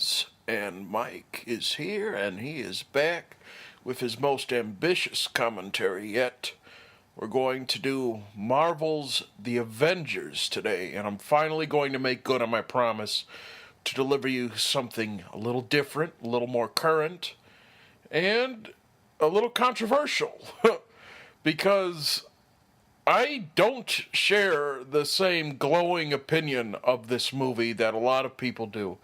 friends, and Mike is here, and he is back with his most ambitious commentary yet. We're going to do Marvel's The Avengers today, and I'm finally going to make good on my promise to deliver you something a little different, a little more current, and a little controversial. Because I don't share the same glowing opinion of this movie that a lot of people do.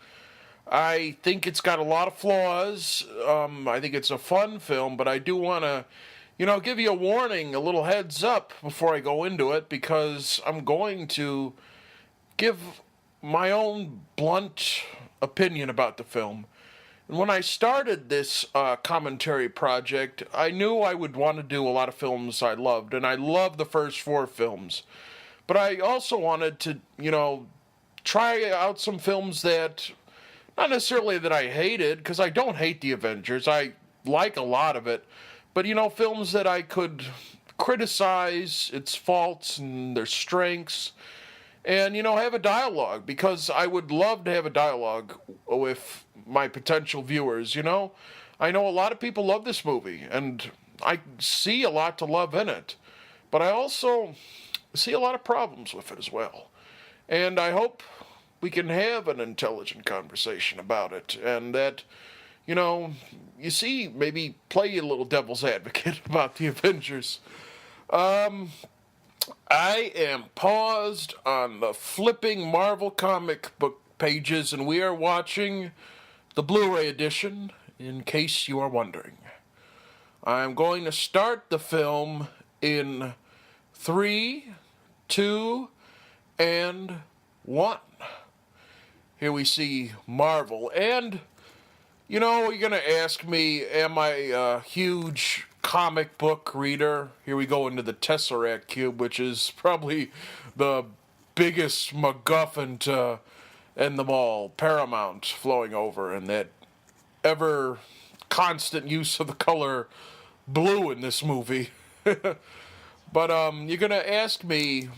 I think it's got a lot of flaws. I think it's a fun film, but I do want to, give you a warning, a little heads up before I go into it, because I'm going to give my own blunt opinion about the film. And when I started this commentary project, I knew I would want to do a lot of films I loved, and I loved the first four films. But I also wanted to, try out some films that, not necessarily that I hated, because I don't hate the Avengers. I like a lot of it. But, films that I could criticize its faults and their strengths, and, have a dialogue, because I would love to have a dialogue with my potential viewers, I know a lot of people love this movie, and I see a lot to love in it, but I also see a lot of problems with it as well. And I hope we can have an intelligent conversation about it, and that, maybe play a little devil's advocate about the Avengers. I am paused on the flipping Marvel comic book pages, and we are watching the Blu-ray edition, in case you are wondering. I'm going to start the film in 3, 2, and 1. Here we see Marvel, and, you're going to ask me, am I a huge comic book reader? Here we go into the Tesseract Cube, which is probably the biggest MacGuffin to end them all. Paramount flowing over, and that ever constant use of the color blue in this movie. But you're gonna ask me,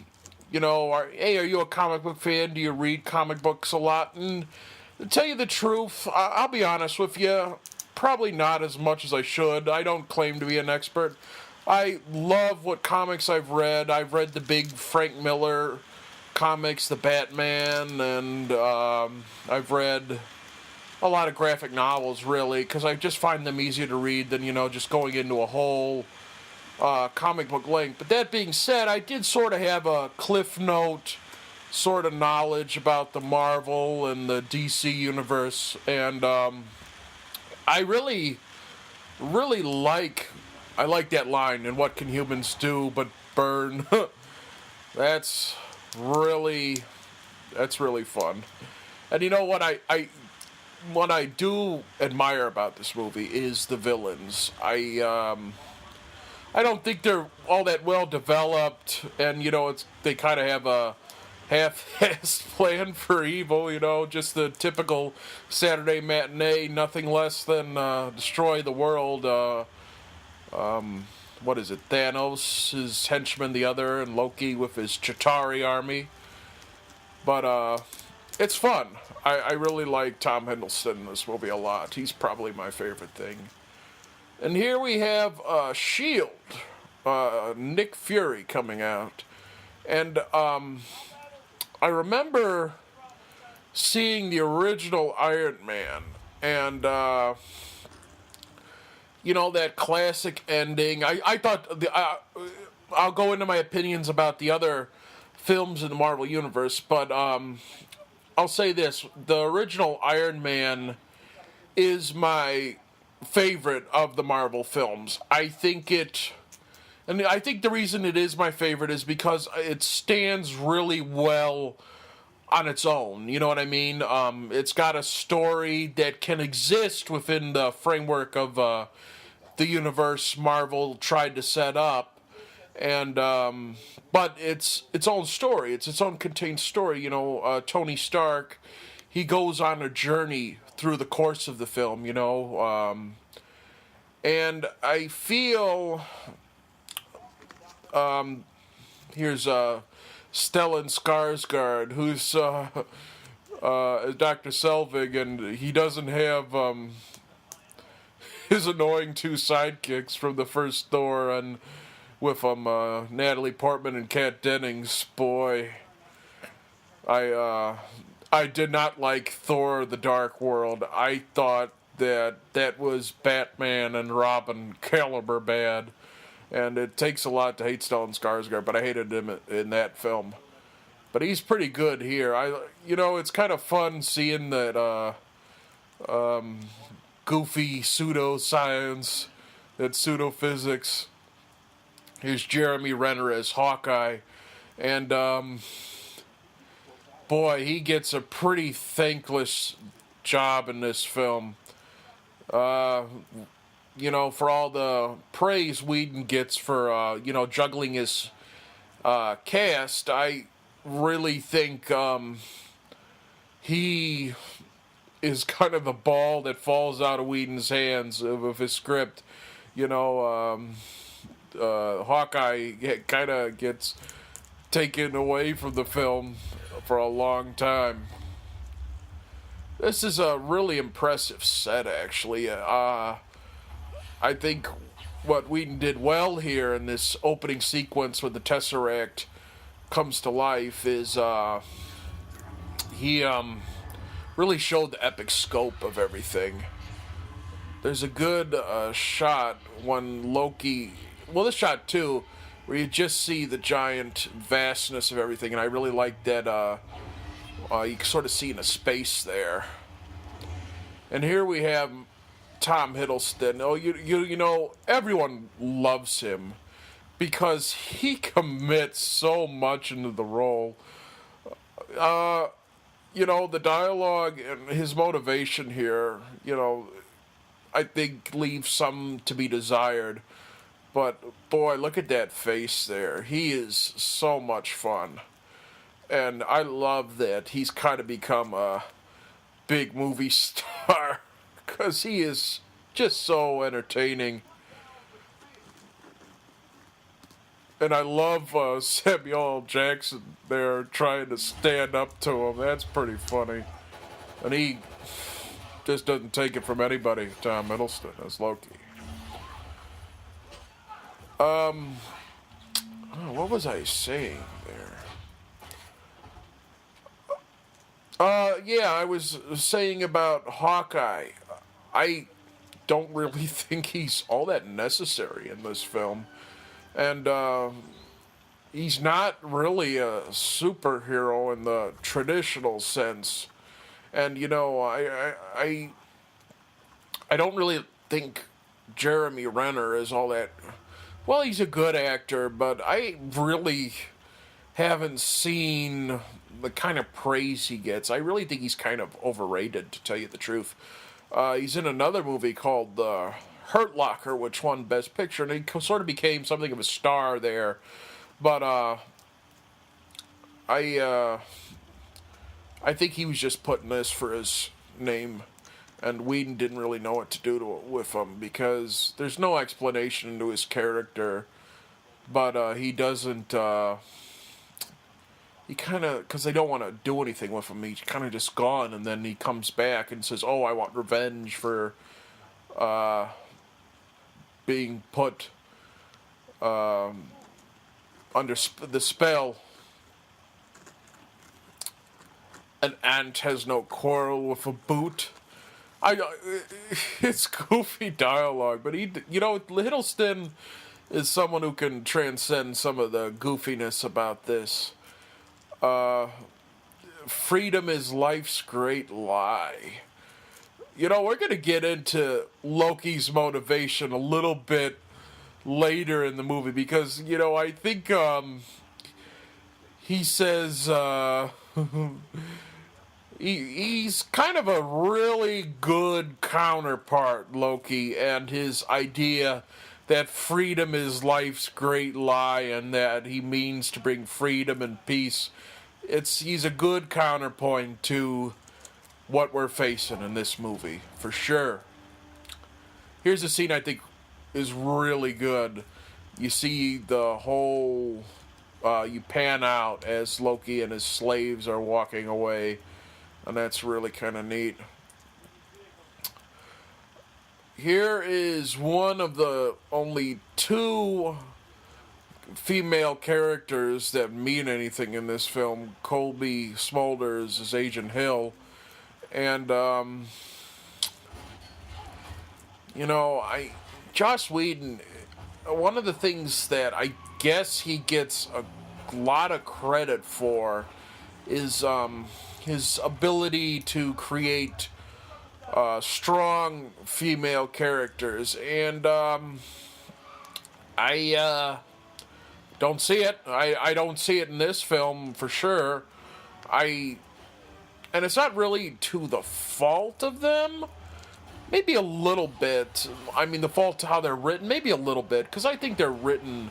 are you a comic book fan? Do you read comic books a lot? And to tell you the truth, I'll be honest with you, probably not as much as I should. I don't claim to be an expert. I love what comics I've read. I've read the big Frank Miller comics, the Batman, and I've read a lot of graphic novels, really, because I just find them easier to read than, just going into a whole comic book length. But that being said, I did sort of have a Cliff Note sort of knowledge about the Marvel and the DC universe, and I really like that line, and what can humans do but burn? That's really fun. And what I do admire about this movie is the villains. I don't think they're all that well developed, and they kind of have a half-assed plan for evil, just the typical Saturday matinee, nothing less than destroy the world. What is it? Thanos, his henchman, the other, and Loki with his Chitauri army. But it's fun. I really like Tom Hiddleston in this movie a lot. He's probably my favorite thing. And here we have S.H.I.E.L.D., Nick Fury coming out. And I remember seeing the original Iron Man, and that classic ending. I thought I'll go into my opinions about the other films in the Marvel Universe, but I'll say this. The original Iron Man is my favorite of the Marvel films. I think the reason it is my favorite is because it stands really well on its own. You know what I mean? It's got a story that can exist within the framework of the universe Marvel tried to set up, and but it's its own story. It's its own contained story. Tony Stark, he goes on a journey through the course of the film. And I feel here's Stellan Skarsgård, who's as Dr. Selvig, and he doesn't have his annoying two sidekicks from the first Thor, and with Natalie Portman and Kat Dennings. Boy, I did not like Thor: The Dark World. I thought that was Batman and Robin caliber bad, and it takes a lot to hate Stellan Skarsgård, but I hated him in that film. But he's pretty good here. It's kind of fun seeing that goofy pseudoscience, that pseudophysics. Here's Jeremy Renner as Hawkeye, and boy, he gets a pretty thankless job in this film. For all the praise Whedon gets for, juggling his cast, I really think he is kind of the ball that falls out of Whedon's hands of his script. Hawkeye kind of gets taken away from the film for a long time. This is a really impressive set, actually. I think what Whedon did well here in this opening sequence with the Tesseract comes to life is he really showed the epic scope of everything. There's a good shot when Loki... Well, this shot, too, where you just see the giant vastness of everything, and I really like that you can sort of see in a space there. And here we have Tom Hiddleston. Oh, everyone loves him because he commits so much into the role. The dialogue and his motivation here, I think leaves some to be desired. But, boy, look at that face there. He is so much fun. And I love that he's kind of become a big movie star because he is just so entertaining. And I love Samuel L. Jackson there trying to stand up to him. That's pretty funny. And he just doesn't take it from anybody, Tom Hiddleston, as Loki. What was I saying there? I was saying about Hawkeye. I don't really think he's all that necessary in this film. And he's not really a superhero in the traditional sense. And I don't really think Jeremy Renner is all that. Well, he's a good actor, but I really haven't seen the kind of praise he gets. I really think he's kind of overrated, to tell you the truth. He's in another movie called The Hurt Locker, which won Best Picture, and he sort of became something of a star there. But I think he was just putting this for his name, and Whedon didn't really know what to do with him because there's no explanation into his character. But he doesn't. He kind of, because they don't want to do anything with him, he's kind of just gone, and then he comes back and says, "Oh, I want revenge for being put under the spell. An ant has no quarrel with a boot." It's goofy dialogue, but Hiddleston is someone who can transcend some of the goofiness about this. Freedom is life's great lie. We're going to get into Loki's motivation a little bit later in the movie because, I think he says he's kind of a really good counterpart, Loki, and his idea that freedom is life's great lie and that he means to bring freedom and peace. He's a good counterpoint to what we're facing in this movie, for sure. Here's a scene I think is really good. You see the whole... you pan out as Loki and his slaves are walking away. and that's really kind of neat. Here is one of the only two female characters that mean anything in this film. Colby Smulders is Agent Hill, and Joss Whedon. One of the things that I guess he gets a lot of credit for is his ability to create strong female characters, and I don't see it. I don't see it in this film for sure. And it's not really to the fault of them. Maybe a little bit. I mean, the fault to how they're written, maybe a little bit, because I think they're written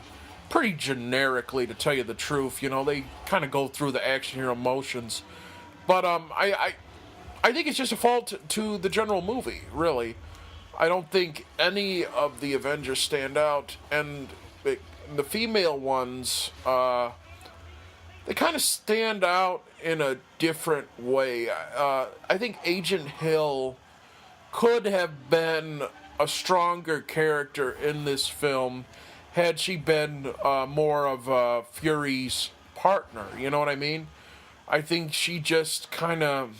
pretty generically, to tell you the truth. They kind of go through the action hero motions. But I think it's just a fault to the general movie, really. I don't think any of the Avengers stand out, and the female ones, they kind of stand out in a different way. I think Agent Hill could have been a stronger character in this film had she been more of Fury's partner. You know what I mean? I think she just kind of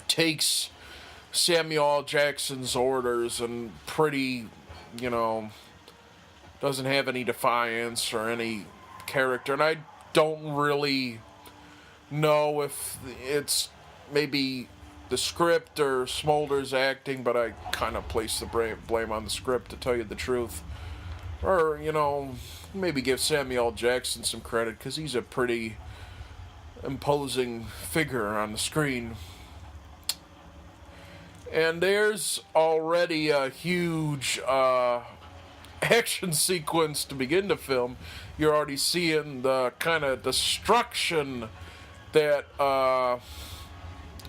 takes Samuel L. Jackson's orders and pretty, doesn't have any defiance or any character. And I don't really know if it's maybe the script or Smolder's acting, but I kind of place the blame on the script, to tell you the truth. Or, maybe give Samuel L. Jackson some credit, because he's a pretty imposing figure on the screen. And there's already a huge action sequence to begin the film. You're already seeing the kind of destruction that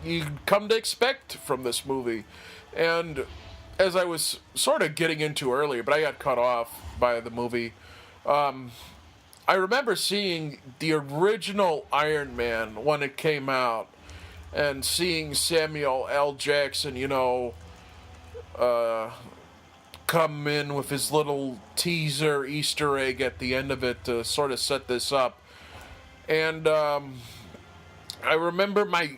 you come to expect from this movie. And as I was sort of getting into earlier, but I got cut off by the movie, I remember seeing the original Iron Man when it came out, and seeing Samuel L. Jackson, come in with his little teaser Easter egg at the end of it to sort of set this up. And I remember my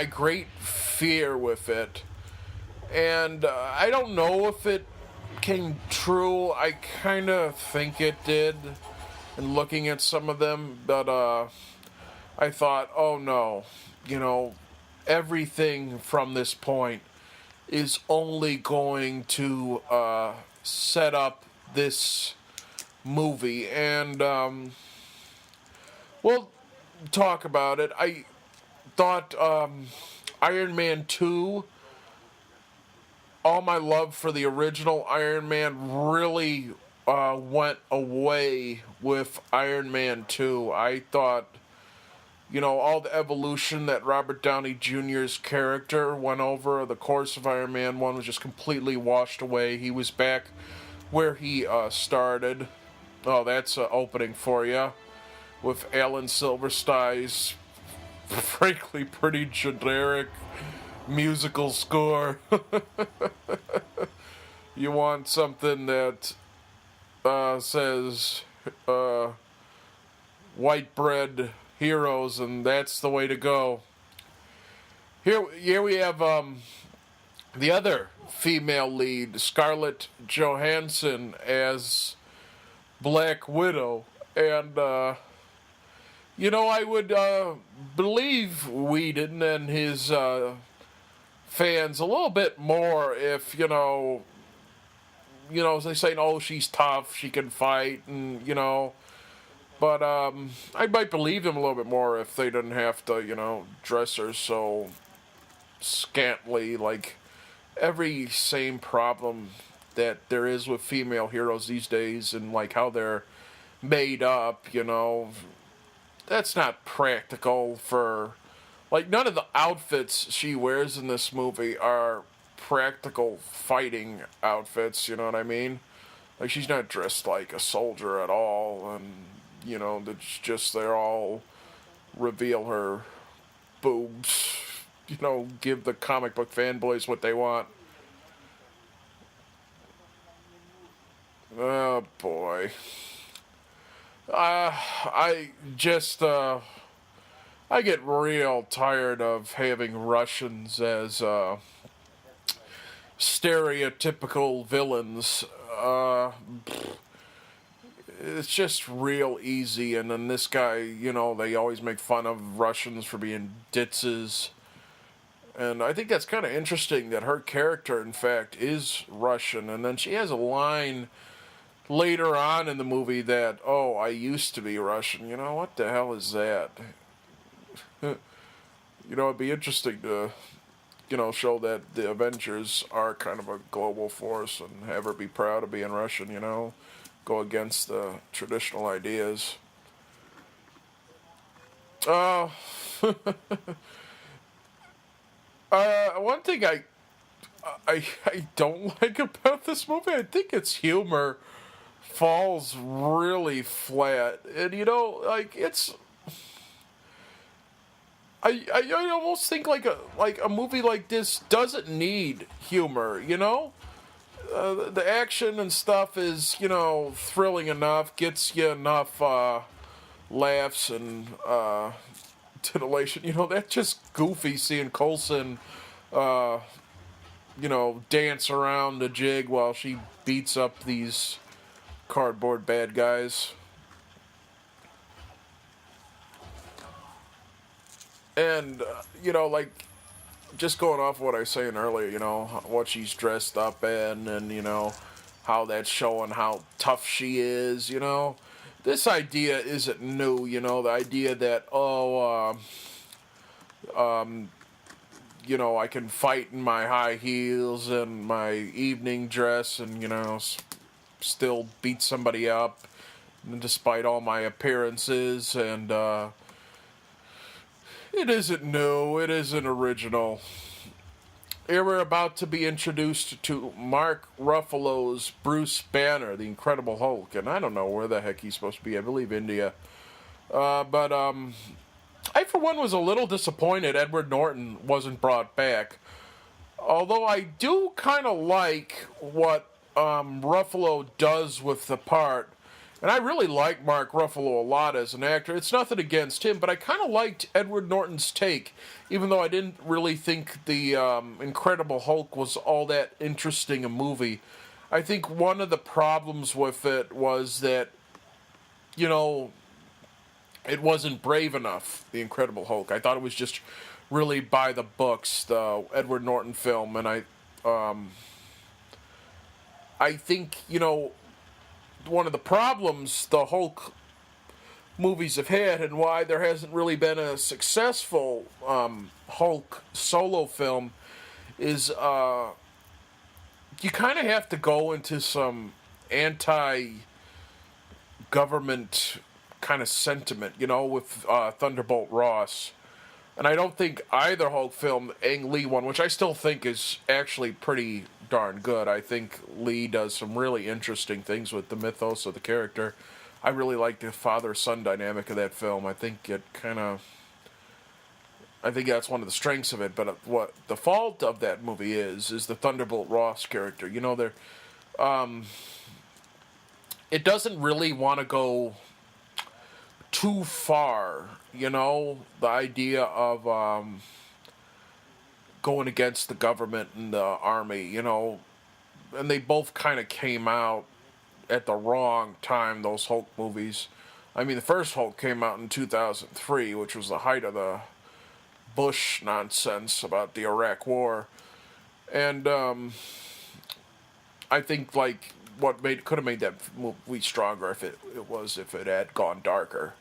great fear with it. And I don't know if it came true. I kind of think it did, and looking at some of them, but I thought, oh no, everything from this point is only going to set up this movie, and we'll talk about it. I thought Iron Man 2, all my love for the original Iron Man really went away with Iron Man 2. I thought, all the evolution that Robert Downey Jr.'s character went over the course of Iron Man 1 was just completely washed away. He was back where he started. Oh, that's an opening for you, with Alan Silverstein's frankly pretty generic musical score. You want something that says white bread heroes, and that's the way to go. Here we have the other female lead, Scarlett Johansson, as Black Widow, and I would believe Whedon and his fans a little bit more if they say, oh, she's tough, she can fight, and but I might believe them a little bit more if they didn't have to dress her so scantily. Like every same problem that there is with female heroes these days, and like how they're made up, that's not practical for, like, none of the outfits she wears in this movie are practical fighting outfits, you know what I mean? Like, she's not dressed like a soldier at all, and, it's just, they're all reveal her boobs give the comic book fanboys what they want. Oh boy. I just I get real tired of having Russians as stereotypical villains. It's just real easy, and then this guy, they always make fun of Russians for being ditzes. And I think that's kind of interesting that her character, in fact, is Russian. And then she has a line later on in the movie that, oh, I used to be Russian. What the hell is that? It'd be interesting to, show that the Avengers are kind of a global force and have her be proud of being Russian, go against the traditional ideas. One thing I don't like about this movie, I think its humor falls really flat, and it's. I almost think like a movie like this doesn't need humor, the action and stuff is thrilling enough, gets you enough laughs and titillation. That's just goofy seeing Coulson dance around the jig while she beats up these cardboard bad guys. And, just going off what I was saying earlier, what she's dressed up in and, how that's showing how tough she is, This idea isn't new, the idea that, I can fight in my high heels and my evening dress and, still beat somebody up despite all my appearances, and it isn't new, it isn't original. Here we're about to be introduced to Mark Ruffalo's Bruce Banner, the Incredible Hulk, and I don't know where the heck he's supposed to be. I believe India. But I, for one, was a little disappointed Edward Norton wasn't brought back. Although I do kind of like what Ruffalo does with the part. And I really like Mark Ruffalo a lot as an actor. It's nothing against him, but I kind of liked Edward Norton's take, even though I didn't really think the Incredible Hulk was all that interesting a movie. I think one of the problems with it was that, it wasn't brave enough, the Incredible Hulk. I thought it was just really by the books, the Edward Norton film, and I think, one of the problems the Hulk movies have had and why there hasn't really been a successful Hulk solo film is you kind of have to go into some anti-government kind of sentiment, with Thunderbolt Ross. And I don't think either Hulk film, the Ang Lee one, which I still think is actually pretty darn good. I think Lee does some really interesting things with the mythos of the character. I really like the father-son dynamic of that film. I think that's one of the strengths of it. But what the fault of that movie is the Thunderbolt Ross character. It doesn't really want to go too far, the idea of going against the government and the army, and they both kind of came out at the wrong time, those Hulk movies. I mean, the first Hulk came out in 2003, which was the height of the Bush nonsense about the Iraq War, and I think what could have made that movie stronger if it had gone darker.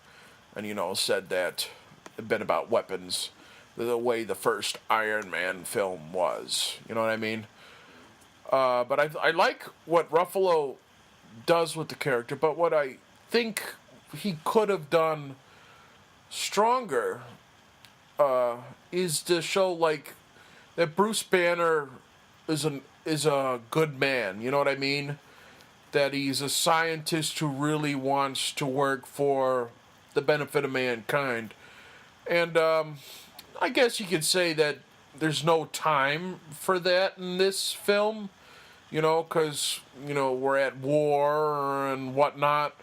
And, said that it'd been about weapons, the way the first Iron Man film was. You know what I mean? But I like what Ruffalo does with the character, but what I think he could have done stronger is to show, that Bruce Banner is a good man. You know what I mean? That he's a scientist who really wants to work for the benefit of mankind. And I guess you could say that there's no time for that in this film, because, we're at war and whatnot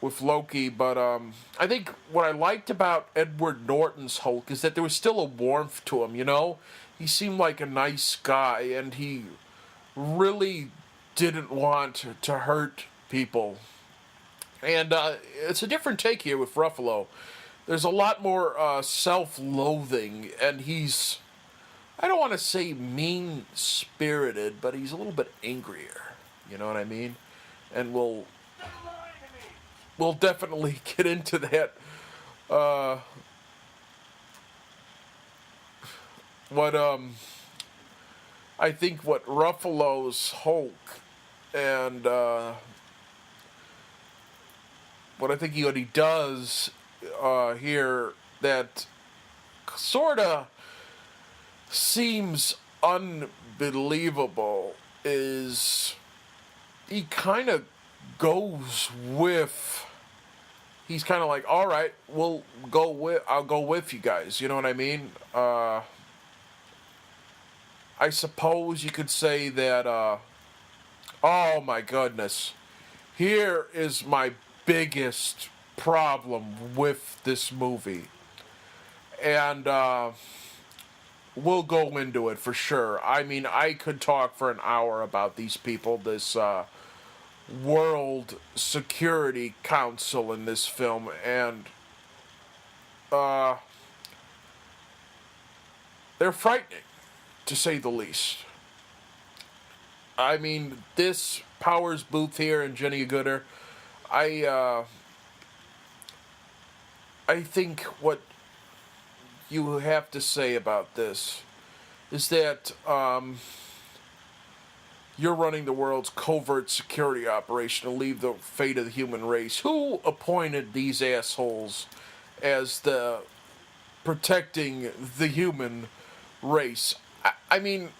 with Loki. But I think what I liked about Edward Norton's Hulk is that there was still a warmth to him, He seemed like a nice guy, and he really didn't want to hurt people. And it's a different take here with Ruffalo. There's a lot more self-loathing, and he's, I don't want to say mean-spirited, but he's a little bit angrier. You know what I mean? And we'll definitely get into that. What I think what Ruffalo's Hulk and what I think what he does here that sort of seems unbelievable is he kind of goes with. He's kind of like, all right, I'll go with you guys. You know what I mean? I suppose you could say that. Oh my goodness, here is my biggest problem with this movie, and we'll go into it for sure. I mean, I could talk for an hour about these people, this World Security Council in this film, and they're frightening, to say the least. I mean, this Powers Booth here and Jenny Gooder, I think what you have to say about this is that you're running the world's covert security operation to leave the fate of the human race. Who appointed these assholes as the protecting the human race? I mean,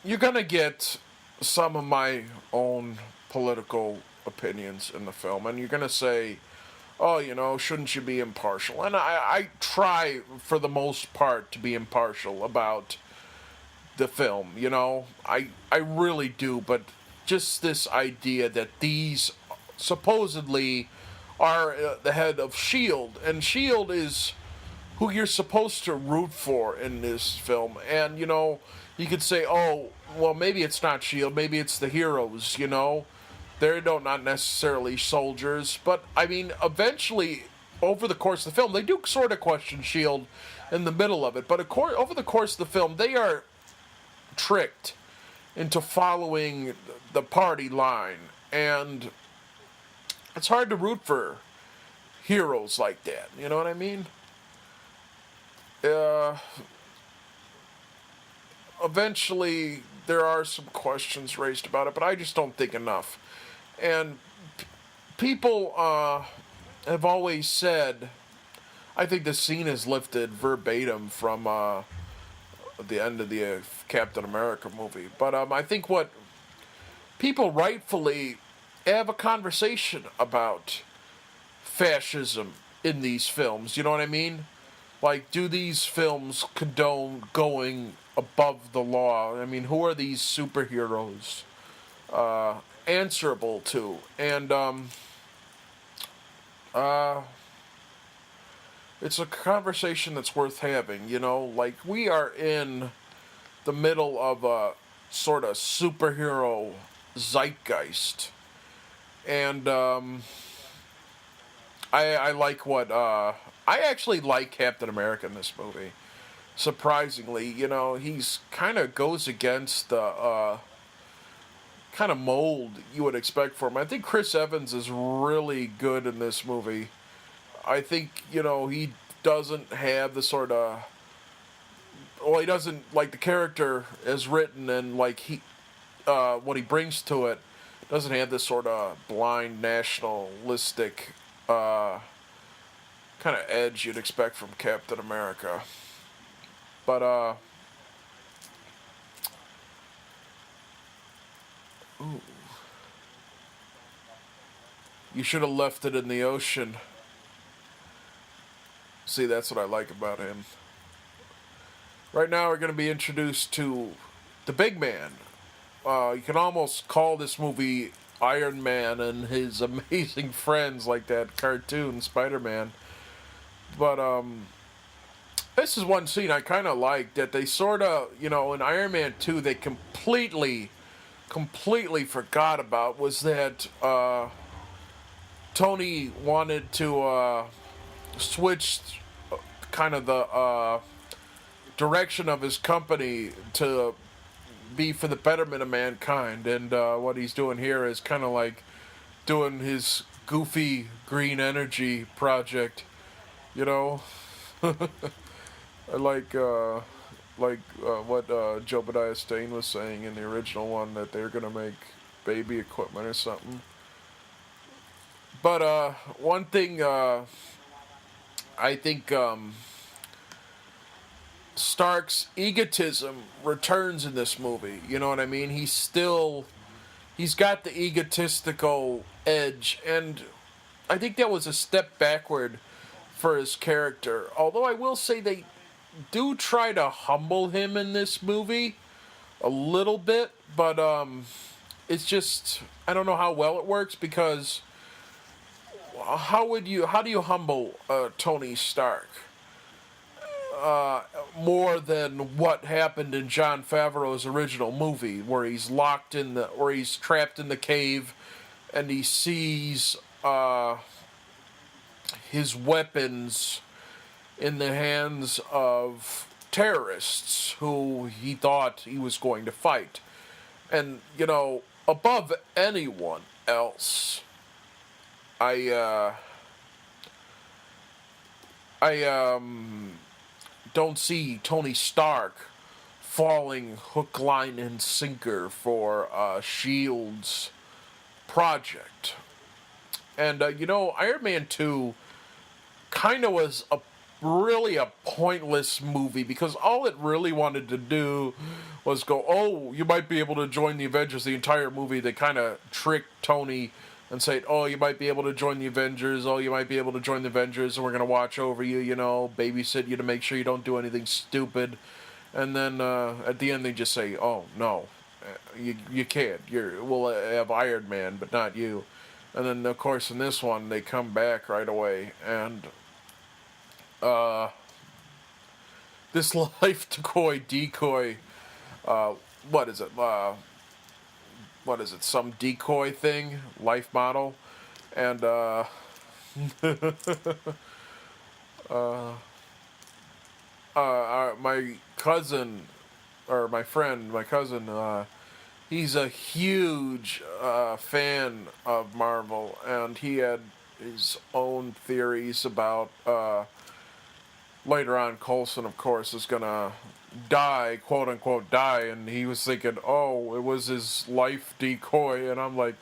you're going to get some of my own political opinions in the film, and you're going to say, oh, shouldn't you be impartial? And I try, for the most part, to be impartial about the film, I really do, but just this idea that these supposedly are the head of S.H.I.E.L.D., and S.H.I.E.L.D. is who you're supposed to root for in this film, and, you could say, oh, well, maybe it's not S.H.I.E.L.D., maybe it's the heroes, They're not necessarily soldiers, but, I mean, eventually, over the course of the film, they do sort of question S.H.I.E.L.D. in the middle of it, but over the course of the film, they are tricked into following the party line, and it's hard to root for heroes like that, you know what I mean? Eventually there are some questions raised about it, but I just don't think enough. And people have always said, I think the scene is lifted verbatim from the end of the Captain America movie, but I think what people rightfully have a conversation about fascism in these films, you know what I mean? Like, do these films condone going above the law? I mean, who are these superheroes answerable to? And it's a conversation that's worth having, Like, we are in the middle of a sort of superhero zeitgeist. And I like what I actually like Captain America in this movie. Surprisingly, he's kind of goes against the kind of mold you would expect from him. I think Chris Evans is really good in this movie. I think, he doesn't have the sort of, well, he doesn't, like, the character is written and, like, what he brings to it doesn't have this sort of blind nationalistic kind of edge you'd expect from Captain America. But ooh, you should have left it in the ocean. See, that's what I like about him. Right now, we're going to be introduced to the big man. You can almost call this movie Iron Man and his amazing friends, like that cartoon Spider-Man. But this is one scene I kind of like, that they sort of, in Iron Man 2, they completely forgot about, was that Tony wanted to switch kind of the direction of his company to be for the betterment of mankind. And what he's doing here is kind of like doing his goofy green energy project, you know. I like what Jobadiah Stane was saying in the original one, that they're gonna make baby equipment or something. But one thing I think Stark's egotism returns in this movie. You know what I mean? He's got the egotistical edge, and I think that was a step backward for his character. Although I will say they do try to humble him in this movie a little bit, but it's just, I don't know how well it works, because how do you humble Tony Stark more than what happened in Jon Favreau's original movie, where he's trapped in the cave, and he sees his weapons in the hands of terrorists who he thought he was going to fight. And, above anyone else, I don't see Tony Stark falling hook, line, and sinker for S.H.I.E.L.D's project. And, Iron Man 2 kind of was really a pointless movie, because all it really wanted to do was go, oh, you might be able to join the Avengers. The entire movie, they kind of tricked Tony and said, oh, you might be able to join the Avengers. Oh, you might be able to join the Avengers, and we're going to watch over you, babysit you to make sure you don't do anything stupid. And then at the end, they just say, oh, no, you can't. We'll have Iron Man, but not you. And then, of course, in this one, they come back right away, and this life decoy, what is it? Some decoy thing, life model, and my cousin, he's a huge fan of Marvel, and he had his own theories about. Later on, Coulson, of course, is gonna die, quote unquote die, and he was thinking, oh, it was his life decoy, and I'm like,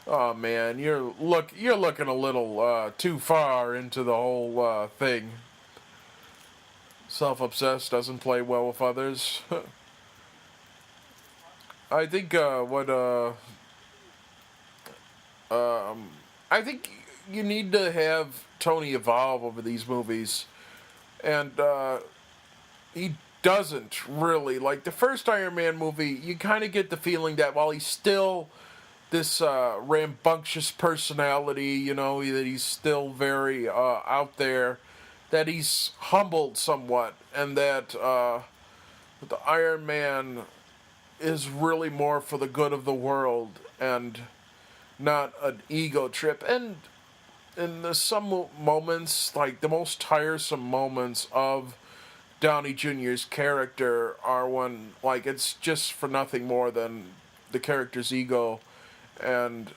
oh man, you're looking a little too far into the whole thing. Self-obsessed, doesn't play well with others. I think I think you need to have Tony evolve over these movies. And he doesn't really. Like the first Iron Man movie, you kind of get the feeling that while he's still this rambunctious personality, that he's still very out there, that he's humbled somewhat, and that the Iron Man is really more for the good of the world and not an ego trip. And in some moments, like the most tiresome moments of Downey Jr.'s character are when, like, it's just for nothing more than the character's ego, and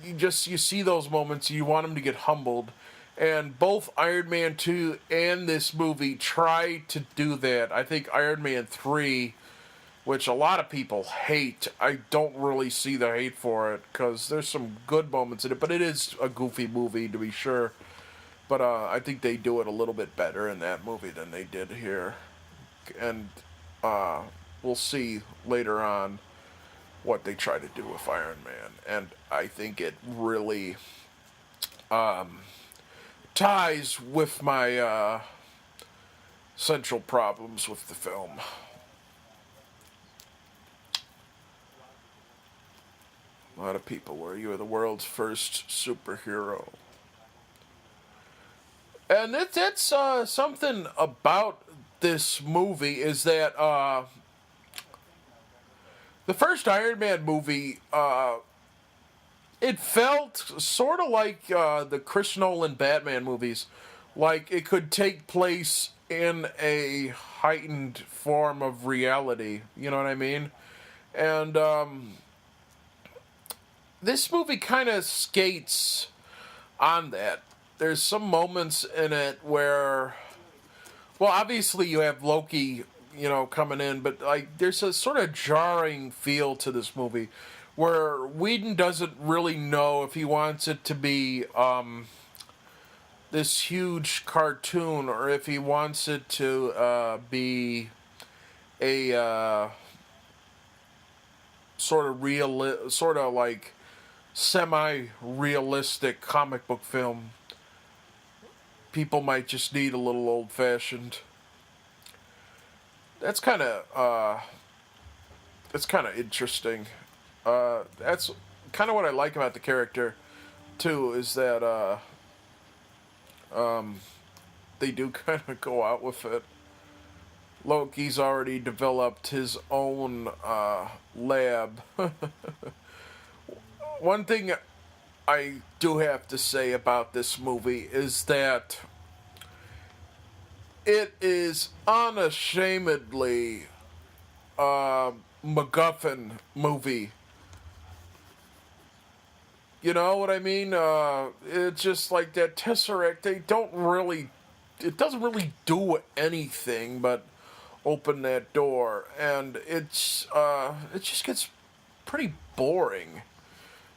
you see those moments, you want him to get humbled, and both Iron Man 2 and this movie try to do that. I think Iron Man 3, which a lot of people hate, I don't really see the hate for it, because there's some good moments in it, but it is a goofy movie, to be sure. But I think they do it a little bit better in that movie than they did here. And we'll see later on what they try to do with Iron Man. And I think it really ties with my central problems with the film. A lot of people where you are the world's first superhero. And that's something about this movie is that the first Iron Man movie, it felt sort of like the Chris Nolan Batman movies. Like it could take place in a heightened form of reality. You know what I mean? And this movie kind of skates on that. There's some moments in it where, well, obviously you have Loki, coming in, but like there's a sort of jarring feel to this movie where Whedon doesn't really know if he wants it to be this huge cartoon or if he wants it to be a sort of like semi-realistic comic book film. People might just need a little old-fashioned. That's kind of interesting. That's kind of what I like about the character, too, is that they do kind of go out with it. Loki's already developed his own lab. One thing I do have to say about this movie is that it is unashamedly a MacGuffin movie. You know what I mean? It's just like that Tesseract, it doesn't really do anything but open that door. And it just gets pretty boring.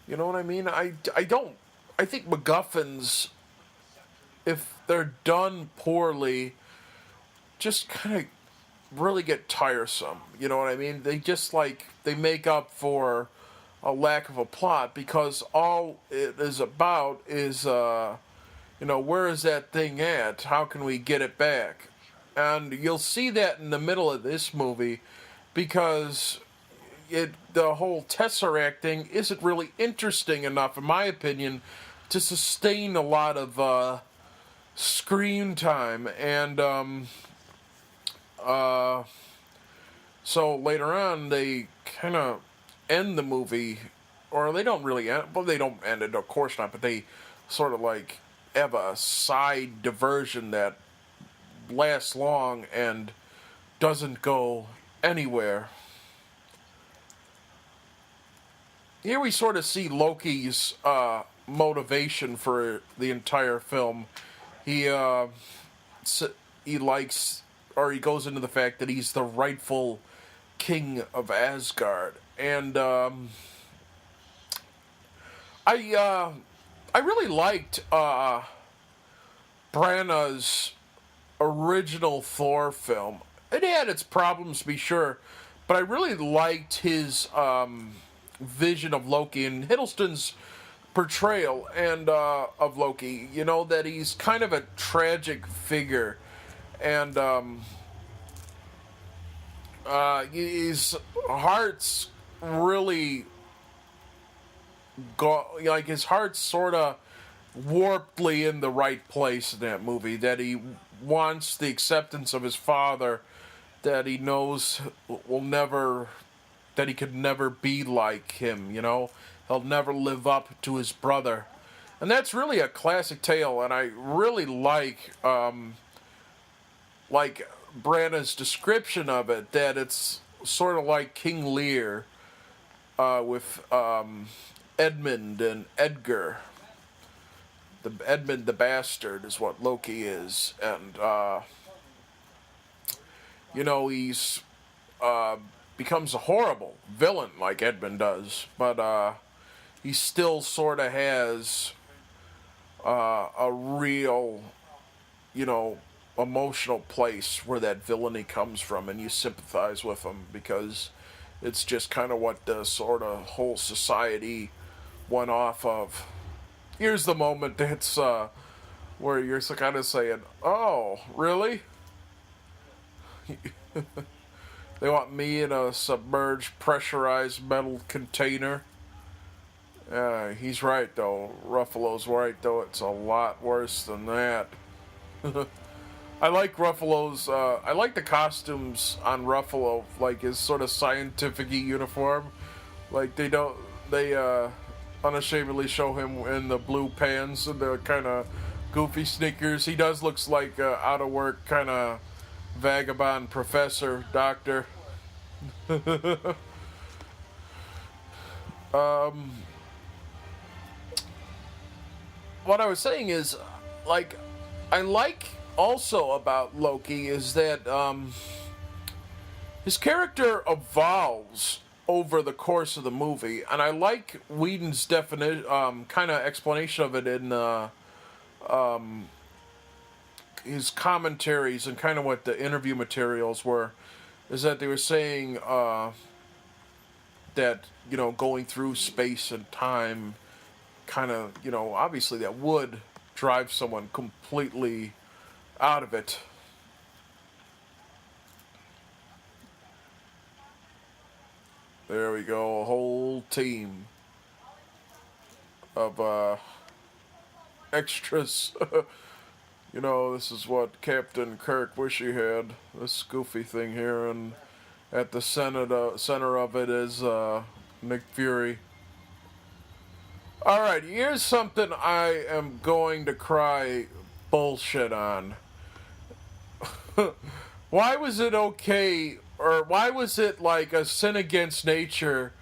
You know what I mean? I think MacGuffins, if they're done poorly, just kind of really get tiresome. You know what I mean? They just they make up for a lack of a plot because all it is about is, where is that thing at? How can we get it back? And you'll see that in the middle of this movie because the whole Tesseract thing isn't really interesting enough, in my opinion, to sustain a lot of screen time. And so later on, they kind of end the movie, or they don't really end. Well, they don't end it, of course not. But they sort of have a side diversion that lasts long and doesn't go anywhere. Here we sort of see Loki's motivation for the entire film. He likes, or he goes into the fact that he's the rightful king of Asgard, and I really liked Branagh's original Thor film. It had its problems, to be sure, but I really liked his vision of Loki and Hiddleston's portrayal of Loki. You know, that he's kind of a tragic figure, and his heart's really his heart's sort of warpedly in the right place in that movie. That he wants the acceptance of his father, that he knows that he could never be like him, He'll never live up to his brother. And that's really a classic tale, and I really like Branagh's description of it, that it's sort of like King Lear with Edmund and Edgar. Edmund the Bastard is what Loki is, and he's becomes a horrible villain like Edmund does, but he still sort of has a real, emotional place where that villainy comes from, and you sympathize with him because it's just kind of what the sort of whole society went off of. Here's the moment that's where you're kind of saying, "Oh, really? They want me in a submerged, pressurized metal container?" He's right, though. Ruffalo's right, though. It's a lot worse than that. I like Ruffalo's. I like the costumes on Ruffalo, like his sort of scientific-y uniform. Like they don't. They unashamedly show him in the blue pants and the kind of goofy sneakers. He does looks like out of work kind of vagabond professor doctor. What I was saying is, like, I like also about Loki is that his character evolves over the course of the movie, and I like Whedon's definition, kind of explanation of it in his commentaries and kind of what the interview materials were. Is that they were saying that going through space and time, kind of obviously that would drive someone completely out of it. There we go, a whole team of extras. This is what Captain Kirk wish he had. This goofy thing here, and at the center of it is Nick Fury. Alright, here's something I am going to cry bullshit on. Why was it okay, or why was it like a sin against nature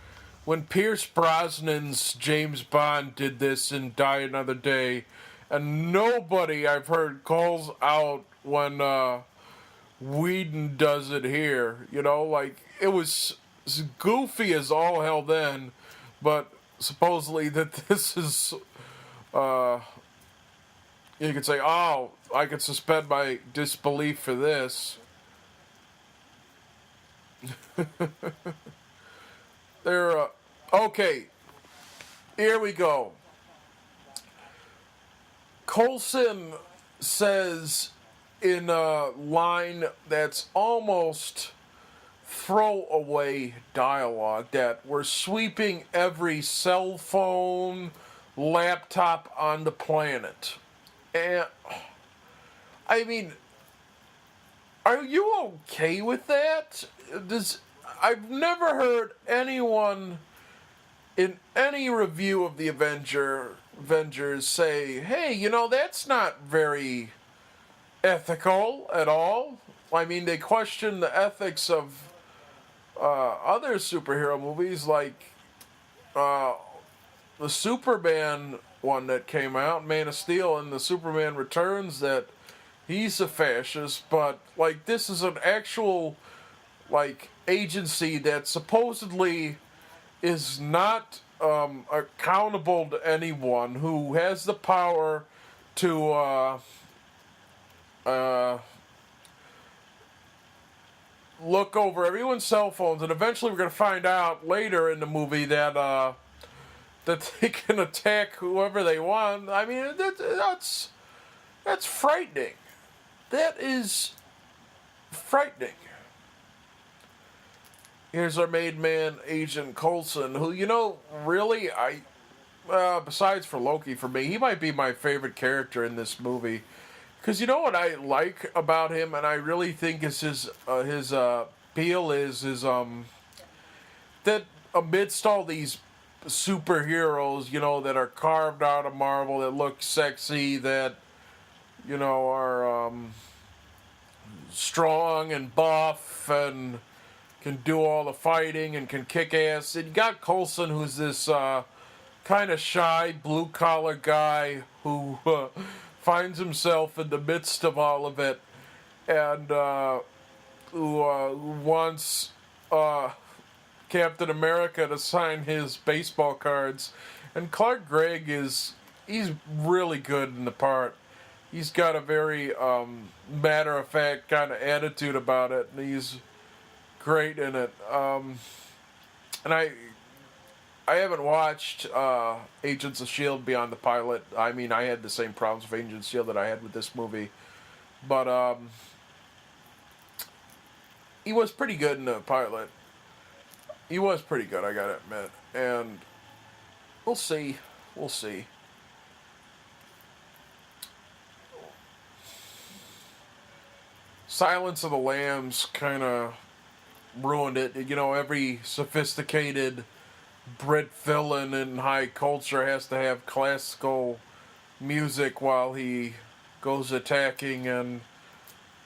when Pierce Brosnan's James Bond did this in Die Another Day, and nobody I've heard calls out when Whedon does it here? Like, it was goofy as all hell then, but supposedly that this is, you could say, oh, I could suspend my disbelief for this. Okay, here we go. Coulson says in a line that's almost throwaway dialogue that we're sweeping every cell phone, laptop on the planet. And I mean, are you okay with that? I've never heard anyone in any review of the Avengers say, hey, that's not very ethical at all. I mean, they question the ethics of other superhero movies, like the Superman one that came out, Man of Steel, and the Superman Returns, that he's a fascist, but like this is an actual like agency that supposedly is not accountable to anyone, who has the power to look over everyone's cell phones, and eventually we're going to find out later in the movie that that they can attack whoever they want. I mean, that's frightening. That is frightening. Here's our main man, Agent Coulson, who, really, besides for Loki, for me, he might be my favorite character in this movie. Because you know what I like about him, and I really think is his appeal is that amidst all these superheroes, that are carved out of marble, that look sexy, that, are strong and buff and can do all the fighting and can kick ass. And you got Coulson, who's this kind of shy, blue-collar guy who finds himself in the midst of all of it, and who wants Captain America to sign his baseball cards. And Clark Gregg he's really good in the part. He's got a very matter-of-fact kind of attitude about it, and he's great in it. And I haven't watched Agents of Shield beyond the pilot. I mean, I had the same problems with Agents of Shield that I had with this movie, but he was pretty good in the pilot. He was pretty good, I gotta admit, and we'll see. We'll see. Silence of the Lambs kind of ruined it. You know, every sophisticated Brit villain in high culture has to have classical music while he goes attacking and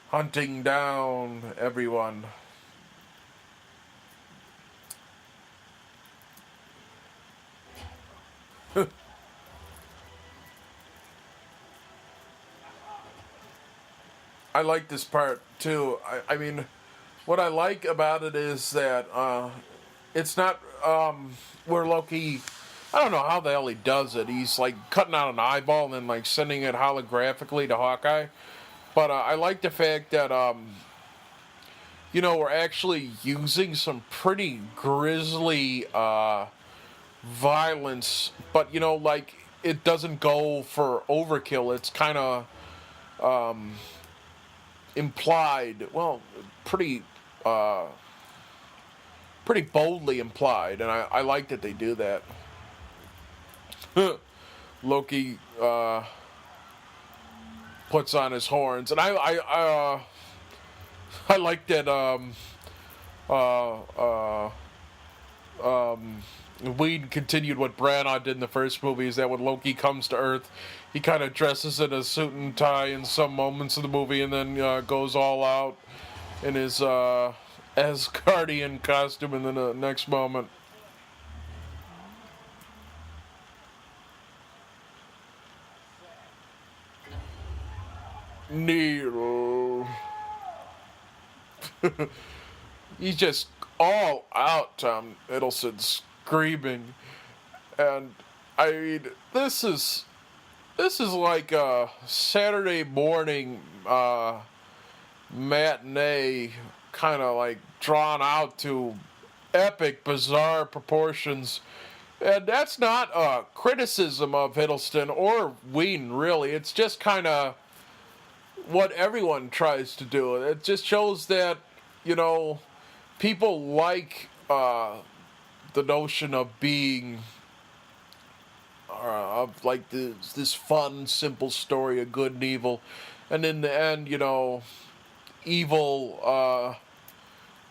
hunting down everyone. I like this part too. I mean, what I like about it is that it's not where Loki. I don't know how the hell he does it. He's like cutting out an eyeball and then like sending it holographically to Hawkeye. But I like the fact that you know, we're actually using some pretty grisly violence, but you know, like it doesn't go for overkill. It's kind of implied. Well, pretty pretty boldly implied, and I like that they do that. Loki puts on his horns, and I like that uh, uh, Whedon continued what Branagh did in the first movie, is that when Loki comes to Earth, he kind of dresses in a suit and tie in some moments of the movie, and then goes all out in his Asgardian costume in the next moment. Nero. He's just all out, Tom Hiddleston, screaming. And I mean, this is like a Saturday morning matinee, kind of like drawn out to epic, bizarre proportions. And that's not a criticism of Hiddleston or Whedon, really. It's just kind of what everyone tries to do. It just shows that, you know, people like the notion of being of like this fun, simple story of good and evil, and in the end, you know, evil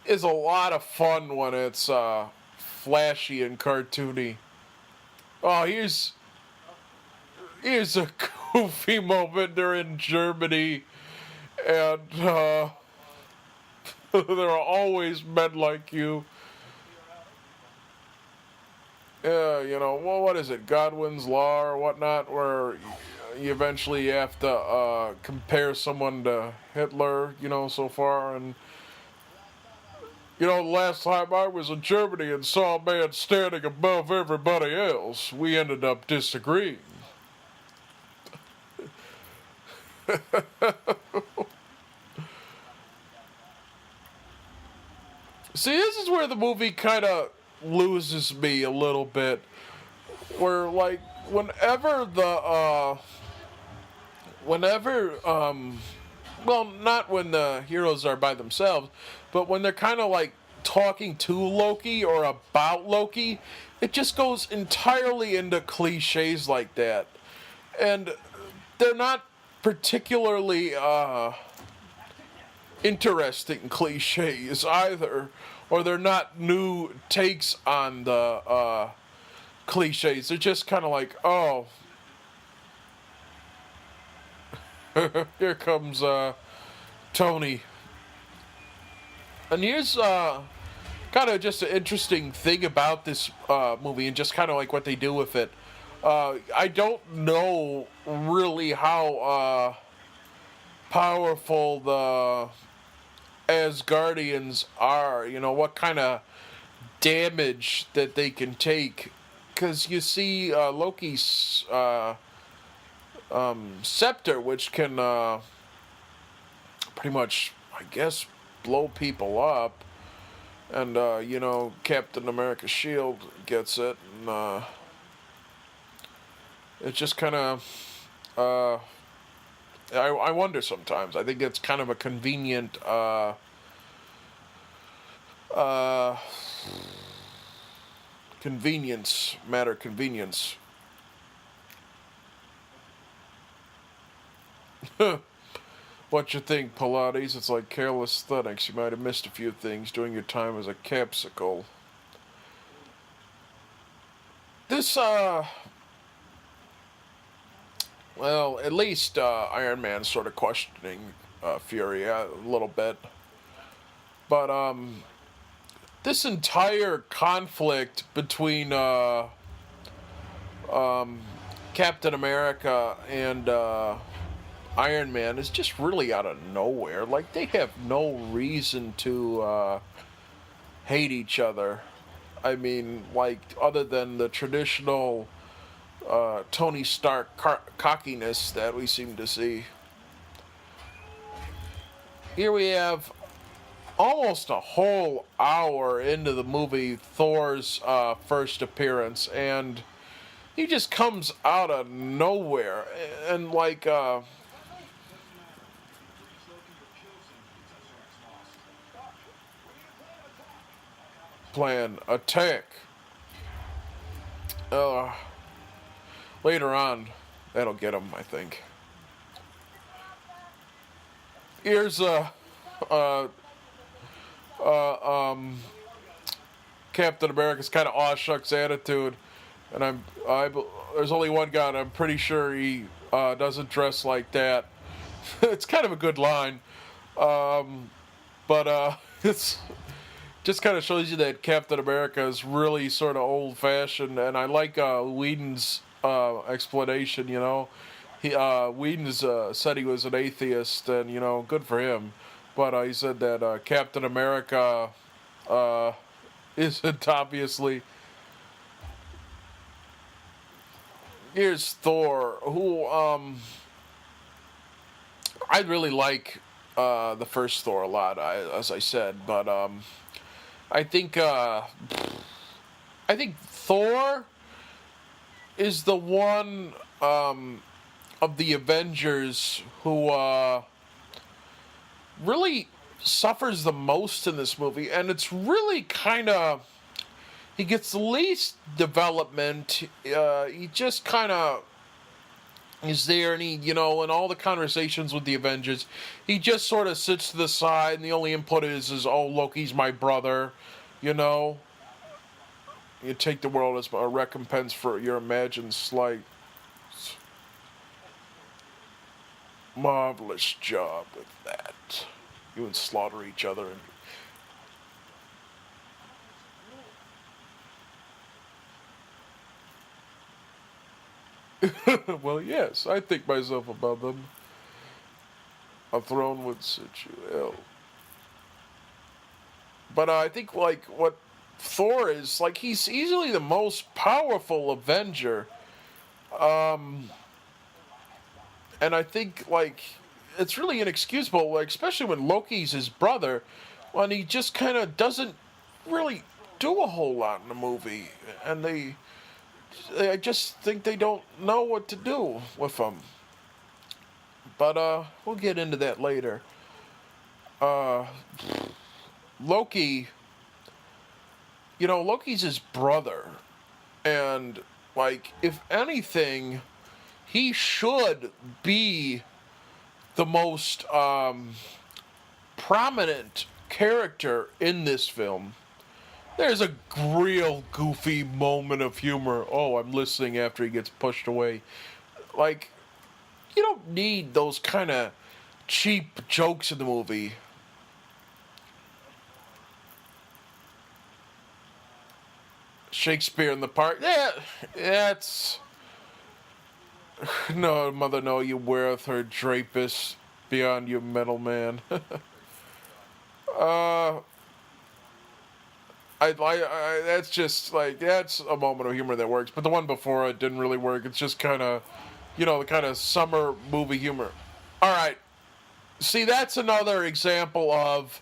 is a lot of fun when it's flashy and cartoony. Oh, here's a goofy moment. They're in Germany, and there are always men like you. Yeah, you know, well, what is it, Godwin's Law or whatnot, where you eventually have to compare someone to Hitler, you know, so far. And, you know, the last time I was in Germany and saw a man standing above everybody else, we ended up disagreeing. See, this is where the movie kind of loses me a little bit. Where, like, well, not when the heroes are by themselves, but when they're kind of like talking to Loki or about Loki, it just goes entirely into cliches like that. And they're not particularly interesting cliches either, or they're not new takes on the cliches. They're just kind of like, oh, here comes Tony. And here's kind of just an interesting thing about this movie, and just kind of like what they do with it. I don't know really how powerful the Asgardians are. You know, what kind of damage that they can take. Because you see Loki's scepter, which can pretty much, I guess, blow people up. And, Captain America's shield gets it, and, it just kind of, I wonder sometimes. I think it's kind of a convenient, uh, convenience. What you think, Pilates? It's like careless aesthetics. You might have missed a few things during your time as a capsicle. This, well, at least Iron Man's sort of questioning Fury a little bit. But, this entire conflict between Captain America and Iron Man is just really out of nowhere. Like, they have no reason to hate each other. I mean, like, other than the traditional Tony Stark cockiness that we seem to see. Here we have almost a whole hour into the movie Thor's first appearance, and he just comes out of nowhere. And, like, plan attack. Later on, that'll get him, I think. Here's Captain America's kind of aw shucks attitude, and there's only one guy, and I'm pretty sure he doesn't dress like that. It's kind of a good line, but it's just kind of shows you that Captain America is really sort of old-fashioned, and I like Whedon's explanation. Whedon's said he was an atheist, and good for him. But he said that Captain America isn't, obviously. Here's Thor, who I really like the first Thor a lot, as I said, but I think Thor is the one of the Avengers who really suffers the most in this movie, and it's really kind of, he gets the least development. He just kind of is there, and he, in all the conversations with the Avengers, he just sort of sits to the side, and the only input is oh, Loki's my brother, You take the world as a recompense for your imagined slight. Marvelous job with that. You would slaughter each other. Well, yes, I think myself above them. A throne would sit you ill. But I think, like, what Thor is, like, he's easily the most powerful Avenger. And I think, like, it's really inexcusable, like, especially when Loki's his brother, when he just kind of doesn't really do a whole lot in the movie. And I just think they don't know what to do with him. But, we'll get into that later. Loki, Loki's his brother. And, like, if anything, he should be the most prominent character in this film. There's a real goofy moment of humor. Oh, I'm listening after he gets pushed away. Like, you don't need those kind of cheap jokes in the movie. Shakespeare in the Park. Yeah, that's... No, mother, no, you weareth her drapus beyond you metal man. That's just, like, that's a moment of humor that works. But the one before it didn't really work. It's just kind of, the kind of summer movie humor. All right. See, that's another example of,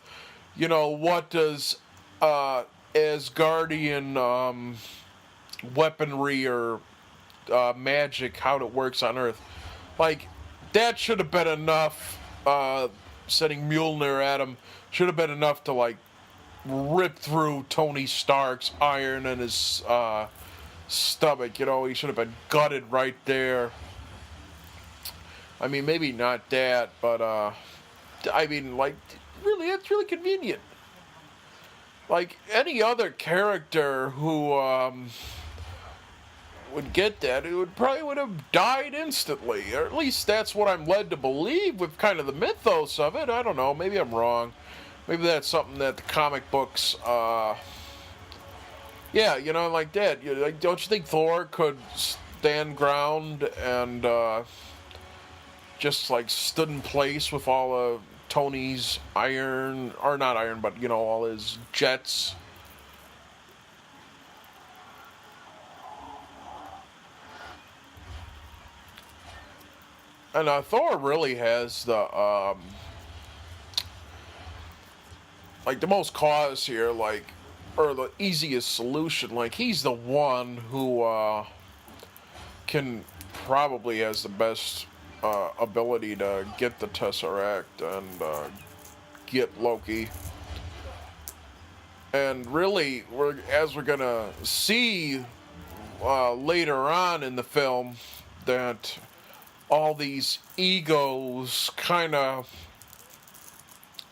what does Asgardian weaponry or magic, how it works on Earth. Like, that should have been enough. Setting Mjolnir at him should have been enough to, like, rip through Tony Stark's iron and his stomach. You know, he should have been gutted right there. I mean, maybe not that, but I mean, like, really, it's really convenient. Like any other character who would get that, it would have died instantly, or at least that's what I'm led to believe with kind of the mythos of it. I don't know, maybe I'm wrong. Maybe that's something that the comic books, yeah, you know, like that. Like, don't you think Thor could stand ground and just like stood in place with all of Tony's iron, or not iron, but you know, all his jets? And Thor really has the like the most cause here, like, or the easiest solution. Like, he's the one who can probably has the best ability to get the Tesseract and get Loki. And really, as we're gonna see later on in the film, that all these egos kind of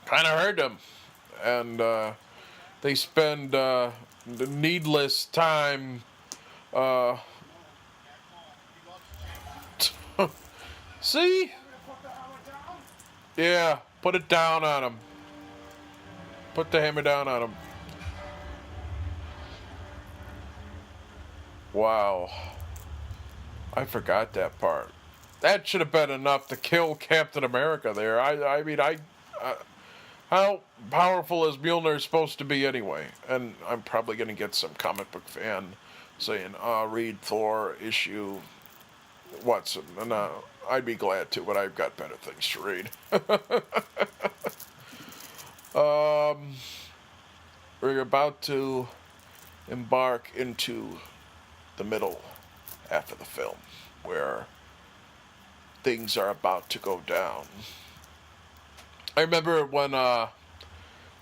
hurt him, and they spend the needless time. See? Yeah, put it down on him. Put the hammer down on him. Wow. I forgot that part. That should have been enough to kill Captain America there. I mean, how powerful is Mjolnir supposed to be anyway? And I'm probably going to get some comic book fan saying, read Thor issue what's, and I'd be glad to, but I've got better things to read. We're about to embark into the middle half of the film, where things are about to go down. I remember when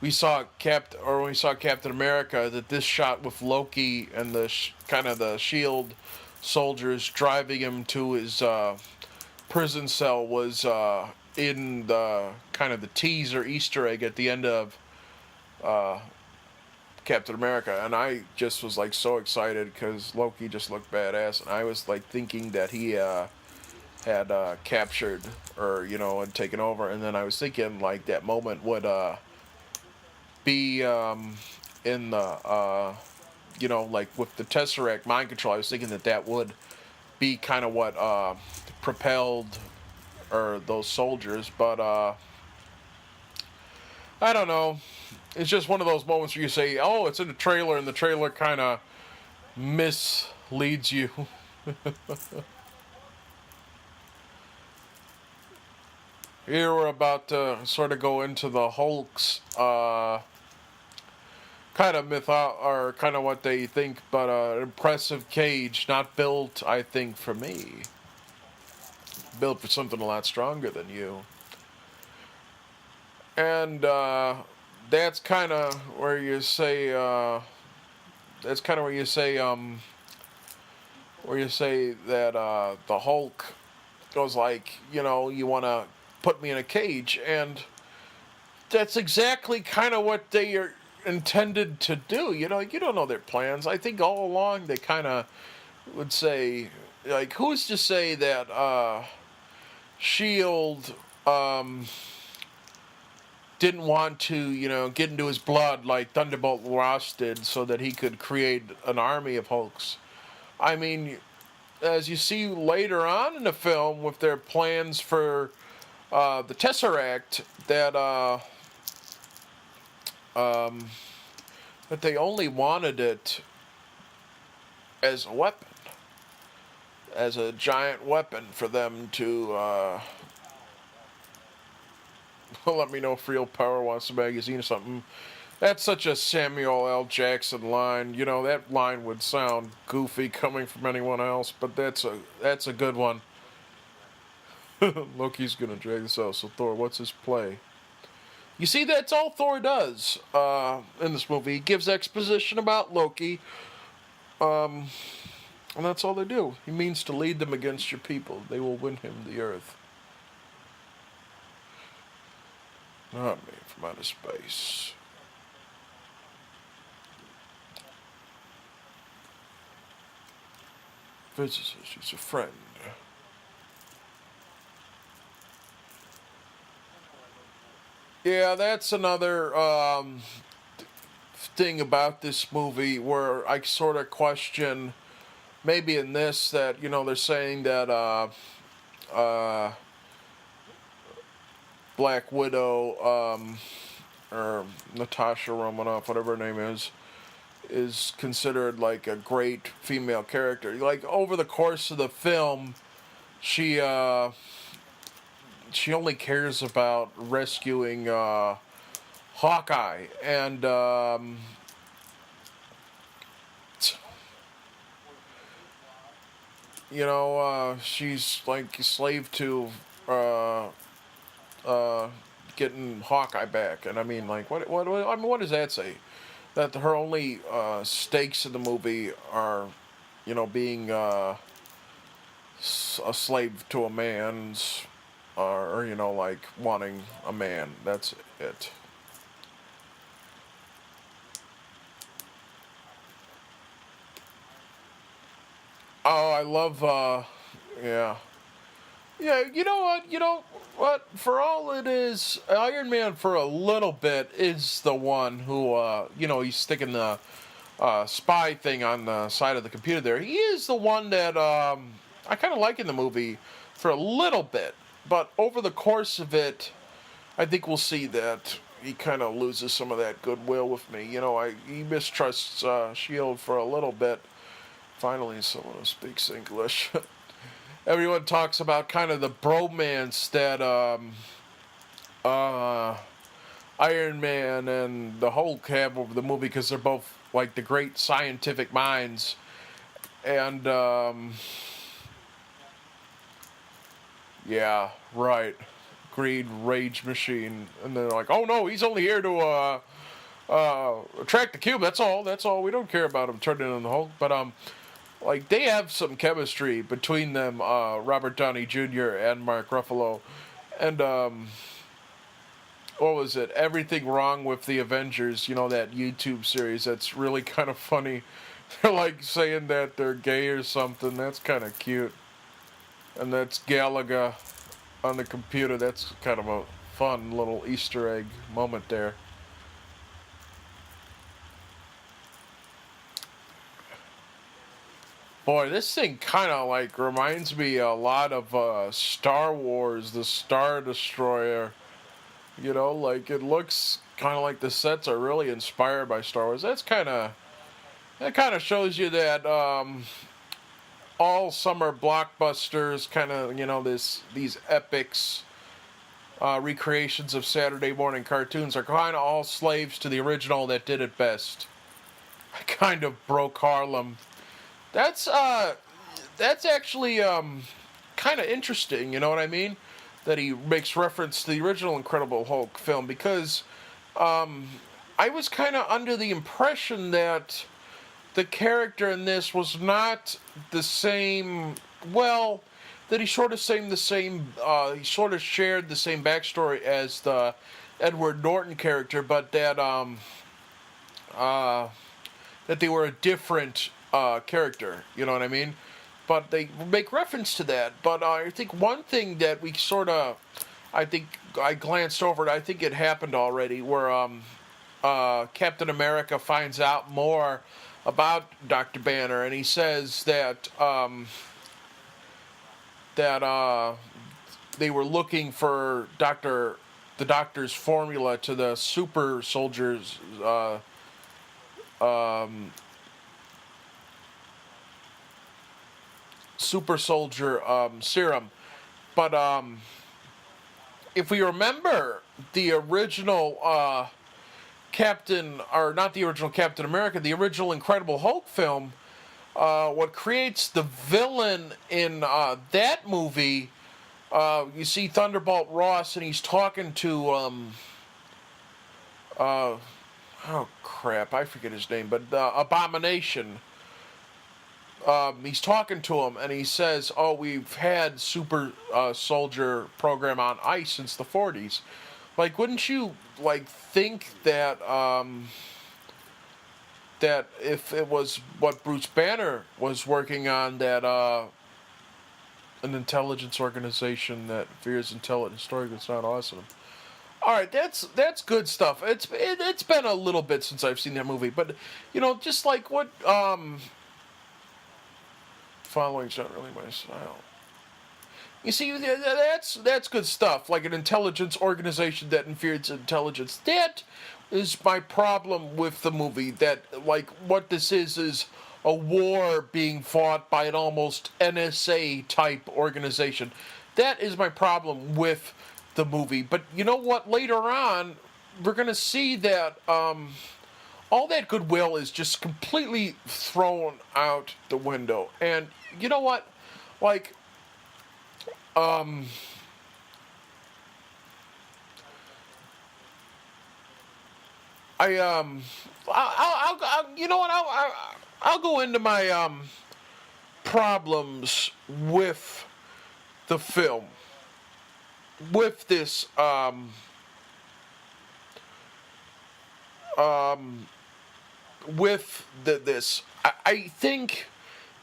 we saw Captain America, that this shot with Loki and the kind of the Shield soldiers driving him to his prison cell was in the kind of the teaser Easter egg at the end of Captain America, and I just was like so excited because Loki just looked badass, and I was like thinking that he had captured, or you know, and taken over, and then I was thinking like that moment would be in the you know, like with the Tesseract mind control. I was thinking that would be kind of what propelled or those soldiers, but I don't know. It's just one of those moments where you say, oh, it's in the trailer, and the trailer kind of misleads you. Here we're about to sort of go into the Hulk's kind of or kind of what they think, but an impressive cage, not built, I think, for me. Built for something a lot stronger than you. And that's kind of where you say, that the Hulk goes like, you know, you want to put me in a cage, and that's exactly kind of what they are intended to do. You know, you don't know their plans. I think all along they kind of would say, like, who's to say that Shield didn't want to, you know, get into his blood like Thunderbolt Ross did, so that he could create an army of Hulks. I mean, as you see later on in the film with their plans for the Tesseract, that that they only wanted it as a weapon, as a giant weapon for them to let me know if Real Power wants a magazine or something. That's such a Samuel L. Jackson line. You know, that line would sound goofy coming from anyone else, but that's a good one. Loki's gonna drag this out. So Thor, what's his play? You see, that's all Thor does in this movie. He gives exposition about Loki, and that's all they do. He means to lead them against your people. They will win him the earth. Not me from outer space. Physicist, she's a friend. Yeah, that's another thing about this movie where I sort of question, maybe in this, that, you know, they're saying that uh, Black Widow, or Natasha Romanoff, whatever her name is considered like a great female character. Like, over the course of the film, she she only cares about rescuing Hawkeye, and you know, she's like a slave to uh, uh, getting Hawkeye back. And I mean, like, I mean, what does that say? That her only stakes in the movie are, you know, being a slave to a man's, or, you know, like wanting a man. That's it. Oh, I love, yeah. Yeah, you know what? You know what? For all it is, Iron Man for a little bit is the one who, you know, he's sticking the spy thing on the side of the computer there. He is the one that I kind of like in the movie for a little bit. But over the course of it, I think we'll see that he kind of loses some of that goodwill with me. You know, he mistrusts Shield for a little bit. Finally, someone who speaks English. Everyone talks about kind of the bromance that uh, Iron Man and the Hulk have over the movie, because they're both like the great scientific minds. And yeah, right. Greed, rage machine. And they're like, oh no, he's only here to attract the cube. That's all. That's all. We don't care about him turning into the Hulk. But like, they have some chemistry between them, Robert Downey Jr. and Mark Ruffalo. And what was it? Everything Wrong with the Avengers, you know, that YouTube series that's really kind of funny. They're like saying that they're gay or something. That's kind of cute. And that's Galaga on the computer. That's kind of a fun little Easter egg moment there. Boy, this thing kind of like reminds me a lot of Star Wars, the Star Destroyer. You know, like, it looks kind of like the sets are really inspired by Star Wars. That kind of shows you that all summer blockbusters, kind of, you know, these epics, recreations of Saturday morning cartoons are kind of all slaves to the original that did it best. I kind of broke Harlem. That's actually kind of interesting. You know what I mean? That he makes reference to the original Incredible Hulk film, because I was kind of under the impression that the character in this was not the same. Well, that he sort of same the same. He sort of shared the same backstory as the Edward Norton character, but that that they were a different character. You know what I mean? But they make reference to that. But I think one thing that we sort of, I think I glanced over it. I think it happened already, where Captain America finds out more about Dr. Banner, and he says that they were looking for the doctor's formula to the super soldiers super soldier serum. But if we remember the original or not the original Captain America, the original Incredible Hulk film, what creates the villain in that movie, you see Thunderbolt Ross, and he's talking to, oh crap, I forget his name, but Abomination. He's talking to him, and he says, "Oh, we've had super soldier program on ice since the '40s." Like, wouldn't you think that that if it was what Bruce Banner was working on, that an intelligence organization that fears intelligent story was not awesome. All right, that's good stuff. It's been a little bit since I've seen that movie, but just like what following's not really my style. You see, that's good stuff. Like an intelligence organization that infers intelligence. That is my problem with the movie. That what this is a war being fought by an almost NSA type organization. That is my problem with the movie. But you know what? Later on, we're gonna see that all that goodwill is just completely thrown out the window. And you know what? I'll go into my problems with the film, with this this. I think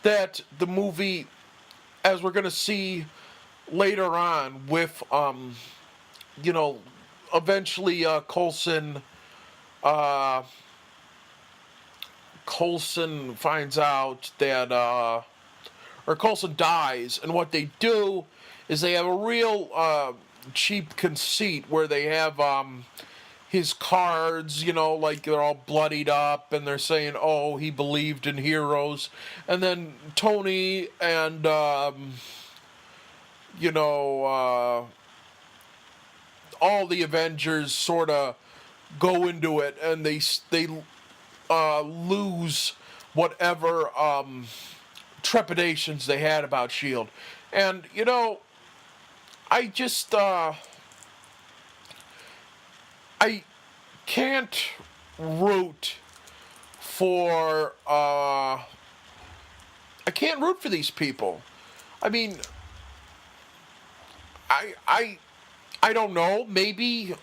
that the movie, as we're gonna see later on, with eventually Coulson finds out that or Coulson dies, and what they do is they have a real cheap conceit where they have his cards, they're all bloodied up, and they're saying, "Oh, he believed in heroes," and then Tony and all the Avengers sort of go into it, and they lose whatever trepidations they had about S.H.I.E.L.D. And I just I can't root for these people. I mean, I don't know. Maybe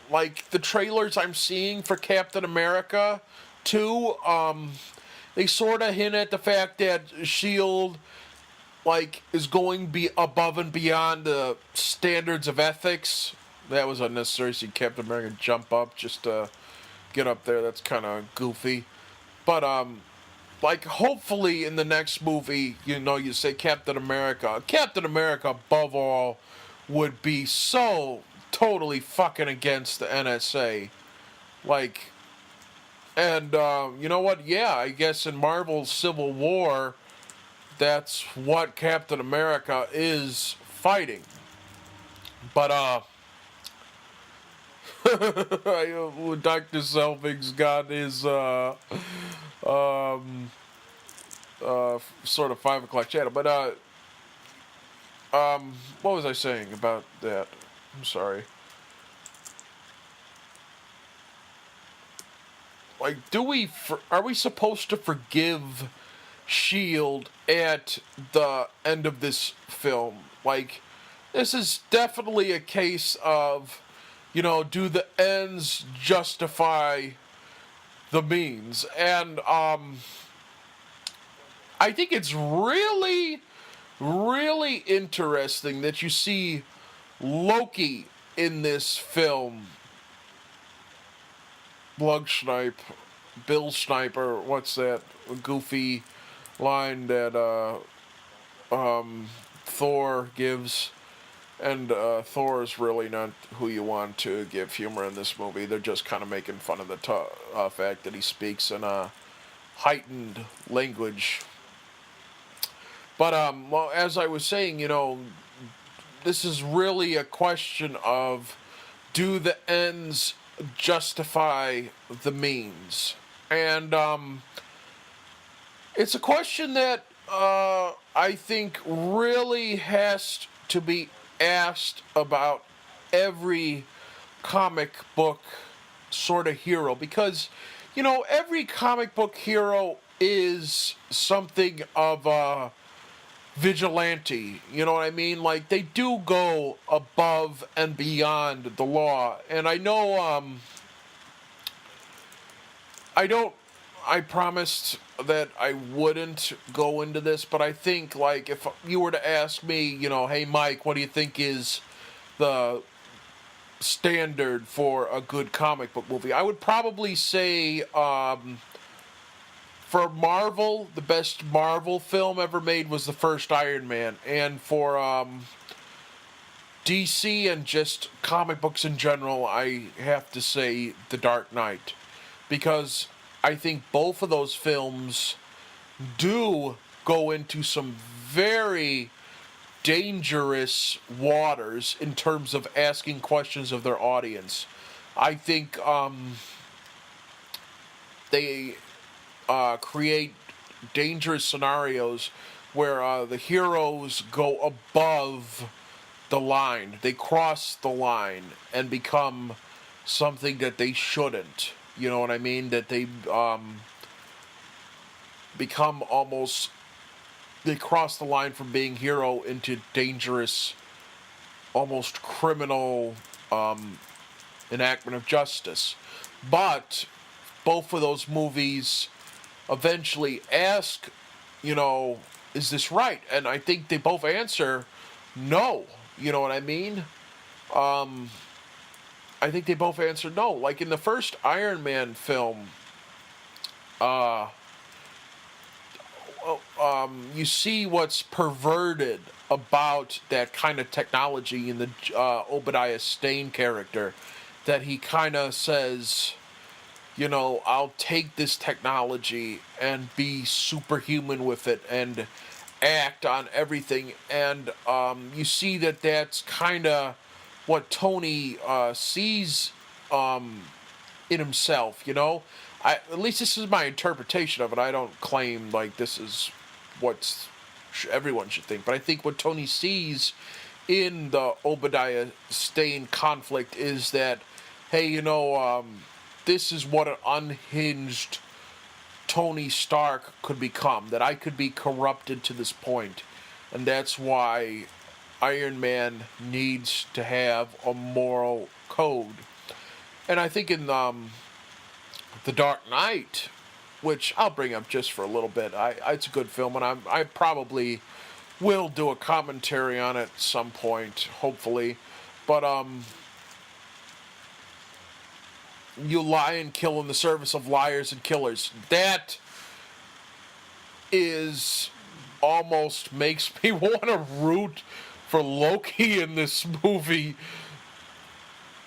the trailers I'm seeing for Captain America 2, they sort of hint at the fact that S.H.I.E.L.D. is going above and beyond the standards of ethics. That was unnecessary. See Captain America jump up just to get up there. That's kind of goofy. But hopefully in the next movie, you say Captain America above all would be so totally fucking against the NSA. And you know what? Yeah, I guess in Marvel's Civil War, that's what Captain America is fighting. But Dr. Selvig's got his sort of 5 o'clock channel. But what was I saying about that? I'm sorry. Are we supposed to forgive S.H.I.E.L.D. at the end of this film? This is definitely a case of, do the ends justify the means? And I think it's really, really interesting that you see Loki in this film. Bill Sniper, what's that goofy line that Thor gives? And Thor is really not who you want to give humor in this movie. They're just kind of making fun of the fact that he speaks in a heightened language. But well, as I was saying, this is really a question of, do the ends justify the means? And it's a question that I think really has to be asked about every comic book sort of hero, because every comic book hero is something of a vigilante. You know what I mean? Like, they do go above and beyond the law. And I know I promised that I wouldn't go into this, but I think, like, if you were to ask me, hey Mike, what do you think is the standard for a good comic book movie, I would probably say, for Marvel, the best Marvel film ever made was the first Iron Man. And for DC and just comic books in general, I have to say The Dark Knight. Because I think both of those films do go into some very dangerous waters in terms of asking questions of their audience. I think they create dangerous scenarios where the heroes go above the line. They cross the line and become something that they shouldn't. You know what I mean? That they become almost... They cross the line from being hero into dangerous, almost criminal enactment of justice. But both of those movies eventually ask, is this right? And I think they both answer no. You know what I mean? I think they both answer no. Like in the first Iron Man film, you see what's perverted about that kind of technology in the Obadiah Stane character, that he kind of says, I'll take this technology and be superhuman with it and act on everything. And you see that that's kind of what Tony sees in himself, at least this is my interpretation of it. I don't claim like this is what everyone should think, but I think what Tony sees in the Obadiah Stane conflict is that, hey, this is what an unhinged Tony Stark could become, that I could be corrupted to this point, and that's why Iron Man needs to have a moral code. And I think in The Dark Knight, which I'll bring up just for a little bit, it's a good film, and I probably will do a commentary on it at some point, hopefully. But you lie and kill in the service of liars and killers. That is almost makes me want to root for Loki in this movie.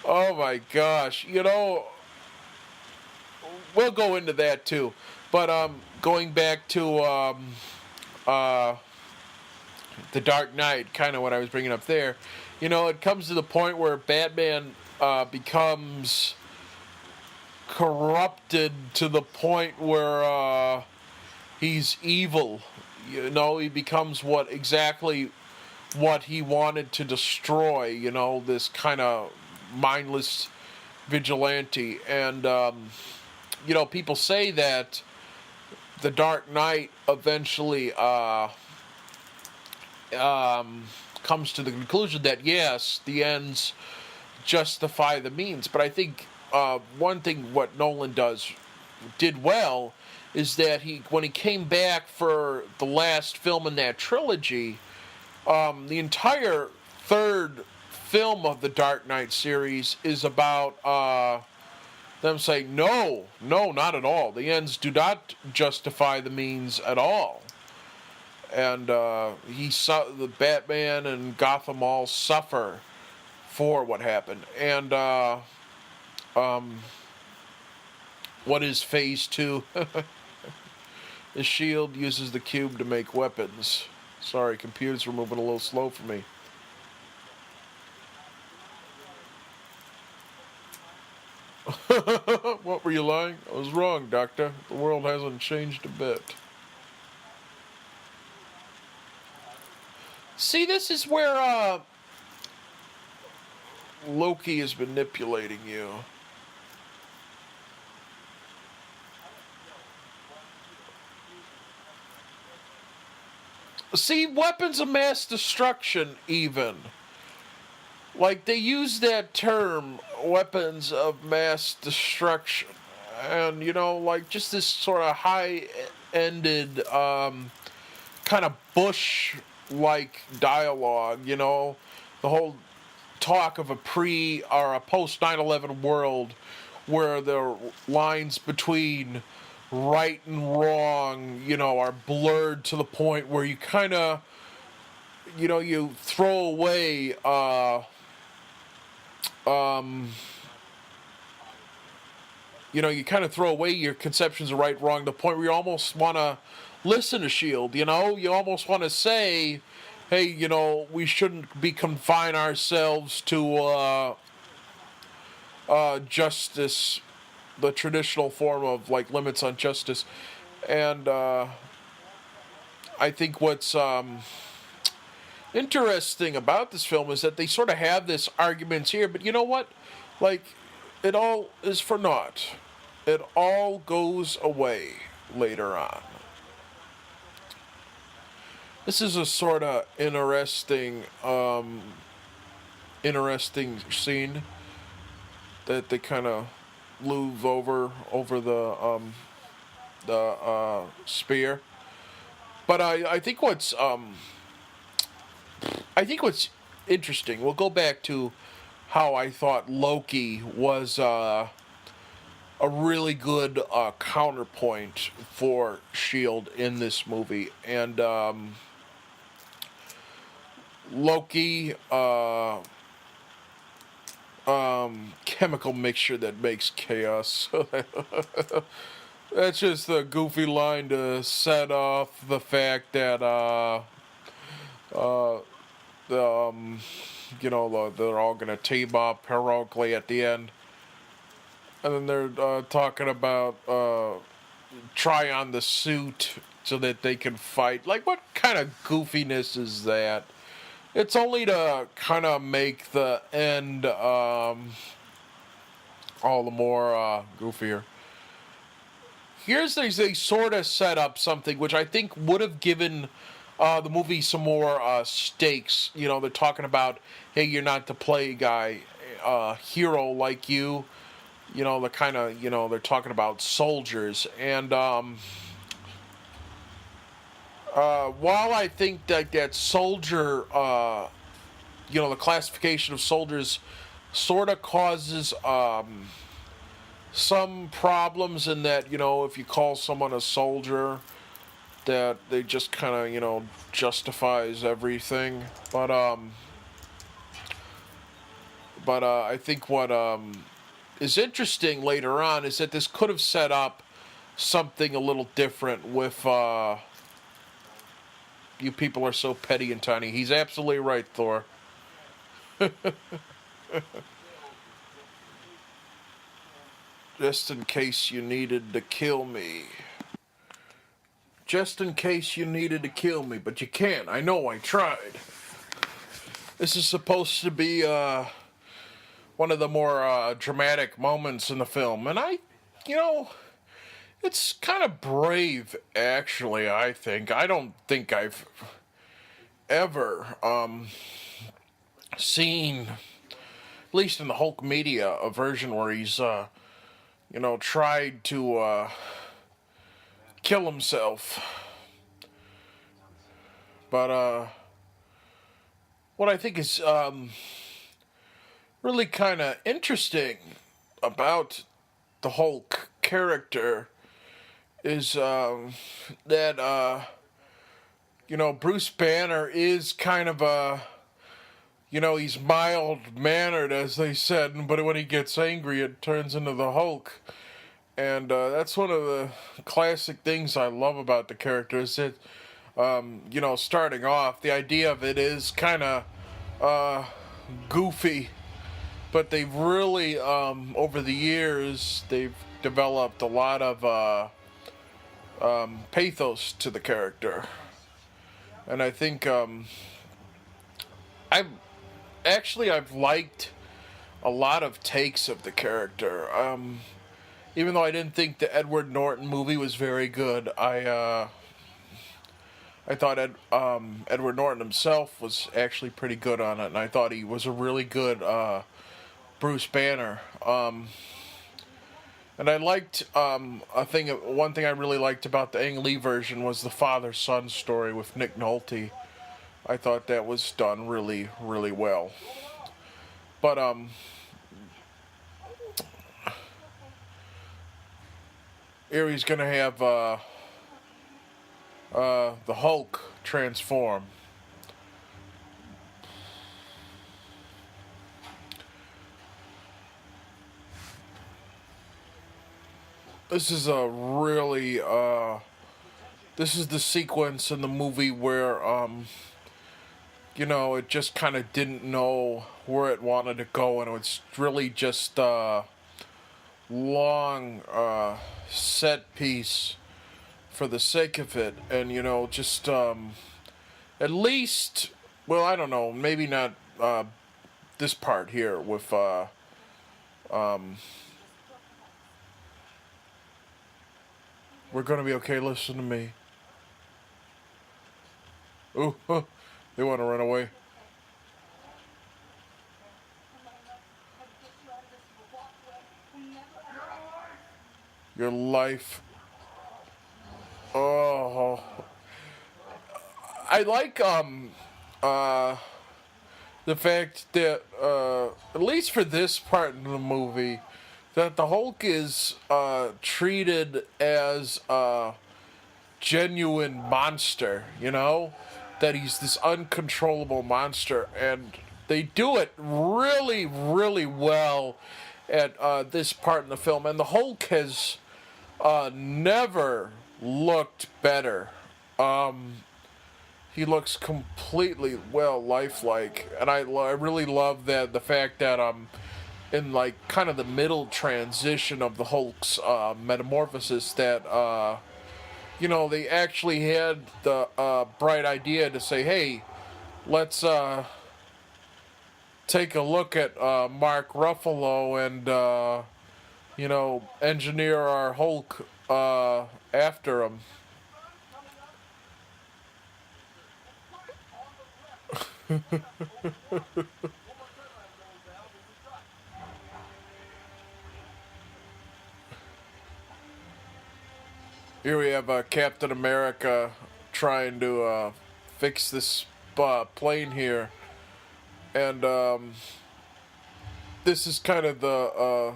Oh my gosh. We'll go into that too. But going back to The Dark Knight, kind of what I was bringing up there, it comes to the point where Batman becomes corrupted to the point where he's evil. He becomes exactly what he wanted to destroy, this kind of mindless vigilante. And people say that The Dark Knight eventually comes to the conclusion that, yes, the ends justify the means. But I think one thing what Nolan did well is that when he came back for the last film in that trilogy, the entire third film of the Dark Knight series is about them saying, no, not at all. The ends do not justify the means at all. And the Batman and Gotham all suffer for what happened. And what is Phase 2? The Shield uses the cube to make weapons. Sorry, computers were moving a little slow for me. What, were you lying? I was wrong, Doctor. The world hasn't changed a bit. See, this is where Loki is manipulating you. See, weapons of mass destruction, even. Like, they use that term, weapons of mass destruction. And, like, just this sort of high-ended, kind of Bush-like dialogue, the whole talk of a pre- or a post-9/11 world where the lines between right and wrong, are blurred to the point where you kind of, you throw away, you kind of throw away your conceptions of right, wrong, to the point where you almost want to listen to S.H.I.E.L.D., you almost want to say, hey, we shouldn't be confine ourselves to justice, the traditional form of, like, limits on justice. And I think what's interesting about this film is that they sort of have this arguments here, but you know what? Like, it all is for naught. It all goes away later on. This is a sort of interesting scene that they kind of move over the spear. But I think what's interesting. We'll go back to how I thought Loki was a really good counterpoint for S.H.I.E.L.D. in this movie, and Loki, chemical mixture that makes chaos. That's just a goofy line to set off the fact that they're all gonna team up heroically at the end, and then they're talking about try on the suit so that they can fight. Like, what kind of goofiness is that? It's only to kind of make the end all the more goofier. Here's they sort of set up something which I think would have given the movie some more stakes. They're talking about, hey, you're not the play guy, hero like you. The kind of, they're talking about soldiers. And while I think that soldier, the classification of soldiers sort of causes some problems in that, if you call someone a soldier, that they just kind of, justifies everything. But I think what is interesting later on is that this could have set up something a little different with you people are so petty and tiny. He's absolutely right, Thor. Just in case you needed to kill me. Just in case you needed to kill me, but you can't. I know, I tried. This is supposed to be one of the more dramatic moments in the film. And it's kind of brave, actually, I think. I don't think I've ever seen, at least in the Hulk media, a version where he's tried to kill himself. But what I think is really kind of interesting about the Hulk character is that Bruce Banner is kind of a, he's mild-mannered, as they said, but when he gets angry, it turns into the Hulk. And that's one of the classic things I love about the character is that, starting off, the idea of it is kind of goofy, but they've really, over the years, they've developed a lot of pathos to the character. And I think I've I've liked a lot of takes of the character. Even though I didn't think the Edward Norton movie was very good, I thought Edward Norton himself was actually pretty good on it, and I thought he was a really good Bruce Banner. And I liked one thing I really liked about the Ang Lee version was the father-son story with Nick Nolte. I thought that was done really, really well. But here he's gonna have the Hulk transform. This is a really this is the sequence in the movie where it just kind of didn't know where it wanted to go, and it's really just long set piece for the sake of it, and just at least, well, I don't know, maybe not this part here with we're gonna be okay, listen to me. Ooh, they want to run away. Your life. Oh, I like the fact that at least for this part in the movie, that the Hulk is treated as a genuine monster. That he's this uncontrollable monster, and they do it really, really well at this part in the film. And the Hulk has never looked better. He looks completely, lifelike, and I really love the fact that in kind of the middle transition of the Hulk's metamorphosis, that they actually had the bright idea to say, hey, let's take a look at Mark Ruffalo and engineer our Hulk after him. Here we have Captain America trying to fix this plane here, and this is kind of the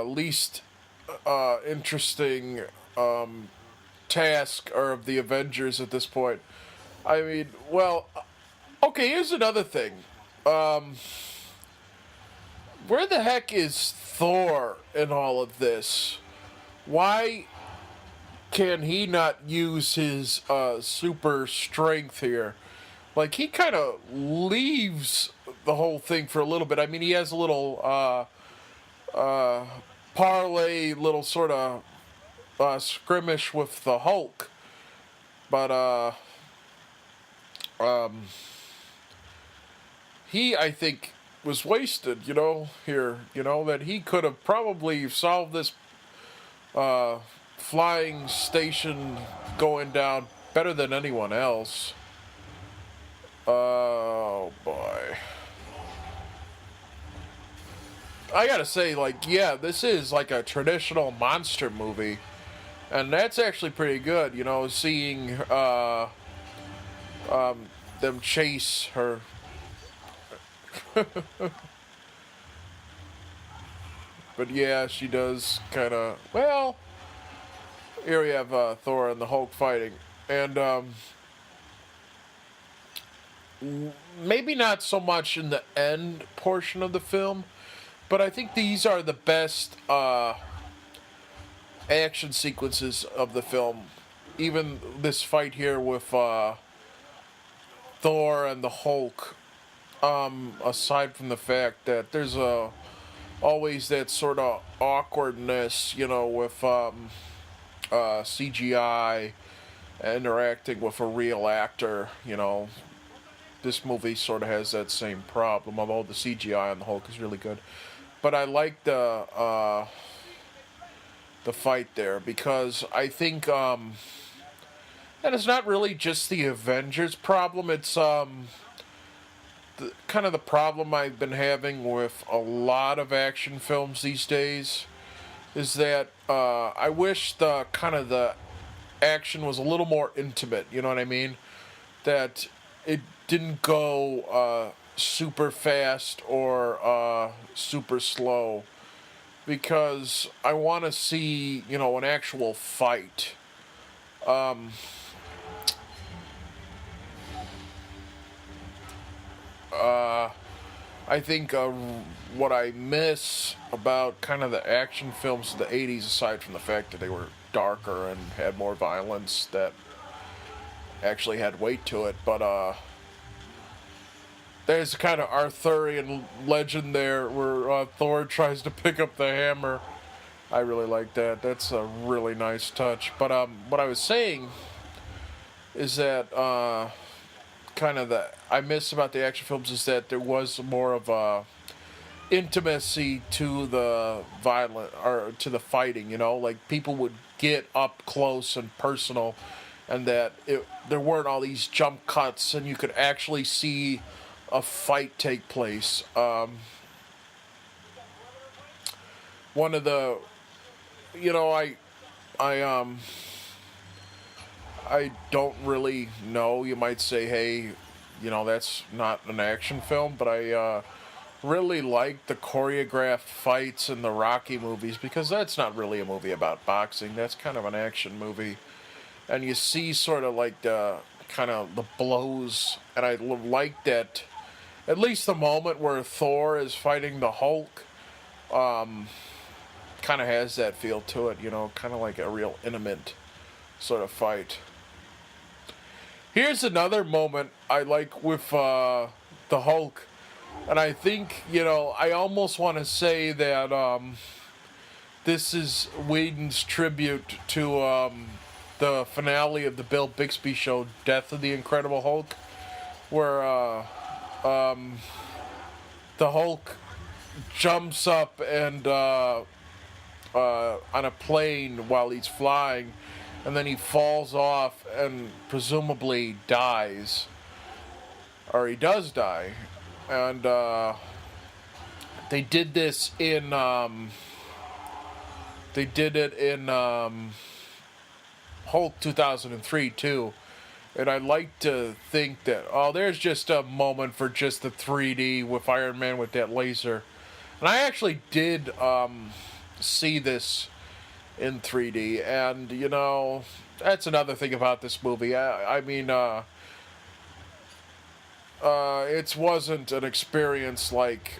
least interesting task of the Avengers at this point. I mean, okay, here's another thing. Where the heck is Thor in all of this? Why can he not use his super strength here? He kind of leaves the whole thing for a little bit. I mean, he has a little parlay, little sort of skirmish with the Hulk, but he, I think, was wasted. Here, that he could have probably solved this flying station going down better than anyone else. Oh boy. I gotta say, this is like a traditional monster movie, and that's actually pretty good, seeing them chase her. But yeah, she does kind of, here we have Thor and the Hulk fighting, and maybe not so much in the end portion of the film, but I think these are the best action sequences of the film. Even this fight here with Thor and the Hulk, aside from the fact that there's always that sort of awkwardness, with CGI interacting with a real actor. This movie sort of has that same problem, although the CGI on the Hulk is really good. But I like the fight there because I think that it's not really just the Avengers problem. It's kind of the problem I've been having with a lot of action films these days is that I wish the action was a little more intimate. You know what I mean? That it didn't go super fast or super slow, because I want to see an actual fight. I think what I miss about kind of the action films of the 80s, aside from the fact that they were darker and had more violence that actually had weight to it, but there's a kind of Arthurian legend there where Thor tries to pick up the hammer. I really like that. That's a really nice touch. But what I was saying is that kind of I miss about the action films is that there was more of a intimacy to the violent or to the fighting. Like people would get up close and personal, and that there weren't all these jump cuts, and you could actually see a fight take place. One of the, I don't really know. You might say, hey, that's not an action film, but I really like the choreographed fights in the Rocky movies, because that's not really a movie about boxing. That's kind of an action movie. And you see sort of like the kind of the blows, and I like that. At least the moment where Thor is fighting the Hulk, kind of has that feel to it, kind of like a real intimate sort of fight. Here's another moment I like with the Hulk, and I think, I almost want to say that this is Whedon's tribute to the finale of the Bill Bixby show, Death of the Incredible Hulk, where the Hulk jumps up and on a plane while he's flying, and then he falls off and presumably dies, or he does die. And they did this in Hulk 2003 too. And I like to think that, there's just a moment for just the 3D with Iron Man with that laser. And I actually did see this in 3D. And, that's another thing about this movie. I mean, it wasn't an experience like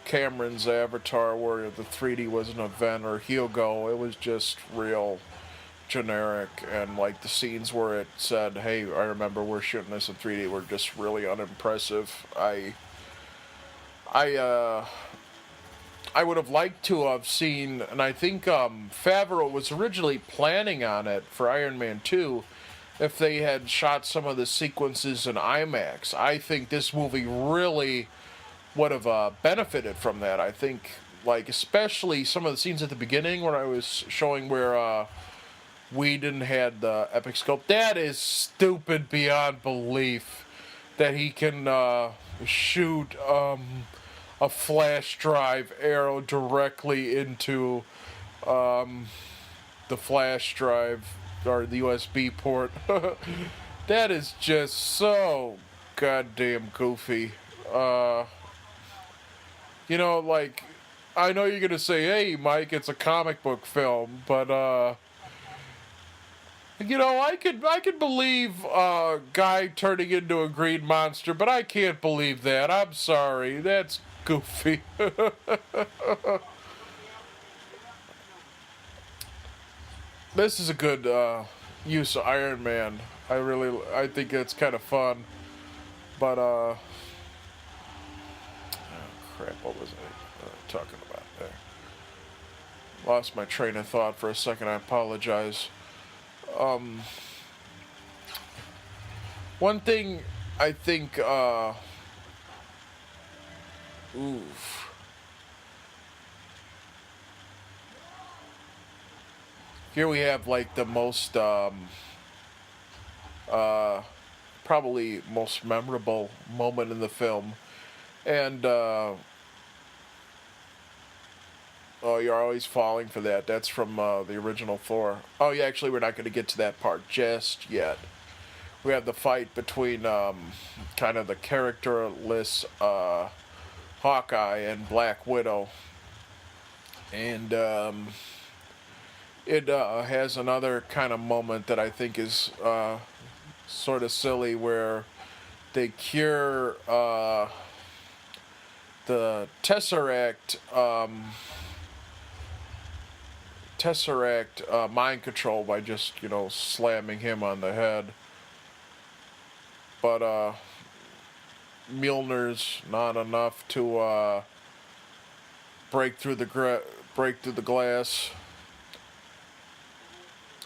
Cameron's Avatar, where the 3D was an event, or Hugo. It was just real generic, and like the scenes where it said, hey, I remember we're shooting this in 3D, were just really unimpressive. I would have liked to have seen, and I think Favreau was originally planning on it for Iron Man 2, if they had shot some of the sequences in IMAX. I think this movie really would have benefited from that. I think, like, especially some of the scenes at the beginning where I was showing where Whedon had the epic scope. That is stupid beyond belief, that he can shoot a flash drive arrow directly into the flash drive or the USB port. That is just so goddamn goofy. Like, I know you're gonna say, hey, Mike, it's a comic book film, but I could believe a guy turning into a green monster, but I can't believe that. I'm sorry. That's goofy. This is a good use of Iron Man. I think it's kind of fun. But crap, what was I talking about there? Lost my train of thought for a second, I apologize. One thing I think, oof. Here we have like the most, probably most memorable moment in the film. And, oh, you're always falling for that. That's from the original Thor. Oh, yeah, actually, we're not going to get to that part just yet. We have the fight between kind of the characterless Hawkeye and Black Widow. And it has another kind of moment that I think is sort of silly, where they cure the Tesseract mind control by just, slamming him on the head. But Mjolnir's not enough to break through the glass.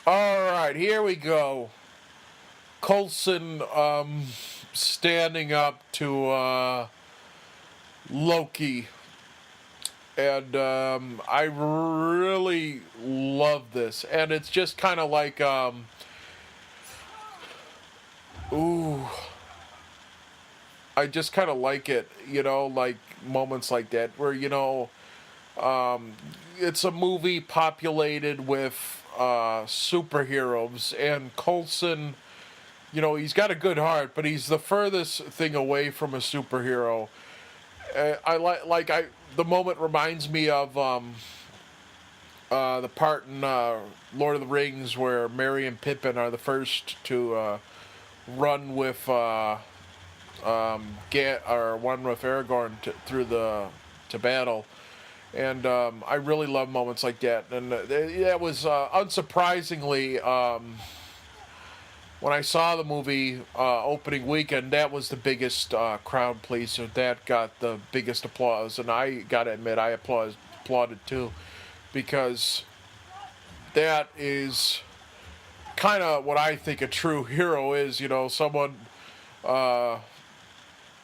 All right, here we go. Coulson standing up to Loki. And I really love this. And it's just kind of like, I just kind of like it, like moments like that where, it's a movie populated with superheroes, and Coulson, he's got a good heart, but he's the furthest thing away from a superhero. The moment reminds me of the part in Lord of the Rings where Merry and Pippin are the first to run with Aragorn to battle. And I really love moments like that. And that was unsurprisingly, when I saw the movie opening weekend, that was the biggest crowd pleaser. That got the biggest applause. And I got to admit, I applauded too. Because that is kind of what I think a true hero is. Someone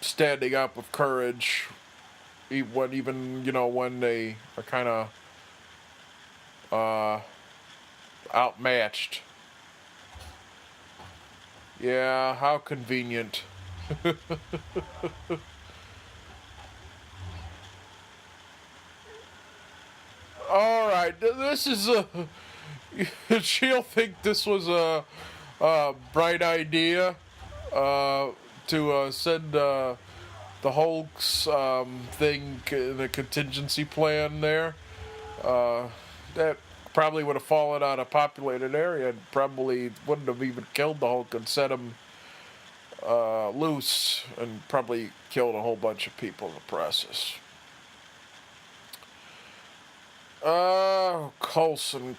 standing up with courage. When they are kind of outmatched. Yeah, how convenient. All right, this is she'll think this was a bright idea to send the Hulk's thing, the contingency plan there. That probably would have fallen out of a populated area and probably wouldn't have even killed the Hulk and set him loose, and probably killed a whole bunch of people in the process. Coulson.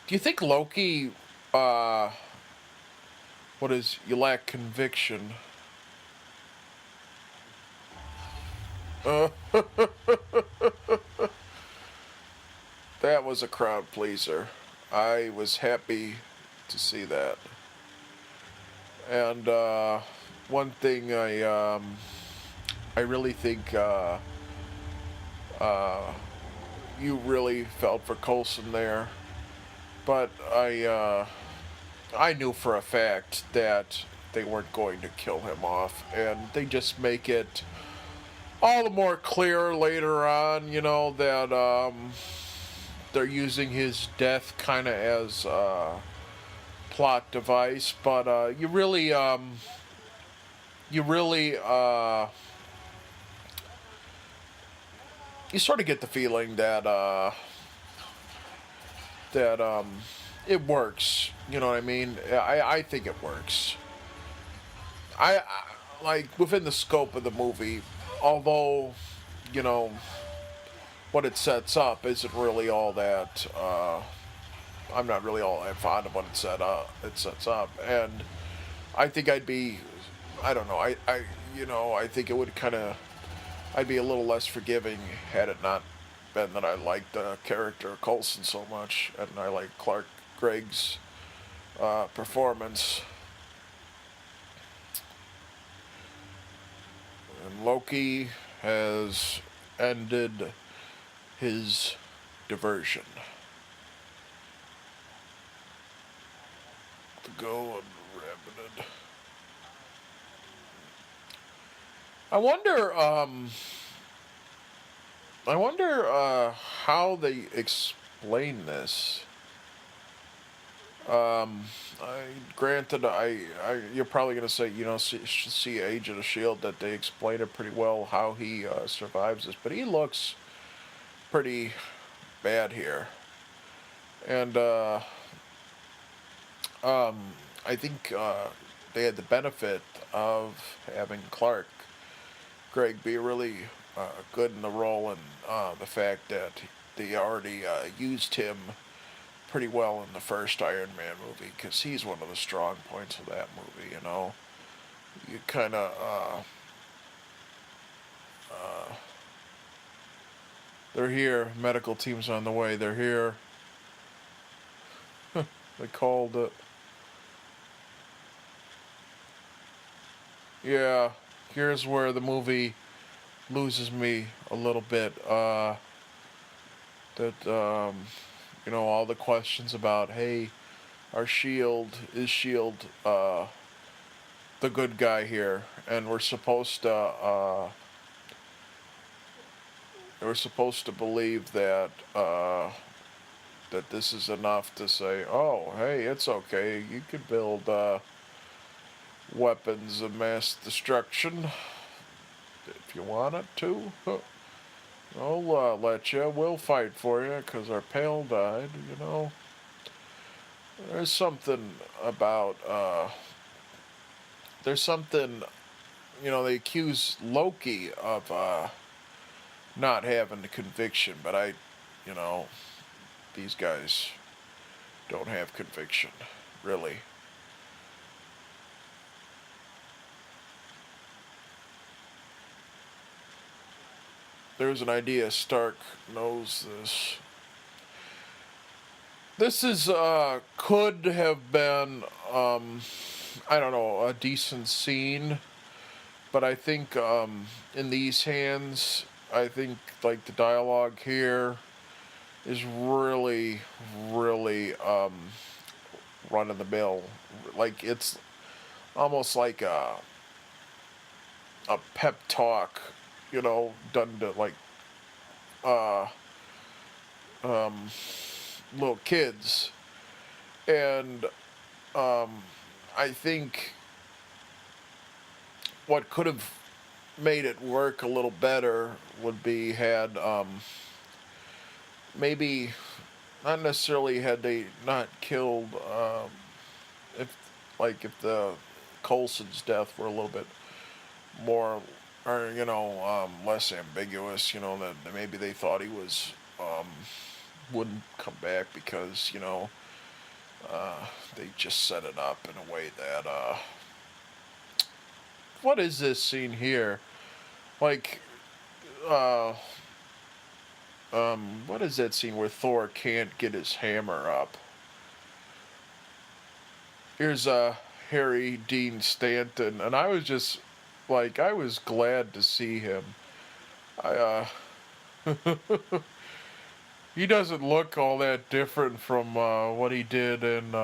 Do you think Loki, you lack conviction? That was a crowd pleaser. I was happy to see that. And one thing I really think you really felt for Coulson there, but I knew for a fact that they weren't going to kill him off, and they just make it all the more clear later on, that they're using his death kind of as a plot device, but you really you sort of get the feeling that it works. You know what I mean? I think it works. I like within the scope of the movie, although what it sets up isn't really all that. I'm not really all that fond of what it sets up, and I think I'd be I don't know. I think it would kind of. I'd be a little less forgiving had it not been that I liked the character of Coulson so much, and I like Clark Gregg's performance. And Loki has ended his diversion to go unrabbit. I wonder how they explain this. Granted, you're probably gonna say, see Agent of Shield, that they explain it pretty well how he survives this, but he looks pretty bad here, and I think they had the benefit of having Clark Gregg be really good in the role, and the fact that they already used him pretty well in the first Iron Man movie, because he's one of the strong points of that movie. You kind of they're here. Medical team's on the way. They're here. They called it. Yeah, here's where the movie loses me a little bit. All the questions about, hey, is Shield the good guy here, and we're supposed to believe that that this is enough to say, oh, hey, it's okay, you could build weapons of mass destruction if you wanted to. I'll let you. We'll fight for you because our pal died. There's something about there's something. They accuse Loki of not having the conviction, but these guys don't have conviction, really. There's an idea Stark knows this. This is could have been I don't know, a decent scene, but I think in these hands, I think like the dialogue here is really, really run of the mill. Like it's almost like a pep talk, done to like little kids. And I think what could have made it work a little better would be had maybe not necessarily had they not killed if the Coulson's death were a little bit more, or less ambiguous, that maybe they thought he was wouldn't come back because they just set it up in a way that what is this scene here, like what is that scene where Thor can't get his hammer up? Here's Harry Dean Stanton, and I was just like, I was glad to see him. He doesn't look all that different from what he did in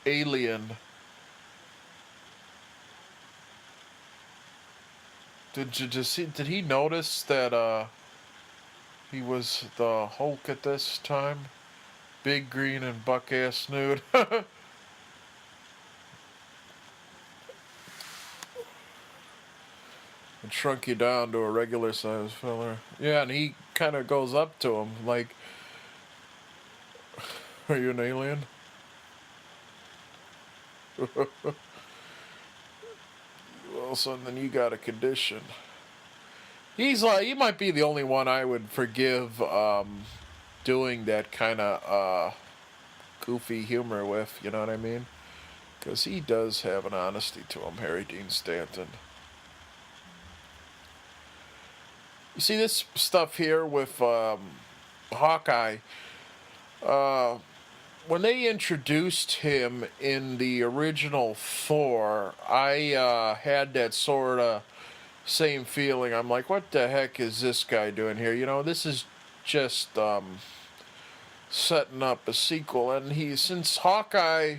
Alien. Did he notice that he was the Hulk at this time? Big green and buck-ass nude. And shrunk you down to a regular size fella. Yeah, and he kind of goes up to him like, are you an alien? Well, son, then you got a condition. He might be the only one I would forgive doing that kind of goofy humor with, you know what I mean? Because he does have an honesty to him, Harry Dean Stanton. You see this stuff here with Hawkeye, uh, when they introduced him in the original Thor, I had that sort of same feeling. I'm like, what the heck is this guy doing here? You know, this is just setting up a sequel. And since Hawkeye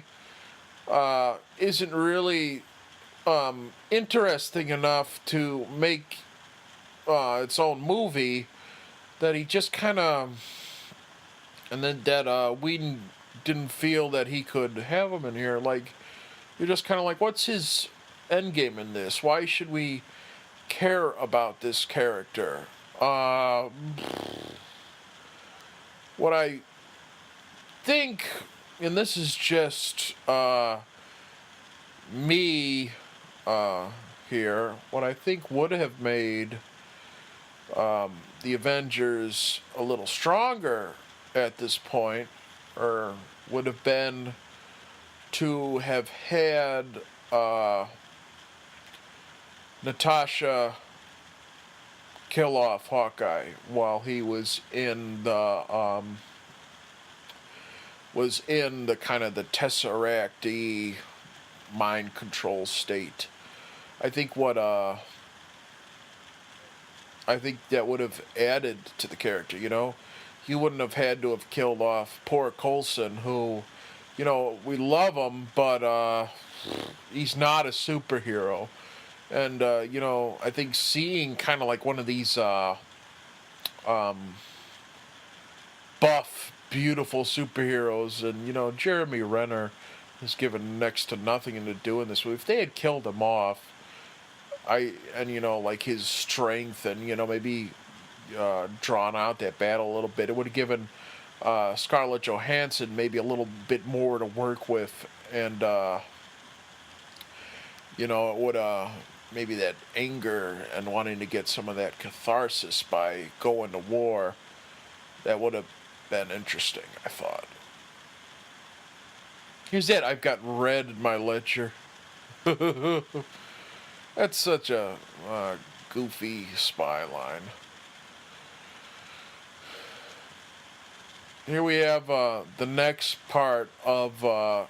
isn't really interesting enough to make its own movie, that he just kind of, and then that Whedon didn't feel that he could have him in here. Like, you're just kind of like, what's his end game in this? Why should we care about this character? What I think, and this is just me here, what I think would have made the Avengers a little stronger at this point, or would have been to have had Natasha kill off Hawkeye while he was in the kind of the Tesseract-y mind control state. I think that would have added to the character, you know? You wouldn't have had to have killed off poor Coulson, who, you know, we love him, but he's not a superhero. And, you know, I think seeing kind of like one of these buff, beautiful superheroes, and, you know, Jeremy Renner has given next to nothing into doing this. If they had killed him off, you know, like his strength and, you know, maybe drawn out that battle a little bit, it would have given Scarlett Johansson maybe a little bit more to work with, and you know, it would maybe that anger and wanting to get some of that catharsis by going to war, that would have been interesting, I thought. Here's that, I've got red in my ledger. That's such a goofy spy line. Here we have the next part of the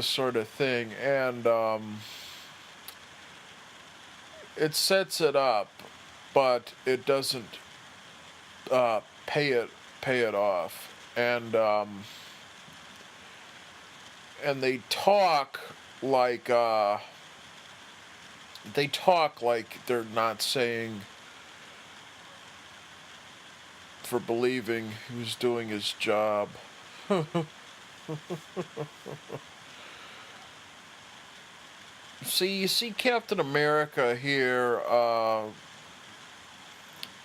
sort of thing, and it sets it up, but it doesn't pay it off, and they talk like they're not saying for believing he was doing his job. You see Captain America here,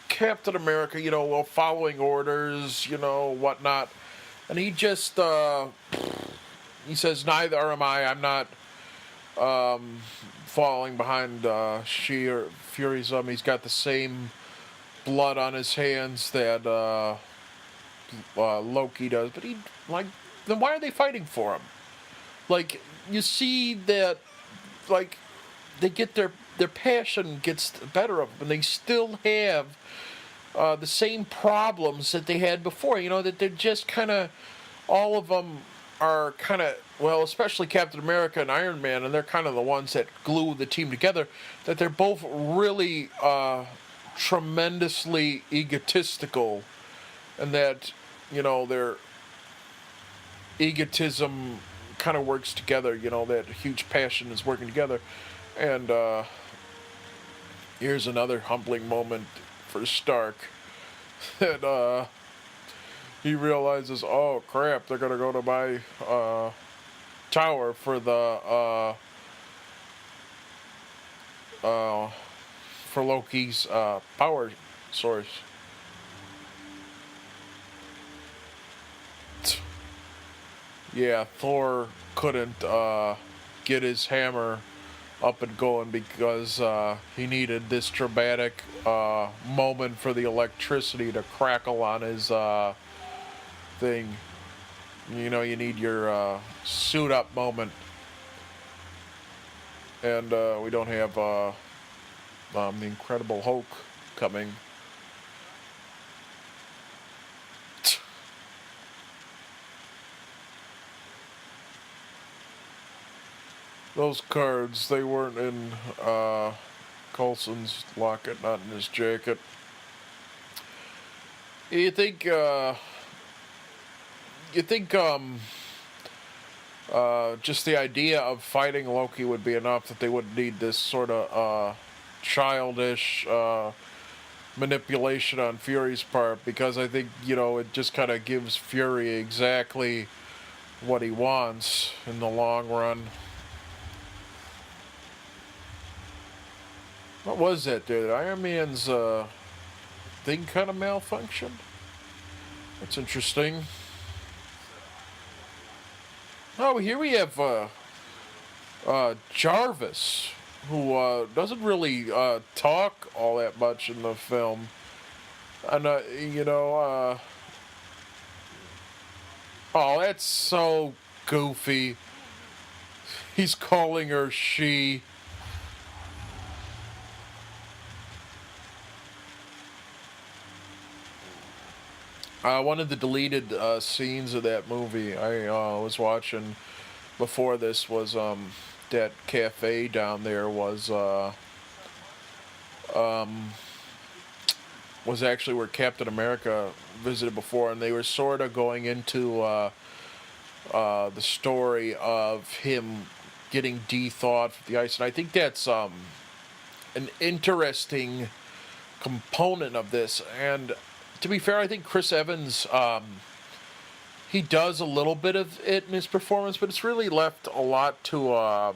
Captain America, you know, while following orders, you know, whatnot, and he just, he says, neither am I, I'm not, falling behind, Fury's, he's got the same blood on his hands that, Loki does, but then why are they fighting for him? Like, you see that, like, they get their passion gets the better of them, and they still have the same problems that they had before. You know, that they're just kind of, all of them are kind of, well, especially Captain America and Iron Man, and they're kind of the ones that glue the team together, that they're both really tremendously egotistical, and that, you know, their egotism kind of works together, you know, that huge passion is working together. And here's another humbling moment for Stark, that he realizes, oh crap, they're gonna go to my tower for the for Loki's power source. Yeah, Thor couldn't get his hammer up and going because he needed this dramatic moment for the electricity to crackle on his thing. You know, you need your suit up moment. and we don't have the Incredible Hulk coming. Those cards, they weren't in Coulson's locket, not in his jacket. You think just the idea of fighting Loki would be enough, that they wouldn't need this sort of childish manipulation on Fury's part, because I think, it just kind of gives Fury exactly what he wants in the long run. What was that, dude? Iron Man's thing kind of malfunctioned? That's interesting. Oh, here we have Jarvis, who doesn't really talk all that much in the film. And, oh, that's so goofy. He's calling her she. One of the deleted scenes of that movie I was watching before this was that cafe down there was actually where Captain America visited before, and they were sort of going into the story of him getting de-thawed from the ice, and I think that's an interesting component of this. And to be fair, I think Chris Evans, he does a little bit of it in his performance, but it's really left a lot to,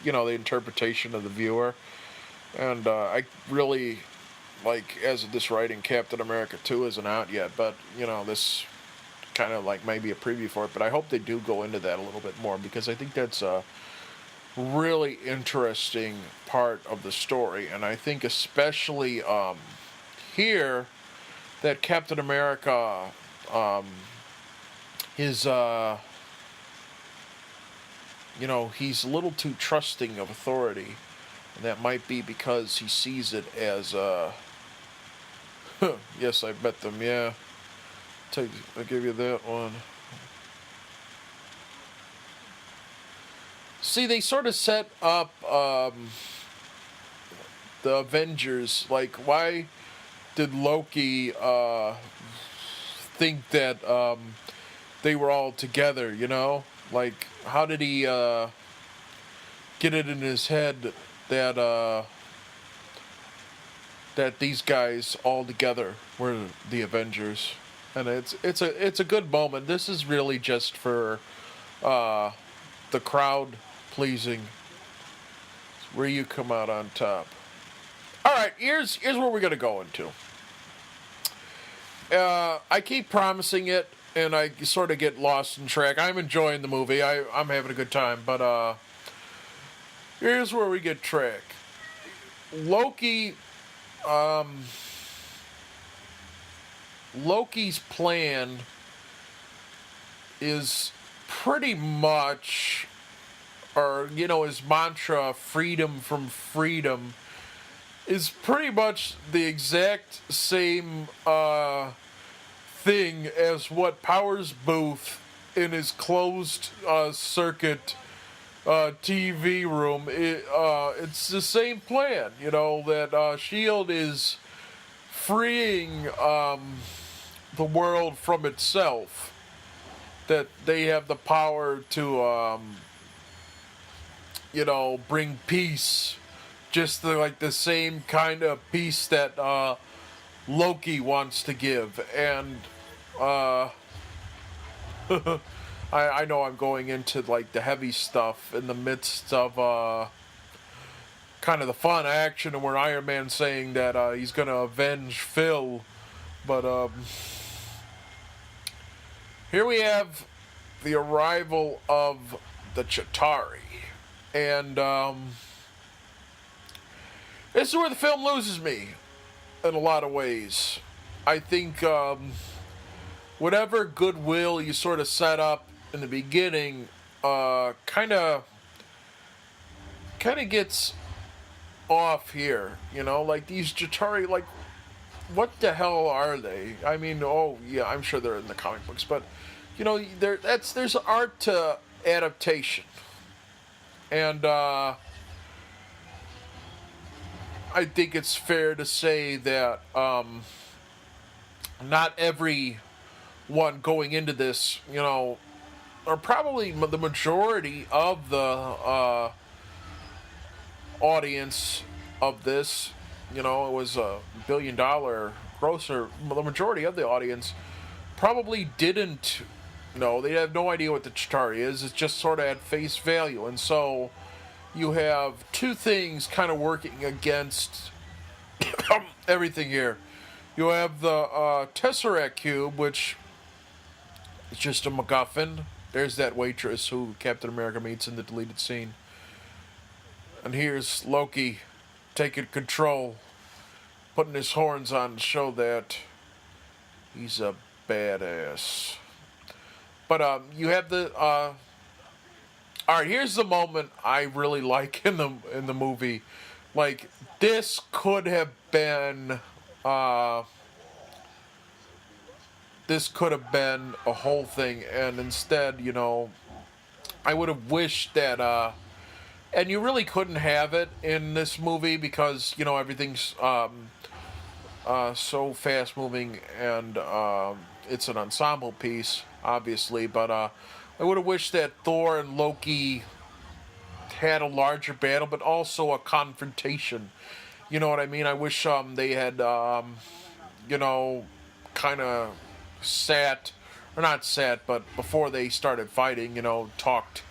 the interpretation of the viewer. And I really, as of this writing, Captain America 2 isn't out yet, but, this kind of maybe a preview for it. But I hope they do go into that a little bit more, because I think that's a really interesting part of the story. And I think especially here that Captain America is he's a little too trusting of authority, and that might be because he sees it as yes, I bet them, yeah, I'll give you that one. See, they sort of set up the Avengers, why did Loki think that they were all together, how did he get it in his head that that these guys all together were the Avengers? And it's a good moment. This is really just for the crowd pleasing. It's where you come out on top. All right, here's where we're gonna go into. I keep promising it, and I sort of get lost in track. I'm enjoying the movie. I'm having a good time, but here's where we get track. Loki, Loki's plan is pretty much, or his mantra, freedom from freedom, is pretty much the exact same thing as what Powers Booth in his closed circuit TV room. It's the same plan, that S.H.I.E.L.D. is freeing the world from itself. That they have the power to, bring peace. Just the same kind of peace that Loki wants to give. And I know I'm going into the heavy stuff in the midst of kind of the fun action, and where Iron Man's saying that he's going to avenge Phil. But here we have the arrival of the Chitauri. And this is where the film loses me in a lot of ways. I think whatever goodwill you sort of set up in the beginning kind of kind of gets off here, you know, like these Jatari, like, what the hell are they? I mean, oh yeah, I'm sure they're in the comic books, but you know, there's art to adaptation, and I think it's fair to say that not every one going into this, you know, or probably the majority of the audience of this, you know, it was a $1 billion grosser. The majority of the audience probably didn't know. They have no idea what the Chitauri is. It's just sort of at face value. And so you have two things kind of working against everything here. You have the Tesseract Cube, which is just a MacGuffin. There's that waitress who Captain America meets in the deleted scene. And here's Loki taking control, putting his horns on to show that he's a badass. But you have the all right, here's the moment I really like in the movie. Like, this could have been a whole thing, and instead, you know, I would have wished that and you really couldn't have it in this movie because, you know, everything's so fast moving, and it's an ensemble piece, obviously, but I would have wished that Thor and Loki had a larger battle, but also a confrontation. You know what I mean? I wish they had, you know, kind of sat, or not sat, but before they started fighting, you know, talked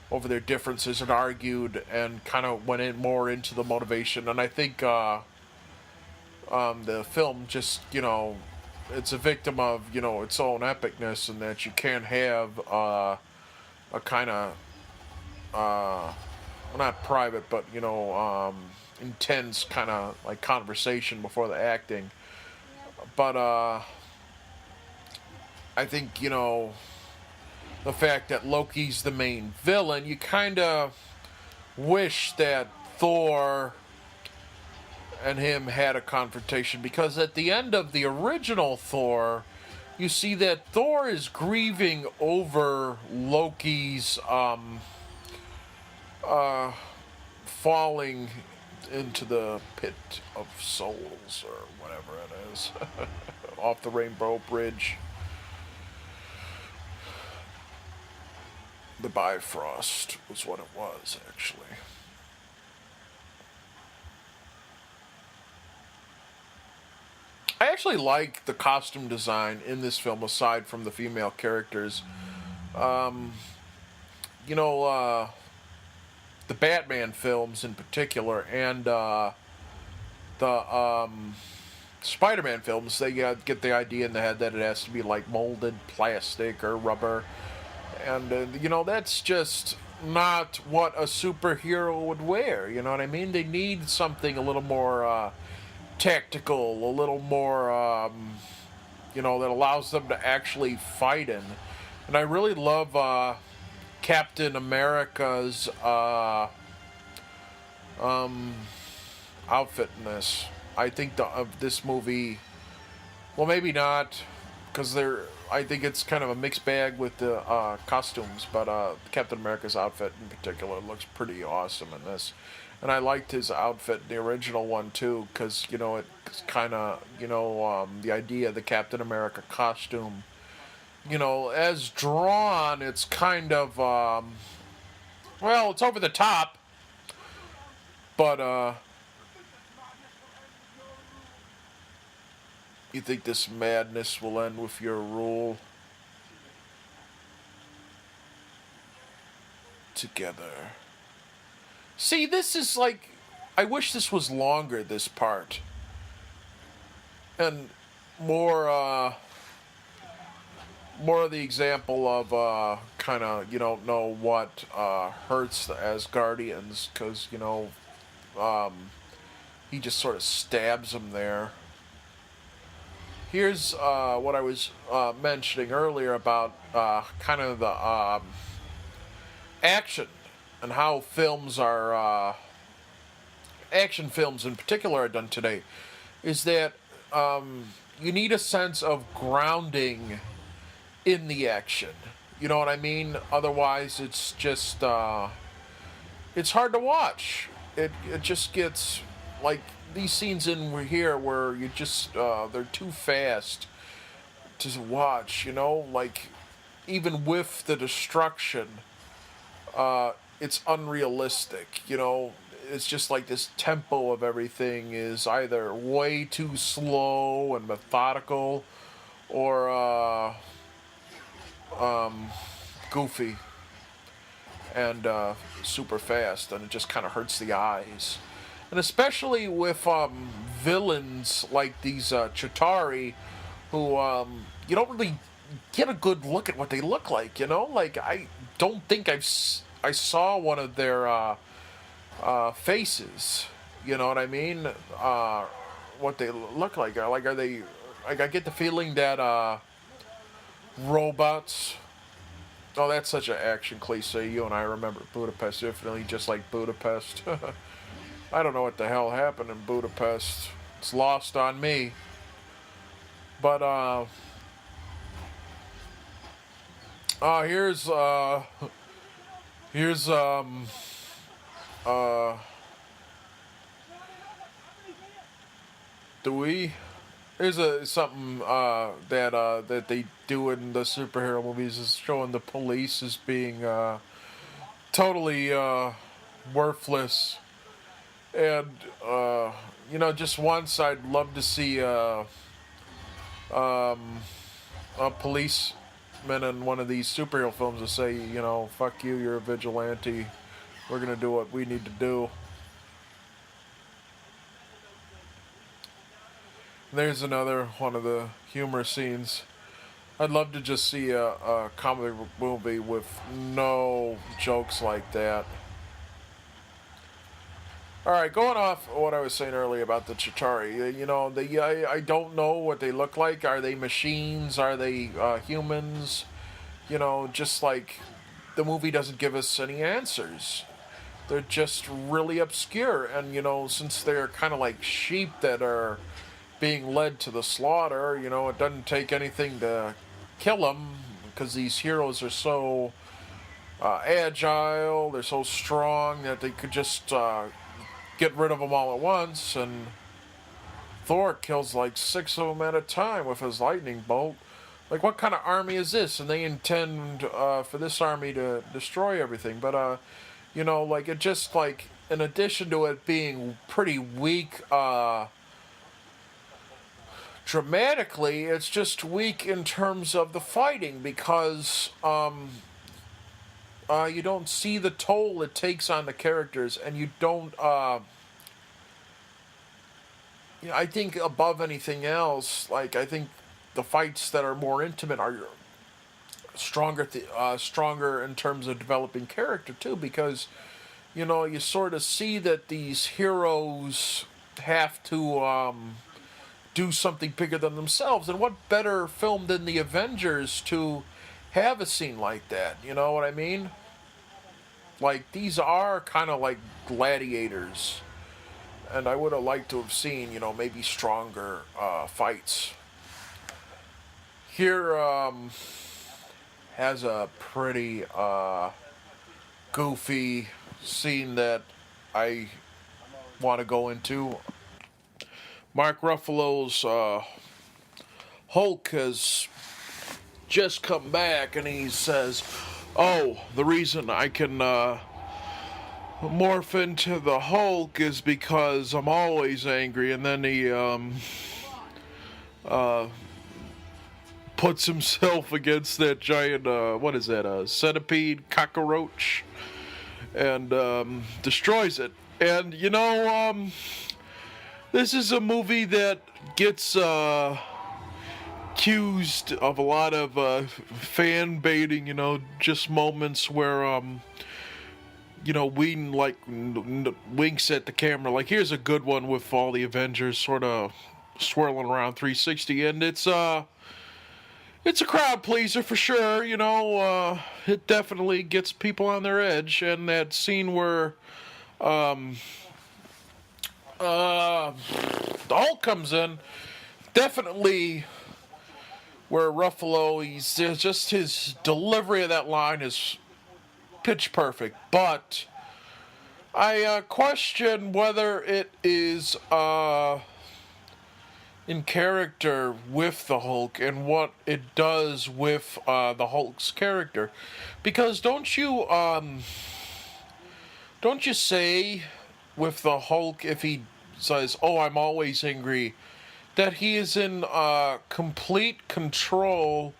over their differences and argued and kind of went in more into the motivation. And I think the film just, you know, it's a victim of, you know, its own epicness, and that you can't have a kind of well, not private, but, you know, intense kind of like conversation before the acting. But I think, you know, the fact that Loki's the main villain, you kind of wish that Thor and him had a confrontation, because at the end of the original Thor, you see that Thor is grieving over Loki's falling into the pit of souls, or whatever it is, off the Rainbow Bridge. The Bifrost was what it was, actually. I actually like the costume design in this film, aside from the female characters. You know, the Batman films in particular, and the Spider-Man films, they get the idea in the head that it has to be like molded plastic or rubber. And, you know, that's just not what a superhero would wear, you know what I mean? They need something a little more tactical, a little more, you know, that allows them to actually fight in. And I really love Captain America's outfit in this. I think of this movie, well, maybe not, because I think it's kind of a mixed bag with the costumes, but Captain America's outfit in particular looks pretty awesome in this. And I liked his outfit in the original one too, because, you know, it's kind of, you know, the idea of the Captain America costume, you know, as drawn, it's kind of, well, it's over the top, but you think this madness will end with your rule? Together. See, this is like, I wish this was longer, this part. And more of the example of kind of, you don't know what hurts the Asgardians, because, you know, he just sort of stabs them there. Here's what I was mentioning earlier about kind of the action and how films are, action films in particular, are done today, is that you need a sense of grounding in the action. You know what I mean? Otherwise, it's just it's hard to watch. It just gets like these scenes in here where you just they're too fast to watch. You know, like even with the destruction, it's unrealistic. You know, it's just like this tempo of everything is either way too slow and methodical, or goofy and super fast, and it just kind of hurts the eyes. And especially with villains like these Chitauri, who you don't really get a good look at what they look like. You know, like I don't think I saw one of their faces. You know what I mean? What they look like? Like, are they? Like, I get the feeling that robots. Oh, that's such an action cliche. You and I remember Budapest definitely just like Budapest. I don't know what the hell happened in Budapest. It's lost on me. But here's here's do we? Here's something that they do in the superhero movies, is showing the police as being totally worthless, and you know, just once I'd love to see a policeman in one of these superhero films to say, you know, fuck you, you're a vigilante. We're gonna do what we need to do. There's another one of the humor scenes. I'd love to just see a comic book movie with no jokes like that. Alright, going off what I was saying earlier about the Chitauri, you know, I don't know what they look like. Are they machines? Are they humans? You know, just like the movie doesn't give us any answers. They're just really obscure, and you know, since they're kind of like sheep that are being led to the slaughter, you know, it doesn't take anything to kill them, because these heroes are so agile, they're so strong that they could just get rid of them all at once, and Thor kills like 6 of them at a time with his lightning bolt. Like, what kind of army is this? And they intend for this army to destroy everything. But, you know, like, it just, like, in addition to it being pretty weak dramatically, it's just weak in terms of the fighting, because you don't see the toll it takes on the characters, and you don't, you know, I think above anything else, like, I think the fights that are more intimate are stronger, stronger in terms of developing character too, because, you know, you sort of see that these heroes have to do something bigger than themselves, and what better film than the Avengers to have a scene like that? You know what I mean? Like, these are kind of like gladiators, and I would have liked to have seen, you know, maybe stronger fights. Here has a pretty goofy scene that I want to go into. Mark Ruffalo's Hulk has just come back, and he says, oh, the reason I can morph into the Hulk is because I'm always angry. And then he puts himself against that giant, what is that, a centipede cockroach, and destroys it. And, you know, this is a movie that gets accused of a lot of fan baiting, you know, just moments where, you know, Whedon, like, winks at the camera. Like, here's a good one with all the Avengers sort of swirling around 360, and it's it's a crowd pleaser for sure. It definitely gets people on their edge. And that scene where the Hulk comes in, definitely where Ruffalo, just his delivery of that line is pitch perfect. But I question whether it is in character with the Hulk and what it does with the Hulk's character, because don't you say with the Hulk, if he says, "Oh, I'm always angry," that he is in complete control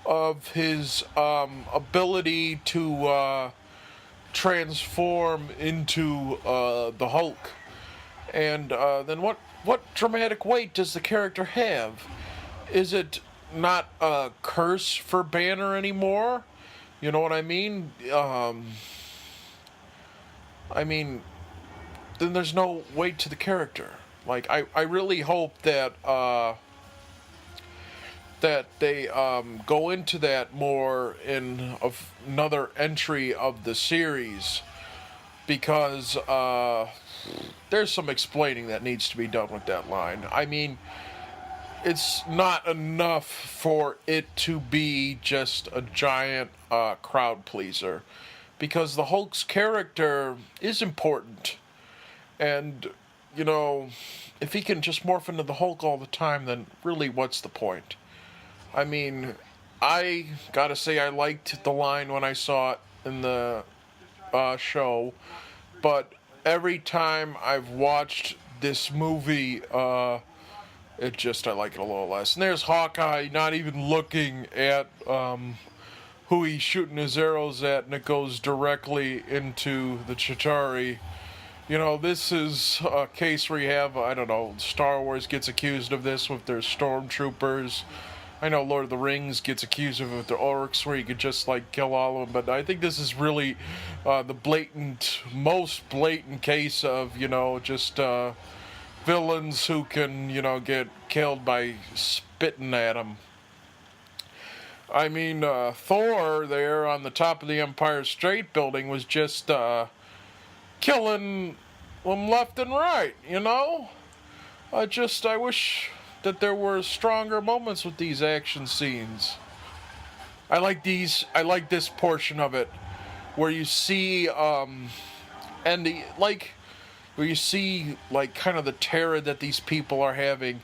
of his ability to transform into the Hulk. And then what dramatic weight does the character have? Is it not a curse for Banner anymore? You know what I mean? Then there's no weight to the character. Like, I really hope that that they go into that more in another entry of the series, because there's some explaining that needs to be done with that line. I mean, it's not enough for it to be just a giant crowd pleaser, because the Hulk's character is important. And, if he can just morph into the Hulk all the time, then really what's the point? I mean, I gotta say I liked the line when I saw it in the show, but every time I've watched this movie, I like it a little less. And there's Hawkeye not even looking at who he's shooting his arrows at, and it goes directly into the Chitauri. This is a case where you have, Star Wars gets accused of this with their stormtroopers. I know Lord of the Rings gets accused of it with the orcs, where you could just, kill all of them. But I think this is really the most blatant case of, just villains who can, get killed by spitting at them. I mean, Thor there on the top of the Empire State Building was just killing them left and right, I wish that there were stronger moments with these action scenes. I like this portion of it where you see where you see kind of the terror that these people are having.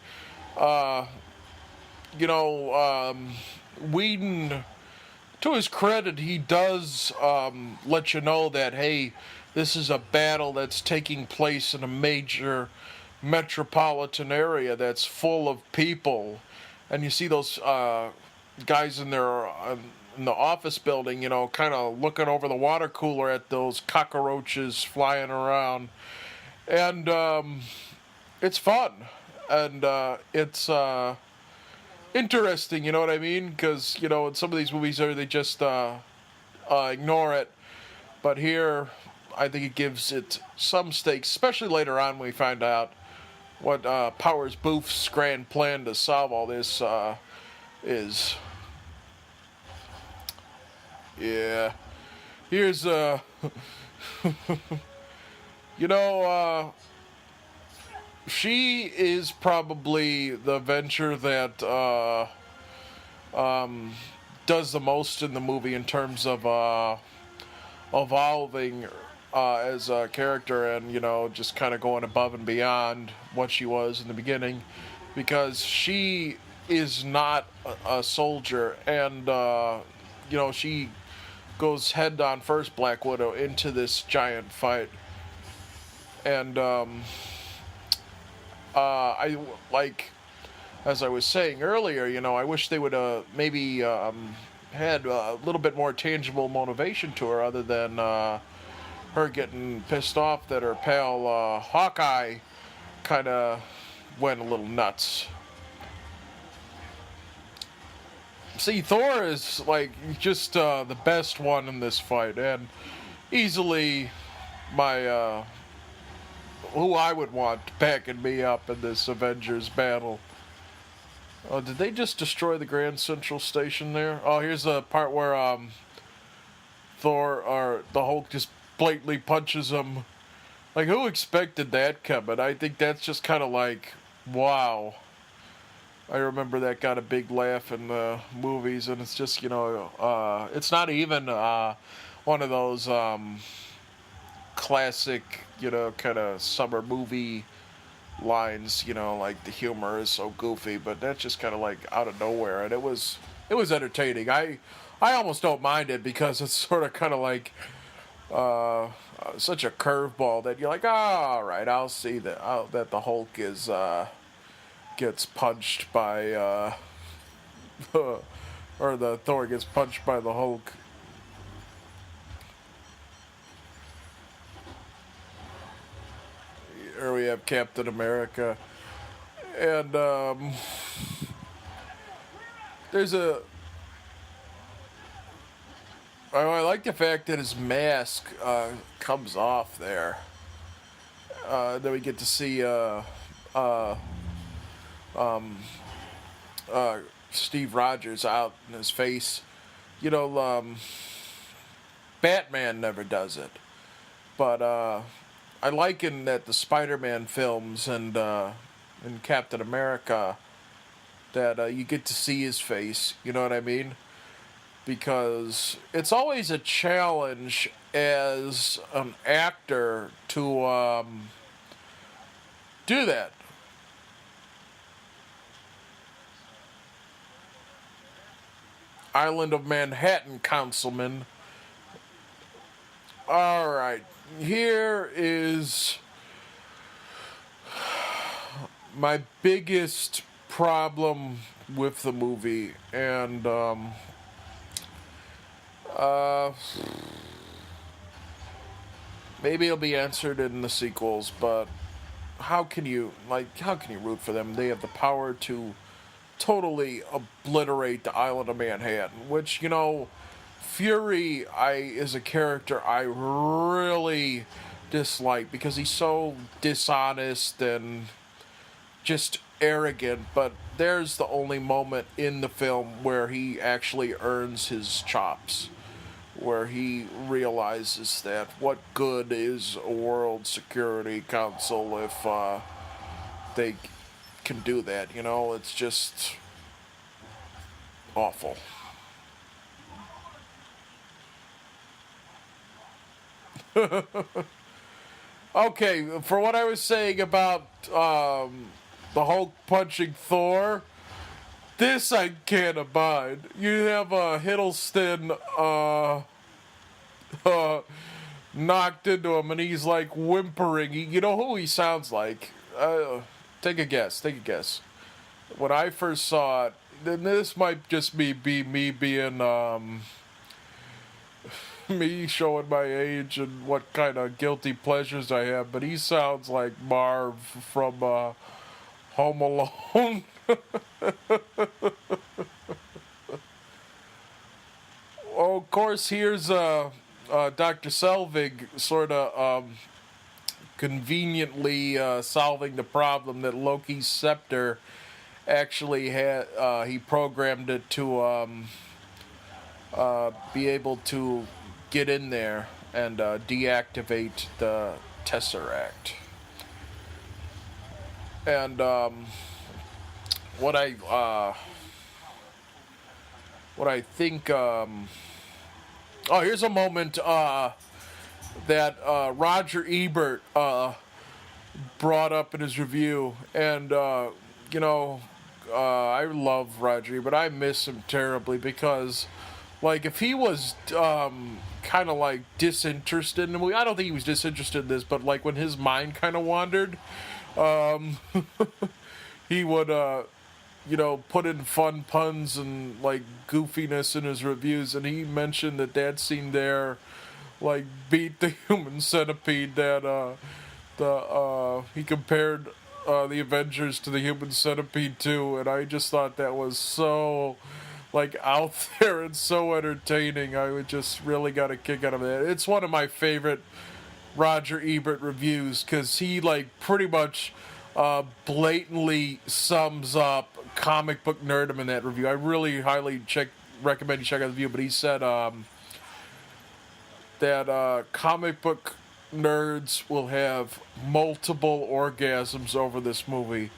Whedon, to his credit, he does let you know that, hey, this is a battle that's taking place in a major metropolitan area that's full of people. And you see those guys in their in the office building, kind of looking over the water cooler at those cockroaches flying around. And it's fun. And it's interesting, you know what I mean? Because, in some of these movies, they just ignore it. But here, I think it gives it some stakes, especially later on when we find out what Powers Booth's grand plan to solve all this is. Yeah. Here's, she is probably the Avenger that does the most in the movie in terms of evolving as a character, and just kind of going above and beyond what she was in the beginning, because she is not a soldier, and she goes head on first, Black Widow, into this giant fight. And I as I was saying earlier, I wish they would maybe had a little bit more tangible motivation to her, other than her getting pissed off that her pal Hawkeye kind of went a little nuts. See, Thor is just the best one in this fight, and easily my who I would want backing me up in this Avengers battle. Oh, did they just destroy the Grand Central Station there? Oh, here's the part where Thor or the Hulk just blatantly punches him. Like, who expected that coming? I think that's just kind of like, wow. I remember that got a big laugh in the movies, and it's just, it's not even one of those classic, kind of summer movie lines, like the humor is so goofy, but that's just kind of like out of nowhere, and it was entertaining. I almost don't mind it because it's sort of kind of like such a curveball that you're like, oh, all right, I'll see that the Hulk is gets punched by or the Thor gets punched by the Hulk. Or we have Captain America, and there's a. I like the fact that his mask comes off there. Then we get to see Steve Rogers out in his face. Batman never does it, but I liken that the Spider-Man films and Captain America that you get to see his face. You know what I mean? Because it's always a challenge as an actor to do that. Island of Manhattan, councilman. All right, here is my biggest problem with the movie, and maybe it'll be answered in the sequels, but how can you root for them? They have the power to totally obliterate the island of Manhattan, which, Fury is a character I really dislike because he's so dishonest and just arrogant, but there's the only moment in the film where he actually earns his chops, where he realizes that what good is a World Security Council if they can do that, it's just awful. Okay, for what I was saying about the Hulk punching Thor, this I can't abide. You have Hiddleston knocked into him, and he's like whimpering. You know who he sounds like? Take a guess. Take a guess. When I first saw it, then this might just be me being me showing my age and what kind of guilty pleasures I have, but he sounds like Marv from Home Alone. Oh, of course, here's Dr. Selvig sort of conveniently solving the problem that Loki's scepter actually had. He programmed it to be able to get in there and deactivate the Tesseract. And what I think. Here's a moment that Roger Ebert brought up in his review, and I love Roger, but I miss him terribly because, like, if he was kind of like disinterested in the movie, I don't think he was disinterested in this, but like when his mind kind of wandered, he would put in fun puns and like goofiness in his reviews, and he mentioned that scene there like beat the Human Centipede. That he compared the Avengers to the Human Centipede too, and I just thought that was so like out there and so entertaining. I would just really got a kick out of that. It's one of my favorite Roger Ebert reviews because he like pretty much blatantly sums up comic book nerd him in that review. I really highly recommend you check out the review. But he said that comic book nerds will have multiple orgasms over this movie,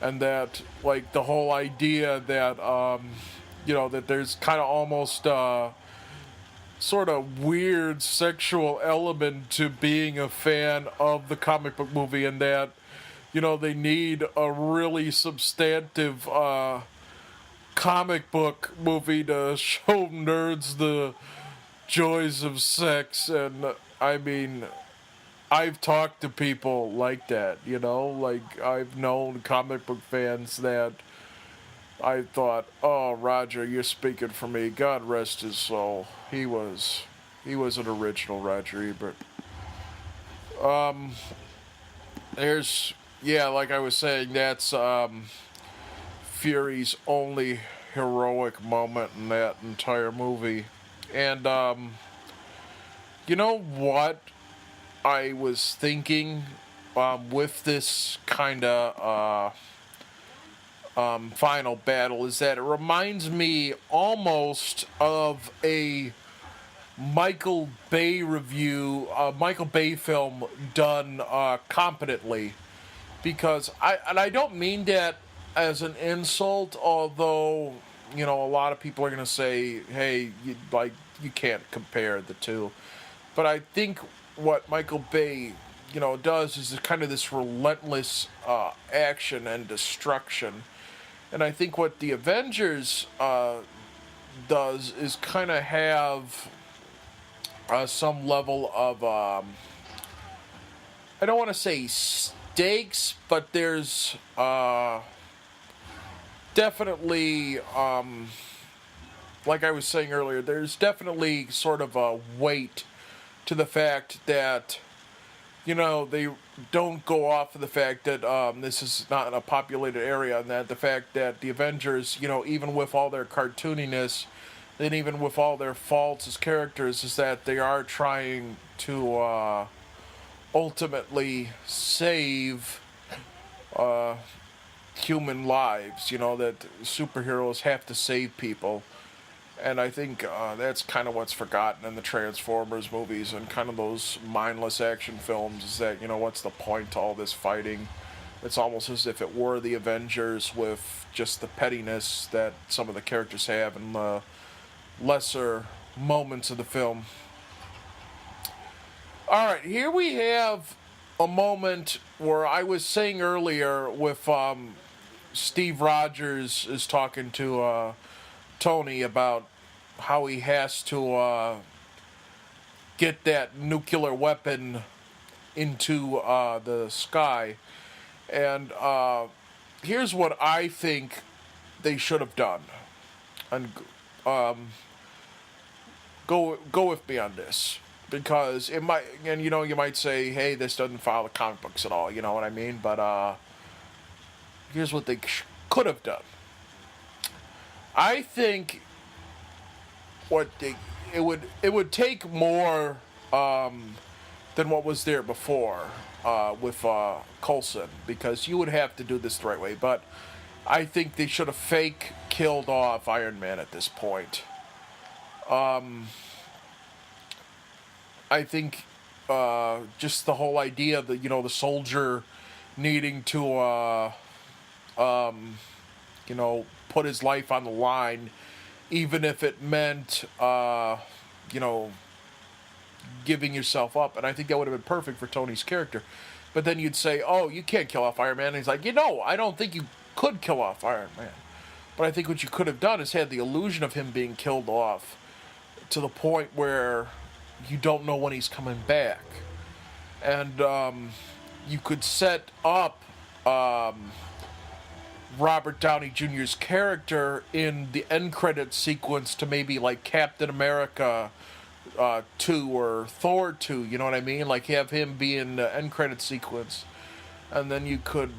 and that like the whole idea that that there's kind of almost sort of weird sexual element to being a fan of the comic book movie, and that they need a really substantive comic book movie to show nerds the joys of sex. And I mean, I've talked to people like that, like I've known comic book fans that I thought, oh, Roger, you're speaking for me. God rest his soul. He was an original, Roger Ebert. Like I was saying, that's Fury's only heroic moment in that entire movie. And you know what I was thinking with this kind of final battle is that it reminds me almost of a Michael Bay review, a Michael Bay film done competently, because I don't mean that as an insult, although a lot of people are going to say, hey, you can't compare the two. But I think what Michael Bay does is kind of this relentless action and destruction. And I think what the Avengers does is kind of have some level of, I don't want to say stakes, but there's definitely, like I was saying earlier, there's definitely sort of a weight to the fact that they don't go off of the fact that this is not a populated area, and that the fact that the Avengers, even with all their cartooniness, and even with all their faults as characters, is that they are trying to ultimately save human lives, that superheroes have to save people. And I think that's kind of what's forgotten in the Transformers movies and kind of those mindless action films, is that, what's the point to all this fighting? It's almost as if it were the Avengers with just the pettiness that some of the characters have in the lesser moments of the film. Alright, here we have a moment where I was saying earlier with Steve Rogers is talking to Tony about how he has to get that nuclear weapon into the sky. And here's what I think they should have done. And go with me on this. Because it might, and you might say, hey, this doesn't follow the comic books at all, you know what I mean? But here's what they could have done. I think it would take more than what was there before with Coulson, because you would have to do this the right way. But I think they should have fake killed off Iron Man at this point. I think just the whole idea that the soldier needing to put his life on the line, even if it meant giving yourself up. And I think that would have been perfect for Tony's character. But then you'd say, oh, you can't kill off Iron Man. And he's like, I don't think you could kill off Iron Man. But I think what you could have done is had the illusion of him being killed off to the point where you don't know when he's coming back. And you could set up Robert Downey Jr.'s character in the end credits sequence to maybe like Captain America 2 or Thor 2, you know what I mean? Like have him be in the end credits sequence. And then you could,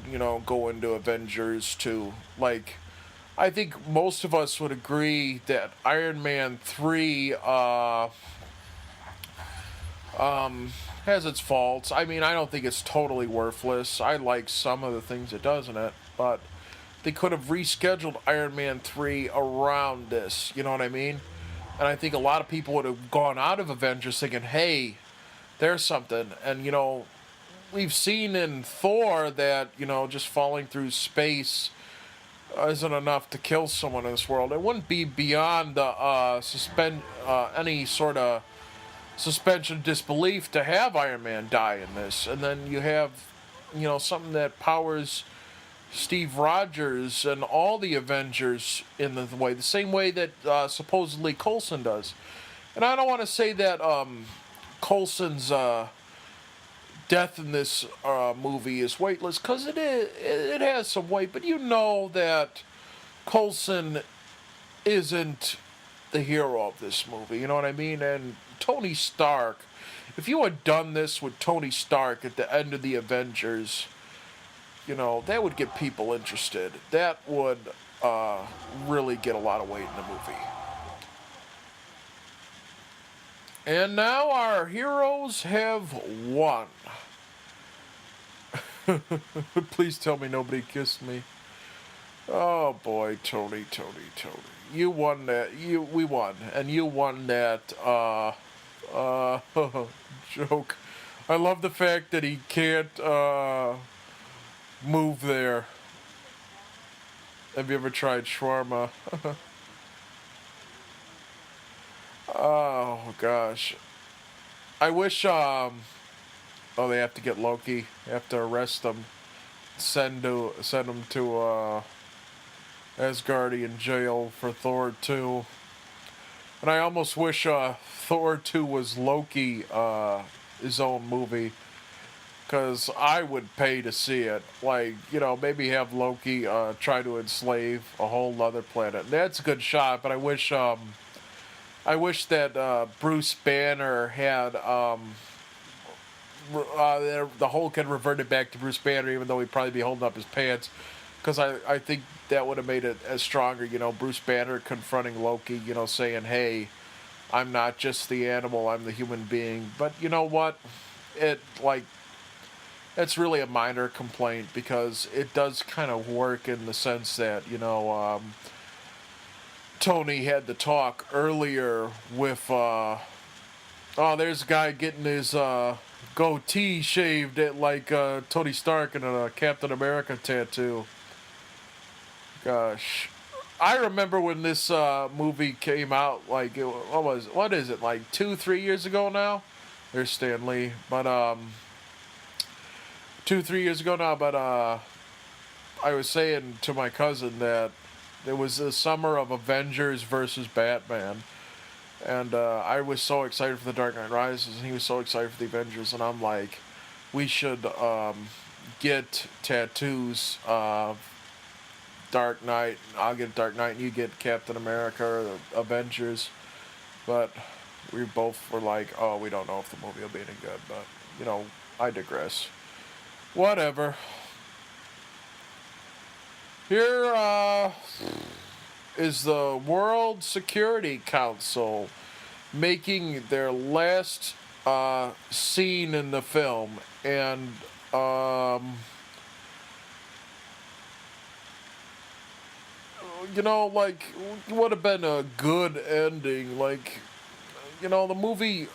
go into Avengers 2. Like, I think most of us would agree that Iron Man 3 has its faults. I mean, I don't think it's totally worthless. I like some of the things it does in it, but they could have rescheduled Iron Man 3 around this, you know what I mean? And I think a lot of people would have gone out of Avengers thinking, hey, there's something. And, we've seen in Thor that, just falling through space isn't enough to kill someone in this world. It wouldn't be beyond the any sort of suspension of disbelief to have Iron Man die in this. And then you have, something that powers Steve Rogers and all the Avengers in the same way that supposedly Coulson does. And I don't want to say that Coulson's death in this movie is weightless, because it has some weight, but you know that Coulson isn't the hero of this movie, you know what I mean? And Tony Stark, if you had done this with Tony Stark at the end of the Avengers, that would get people interested. That would really get a lot of weight in the movie. And now our heroes have won. Please tell me nobody kissed me. Oh boy, Tony. You won that. We won. And you won that joke. I love the fact that he can't move there. Have you ever tried shawarma? Oh gosh, I wish. Oh, they have to get Loki. They have to arrest him. Send him to Asgardian jail for Thor 2. And I almost wish Thor 2 was Loki, his own movie, because I would pay to see it. Like, maybe have Loki try to enslave a whole other planet. That's a good shot, but I wish that Bruce Banner had the Hulk had reverted back to Bruce Banner, even though he'd probably be holding up his pants, because I think that would have made it as stronger. Bruce Banner confronting Loki, saying, "Hey, I'm not just the animal, I'm the human being." But you know what? It's really a minor complaint, because it does kind of work in the sense that Tony had to talk earlier with, there's a guy getting his goatee shaved at Tony Stark in a Captain America tattoo. Gosh. I remember when this movie came out, what is it, 2-3 years ago now? There's Stan Lee. But, 2-3 years ago now, but I was saying to my cousin that it was the summer of Avengers versus Batman, and I was so excited for The Dark Knight Rises, and he was so excited for the Avengers, and I'm like, we should get tattoos of Dark Knight. I'll get Dark Knight, and you get Captain America or the Avengers. But we both were like, oh, we don't know if the movie will be any good, but, I digress. Whatever. Here is the World Security Council making their last scene in the film, and would have been a good ending. The movie,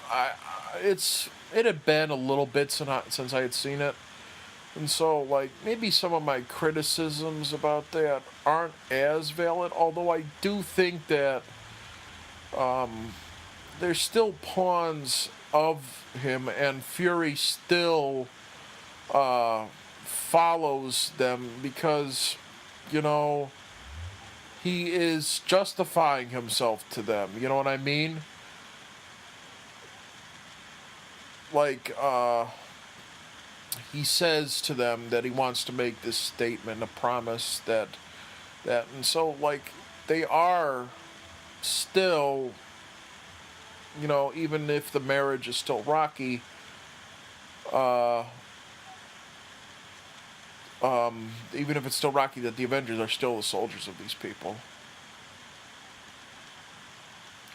it had been a little bit since I had seen it. And so, maybe some of my criticisms about that aren't as valid, although I do think that there's still pawns of him, and Fury still follows them, because, he is justifying himself to them. You know what I mean? He says to them that he wants to make this statement, a promise that, and so, they are still, even if the marriage is still rocky, even if it's still rocky, that the Avengers are still the soldiers of these people.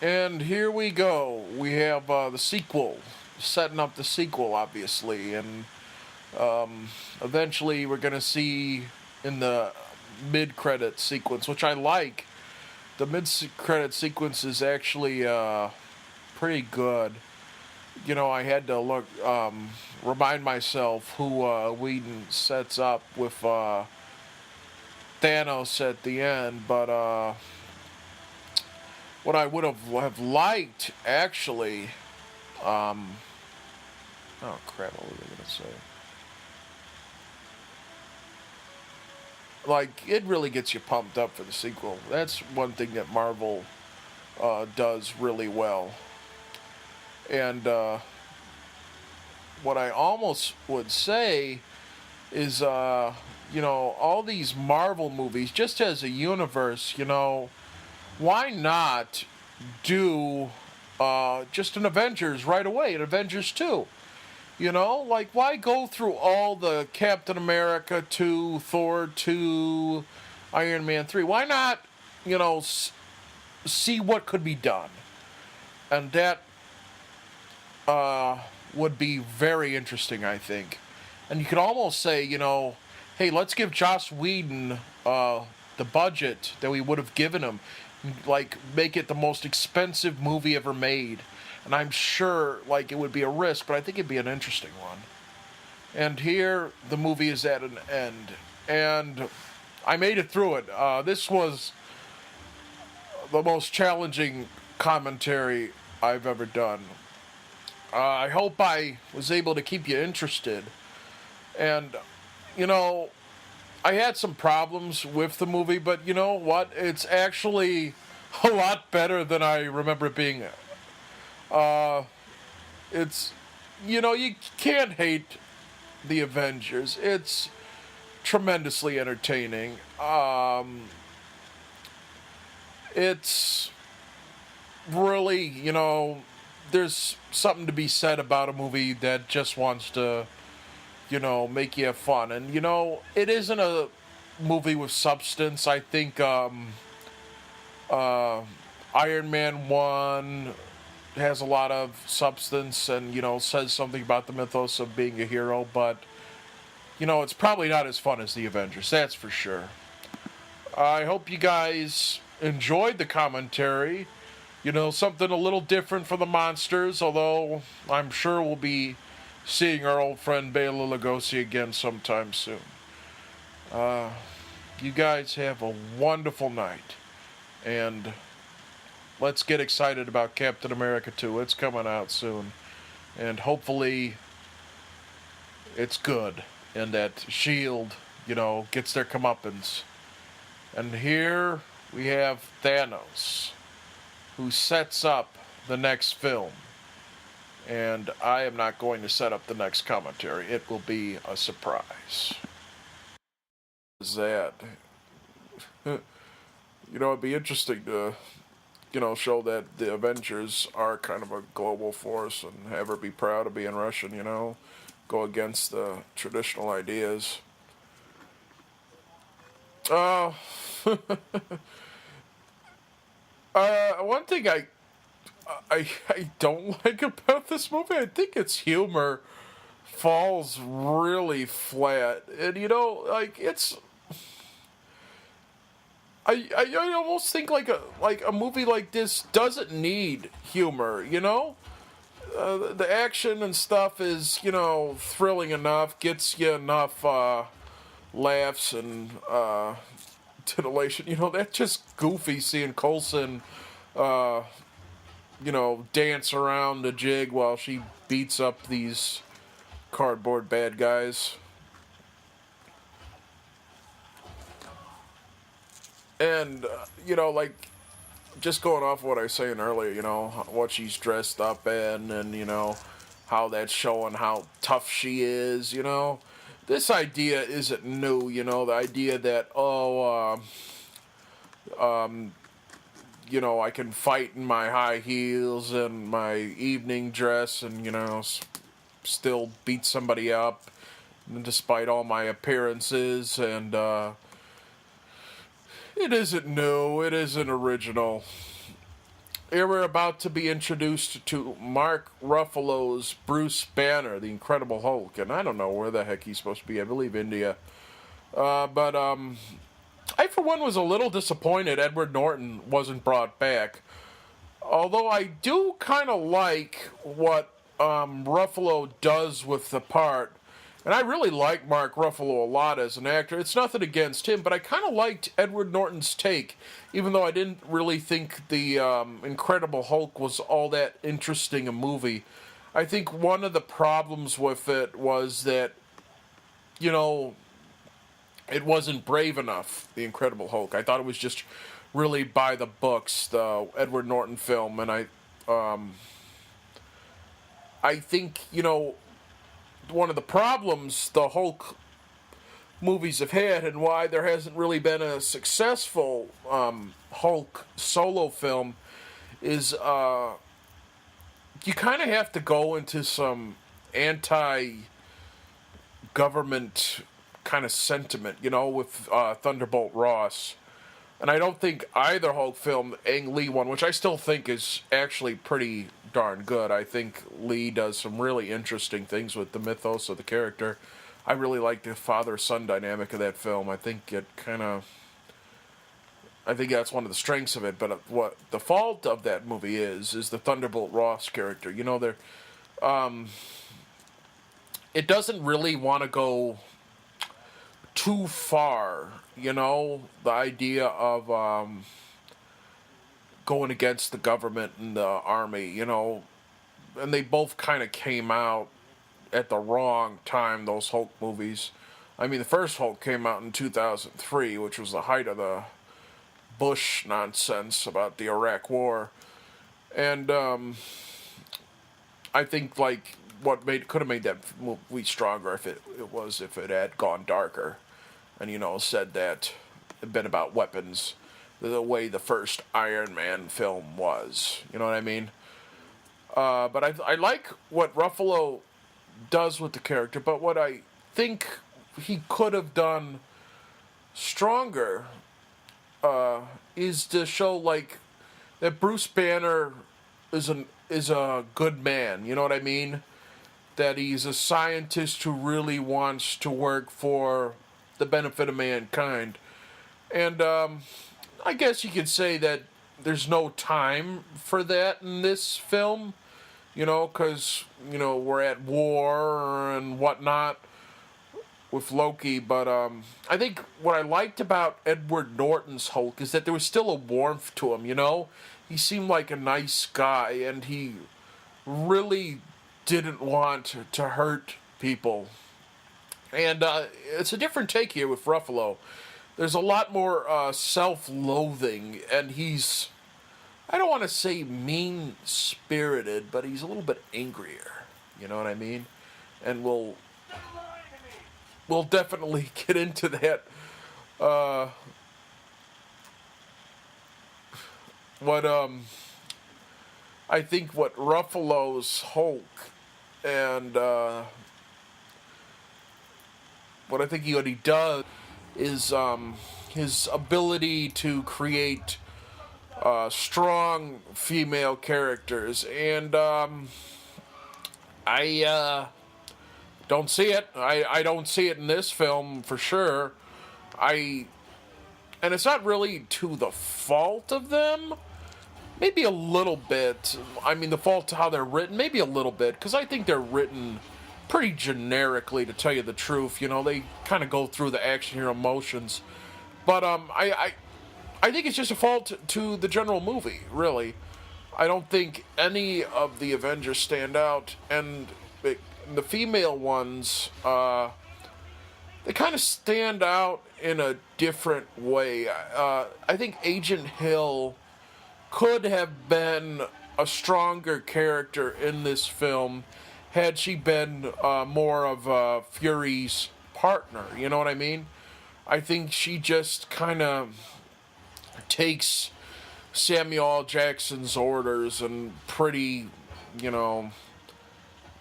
And here we go. We have the sequel, setting up the sequel, obviously, and eventually we're going to see in the mid-credit sequence, which I like. The mid-credit sequence is actually pretty good. You know, I had to remind myself who Whedon sets up with Thanos at the end, but what I would have liked, actually, oh crap, what was I going to say? Like, it really gets you pumped up for the sequel. That's one thing that Marvel does really well. And what I almost would say is, you know, all these Marvel movies, just as a universe, you know, why not do just an Avengers right away, an Avengers 2? You know, like, why go through all the Captain America 2, Thor 2, Iron Man 3? Why not, you know, see what could be done? And that would be very interesting, I think. And you could almost say, you know, hey, let's give Joss Whedon the budget that we would have given him. Like, make it the most expensive movie ever made. And I'm sure, like, it would be a risk, but I think it'd be an interesting one. And here, the movie is at an end. And I made it through it. This was the most challenging commentary I've ever done. I hope I was able to keep you interested. And, you know, I had some problems with the movie, but you know what? It's actually a lot better than I remember it being. It's, you know, you can't hate the Avengers. It's tremendously entertaining. It's really, you know, there's something to be said about a movie that just wants to, you know, make you have fun. And, you know, it isn't a movie with substance. I think Iron Man 1 has a lot of substance and, you know, says something about the mythos of being a hero, but, you know, it's probably not as fun as the Avengers, that's for sure. I hope you guys enjoyed the commentary. You know, something a little different from the monsters, although I'm sure we'll be seeing our old friend Bela Lugosi again sometime soon. You guys have a wonderful night, and let's get excited about Captain America 2. It's coming out soon, and hopefully it's good, and that S.H.I.E.L.D., you know, gets their comeuppance. And here we have Thanos, who sets up the next film. And I am not going to set up the next commentary. It will be a surprise. Is that, you know, it'd be interesting to, you know, show that the Avengers are kind of a global force and have her be proud of being Russian, you know, go against the traditional ideas. One thing I don't like about this movie, I think its humor falls really flat. And, you know, like, it's... I almost think like a movie like this doesn't need humor, you know? The action and stuff is, you know, thrilling enough, gets you enough laughs and titillation. You know, that's just goofy seeing Coulson, you know, dance around the jig while she beats up these cardboard bad guys. And, you know, like, just going off what I was saying earlier, you know, what she's dressed up in and, you know, how that's showing how tough she is, you know. This idea isn't new, you know, the idea that, you know, I can fight in my high heels and my evening dress and, you know, still beat somebody up despite all my appearances, and it isn't new, it isn't original. Here we're about to be introduced to Mark Ruffalo's Bruce Banner, the Incredible Hulk, and I don't know where the heck he's supposed to be. I believe India. But I, for one, was a little disappointed Edward Norton wasn't brought back. Although I do kind of like what Ruffalo does with the part. And I really like Mark Ruffalo a lot as an actor. It's nothing against him, but I kind of liked Edward Norton's take, even though I didn't really think the Incredible Hulk was all that interesting a movie. I think one of the problems with it was that, you know, it wasn't brave enough, The Incredible Hulk. I thought it was just really by the books, the Edward Norton film, and I think, you know, one of the problems the Hulk movies have had and why there hasn't really been a successful Hulk solo film is you kind of have to go into some anti-government kind of sentiment, you know, with Thunderbolt Ross. And I don't think either Hulk film, Ang Lee one, which I still think is actually pretty darn good. I think Lee does some really interesting things with the mythos of the character. I really like the father-son dynamic of that film. I think that's one of the strengths of it. But what the fault of that movie is the Thunderbolt Ross character. You know, it doesn't really want to go too far. You know, the idea of going against the government and the army, you know, and they both kind of came out at the wrong time, those Hulk movies. I mean, the first Hulk came out in 2003, which was the height of the Bush nonsense about the Iraq War. And I think, like, what could have made that movie stronger if it had gone darker and, you know, said that it'd been about weapons the way the first Iron Man film was. You know what I mean? But I like what Ruffalo does with the character, but what I think he could have done stronger is to show, like, that Bruce Banner is a good man. You know what I mean? That he's a scientist who really wants to work for the benefit of mankind. And I guess you could say that there's no time for that in this film, you know, because, you know, we're at war and whatnot with Loki. But I think what I liked about Edward Norton's Hulk is that there was still a warmth to him, you know? He seemed like a nice guy, and he really didn't want to hurt people. And it's a different take here with Ruffalo. There's a lot more self-loathing, and he's, I don't want to say mean-spirited, but he's a little bit angrier. You know what I mean? And we'll definitely get into that. I think what Ruffalo's Hulk and what I think what he does is his ability to create strong female characters, and I don't see it. I don't see it in this film for sure. And it's not really to the fault of them. Maybe a little bit. I mean, the fault to how they're written, maybe a little bit, because I think they're written pretty generically, to tell you the truth. You know, they kind of go through the action hero motions. But I think it's just a fault to the general movie, really. I don't think any of the Avengers stand out, and the female ones, they kind of stand out in a different way. I think Agent Hill could have been a stronger character in this film had she been more of Fury's partner. You know what I mean? I think she just kind of takes Samuel L. Jackson's orders and pretty, you know,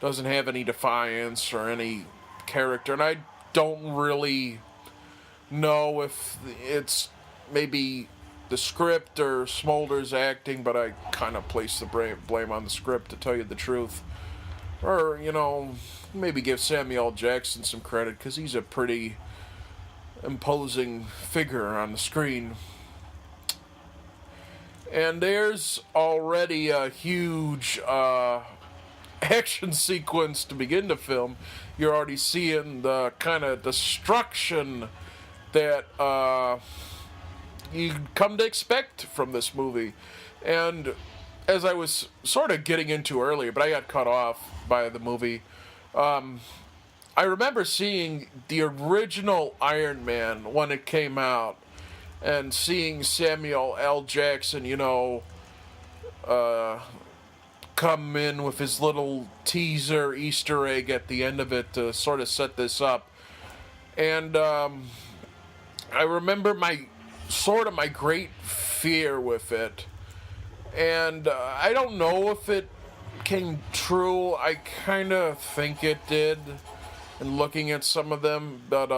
doesn't have any defiance or any character. And I don't really know if it's maybe the script or Smolder's acting, but I kind of place the blame on the script, to tell you the truth. Or, you know, maybe give Samuel L. Jackson some credit, because he's a pretty imposing figure on the screen. And there's already a huge action sequence to begin the film. You're already seeing the kind of destruction that you come to expect from this movie. And as I was sort of getting into earlier, but I got cut off by the movie, I remember seeing the original Iron Man when it came out, and seeing Samuel L. Jackson, come in with his little teaser Easter egg at the end of it to sort of set this up. And I remember my great fear with it. And I don't know if it came true. I kind of think it did, and looking at some of them, but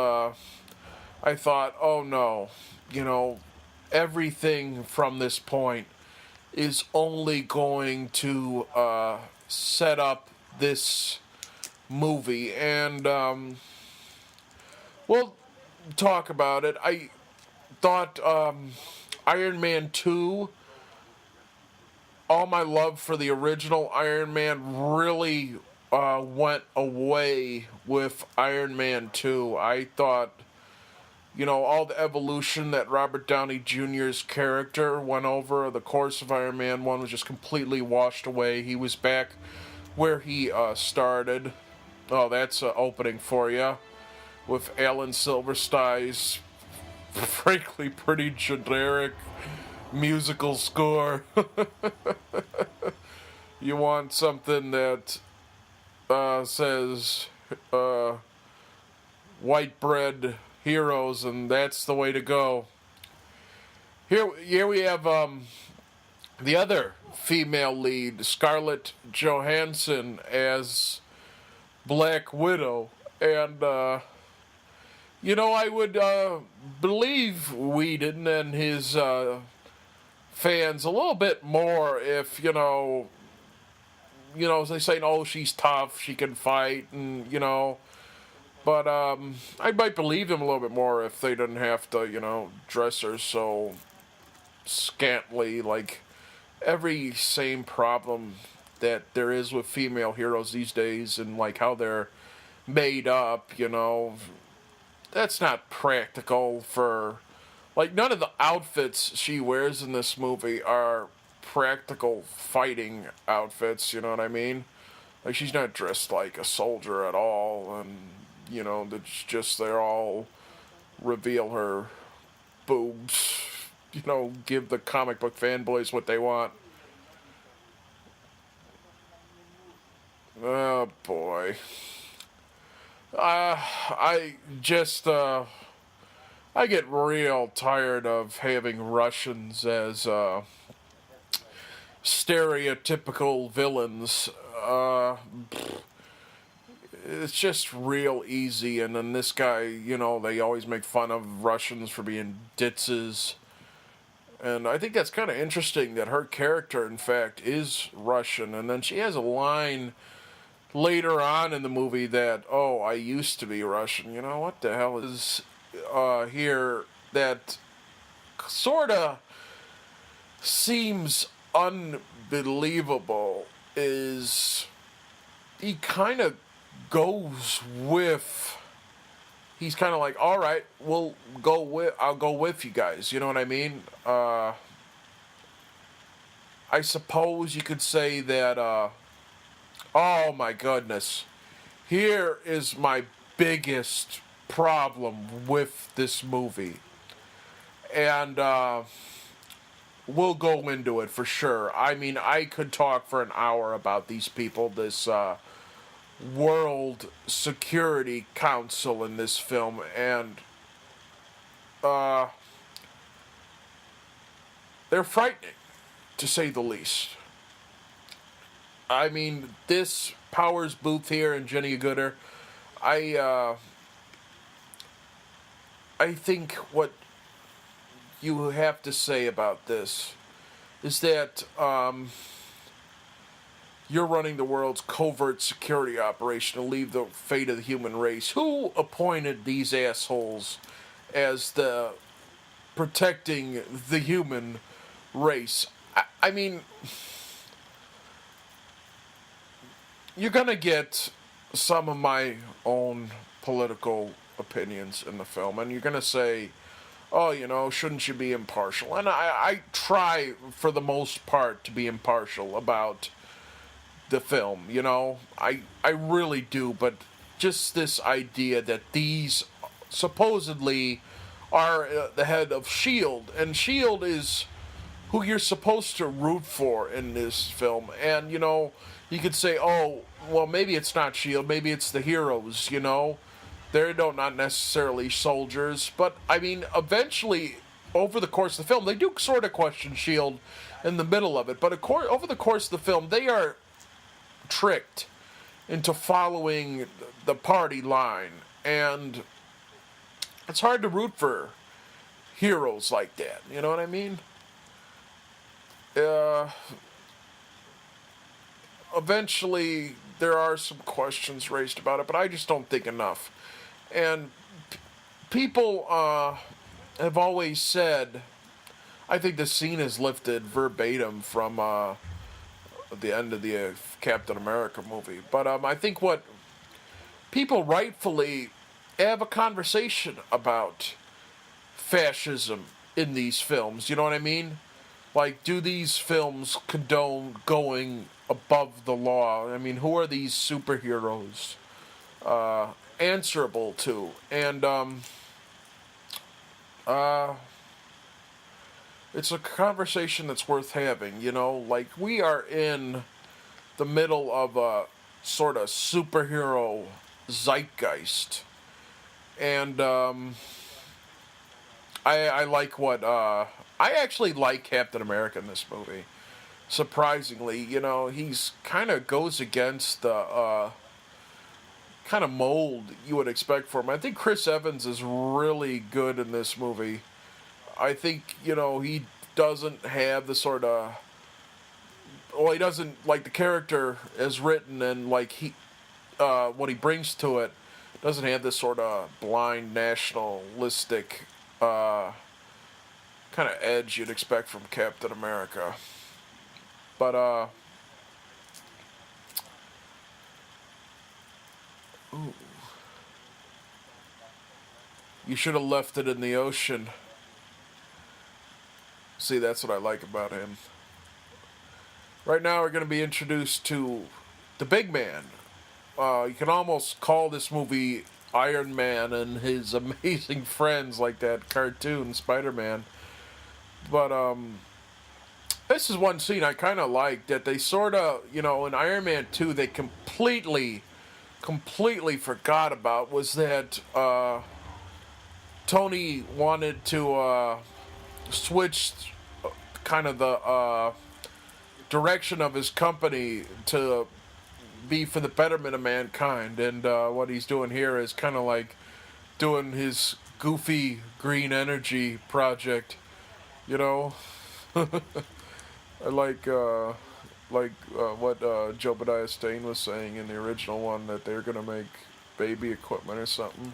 I thought, oh no, everything from this point is only going to set up this movie, and we'll talk about it. I thought Iron Man 2, all my love for the original Iron Man really went away with Iron Man 2. I thought, all the evolution that Robert Downey Jr.'s character went over the course of Iron Man 1 was just completely washed away. He was back where he started. Oh, that's an opening for you, with Alan Silverstein's frankly pretty generic musical score. You want something that says white bread heroes, and that's the way to go. Here we have the other female lead, Scarlett Johansson, as Black Widow, and I would believe Whedon and his fans a little bit more if they say, oh, she's tough, she can fight, and but I might believe them a little bit more if they didn't have to dress her so scantily. Like every same problem that there is with female heroes these days, and like how they're made up, that's not practical for, like, none of the outfits she wears in this movie are practical fighting outfits, you know what I mean? Like, she's not dressed like a soldier at all, and it's just they're all reveal her boobs, give the comic book fanboys what they want. Oh boy. I just I get real tired of having Russians as stereotypical villains. It's just real easy, and then this guy, they always make fun of Russians for being ditzes. And I think that's kind of interesting that her character, in fact, is Russian. And then she has a line later on in the movie that, oh, I used to be Russian. What the hell is here that sort of seems unbelievable is he kind of goes with, he's kind of like, all right, I'll go with you guys, you know what I mean? I suppose you could say that, oh my goodness, here is my biggest problem with this movie, and we'll go into it for sure. I mean, I could talk for an hour about these people, this World Security Council in this film, and they're frightening, to say the least. I mean, this Powers Booth here and Jenny Gooder, I think what you have to say about this is that you're running the world's covert security operation to leave the fate of the human race. Who appointed these assholes as the protecting the human race. I mean, you're gonna get some of my own political opinions in the film, and you're gonna say, "Oh, shouldn't you be impartial?" And I try for the most part to be impartial about the film. I really do, but just this idea that these supposedly are the head of Shield, and Shield is who you're supposed to root for in this film. And you could say, oh, well, maybe it's not Shield, maybe it's the heroes. They're not necessarily soldiers, but I mean, eventually, over the course of the film, they do sort of question Shield in the middle of it. But over the course of the film, they are tricked into following the party line, and it's hard to root for heroes like that. You know what I mean? Eventually, there are some questions raised about it, but I just don't think enough. And people have always said, I think the scene is lifted verbatim from the end of the Captain America movie. But I think what people rightfully have a conversation about fascism in these films. You know what I mean? Like, do these films condone going above the law? I mean, who are these superheroes answerable to? And it's a conversation that's worth having. Like, we are in the middle of a sort of superhero zeitgeist, and I like what I actually like Captain America in this movie. Surprisingly, he's kind of goes against the kind of mold you would expect from him. I think Chris Evans is really good in this movie. I think, he doesn't have the sort of, well, he doesn't, like, the character is written, and like what he brings to it doesn't have this sort of blind nationalistic kind of edge you'd expect from Captain America. But ooh, you should have left it in the ocean. See, that's what I like about him. Right now, we're going to be introduced to the big man. You can almost call this movie Iron Man and his amazing friends, like that cartoon Spider-Man. But this is one scene I kind of like, that they sort of, in Iron Man 2, they completely forgot about, was that Tony wanted to switch kind of the direction of his company to be for the betterment of mankind. And what he's doing here is kind of like doing his goofy green energy project. I like what Jobadiah Stane was saying in the original one, that they're going to make baby equipment or something.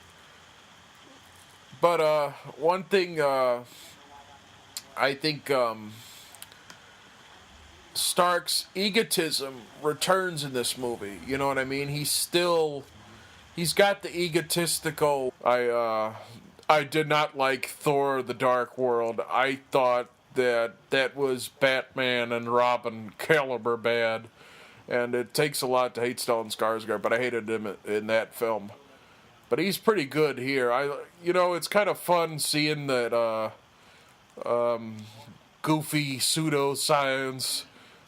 But one thing I think Stark's egotism returns in this movie. You know what I mean? He's got the egotistical. I did not like Thor: The Dark World. I thought that was Batman and Robin caliber bad, and it takes a lot to hate Stellan Skarsgård, but I hated him in that film. But he's pretty good here. It's kind of fun seeing that goofy pseudoscience,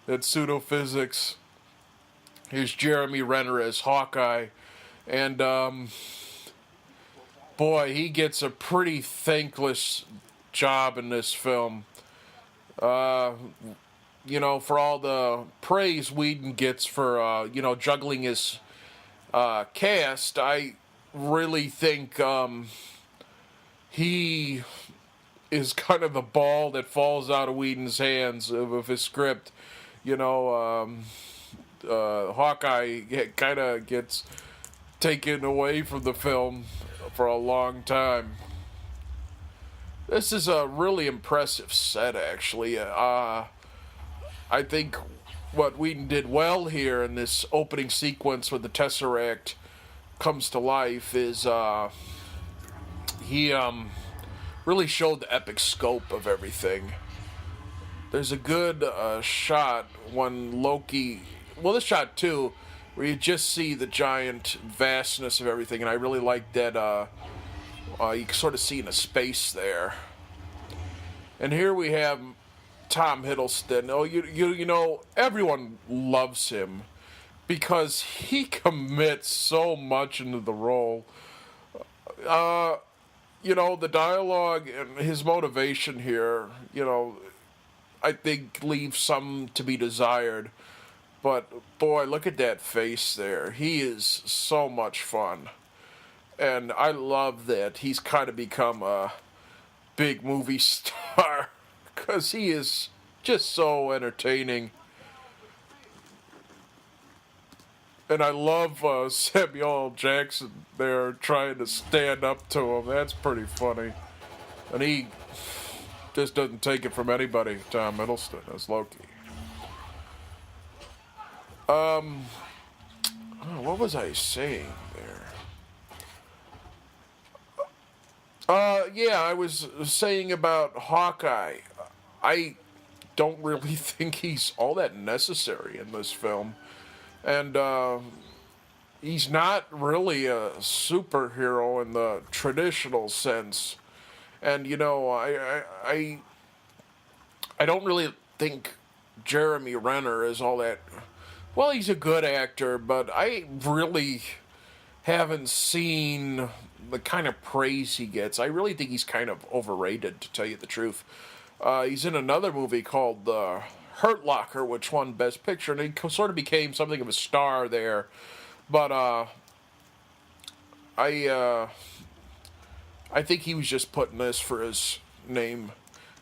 that pseudophysics. Here's Jeremy Renner as Hawkeye, and boy, he gets a pretty thankless job in this film. For all the praise Whedon gets for, juggling his cast, I really think he is kind of the ball that falls out of Whedon's hands of his script. Hawkeye kind of gets taken away from the film for a long time. This is a really impressive set, actually. I think what Whedon did well here in this opening sequence with the Tesseract comes to life is he really showed the epic scope of everything. There's a good shot when Loki, well, this shot too, where you just see the giant vastness of everything, and I really like that you can sort of see in a space there. And here we have Tom Hiddleston. Oh, you know, everyone loves him because he commits so much into the role. You know, the dialogue and his motivation here, you know, I think leaves some to be desired. But boy, look at that face there. He is so much fun. And I love that he's kind of become a big movie star because he is just so entertaining. And I love Samuel L. Jackson there trying to stand up to him. That's pretty funny. And he just doesn't take it from anybody, Tom Hiddleston, as Loki. What was I saying there? Yeah, I was saying about Hawkeye. I don't really think he's all that necessary in this film. And he's not really a superhero in the traditional sense. And you know, I don't really think Jeremy Renner is all that. Well, he's a good actor, but I really haven't seen the kind of praise he gets. I really think he's kind of overrated, to tell you the truth. He's in another movie called The Hurt Locker, which won Best Picture, and he sort of became something of a star there. But I think he was just putting this for his name,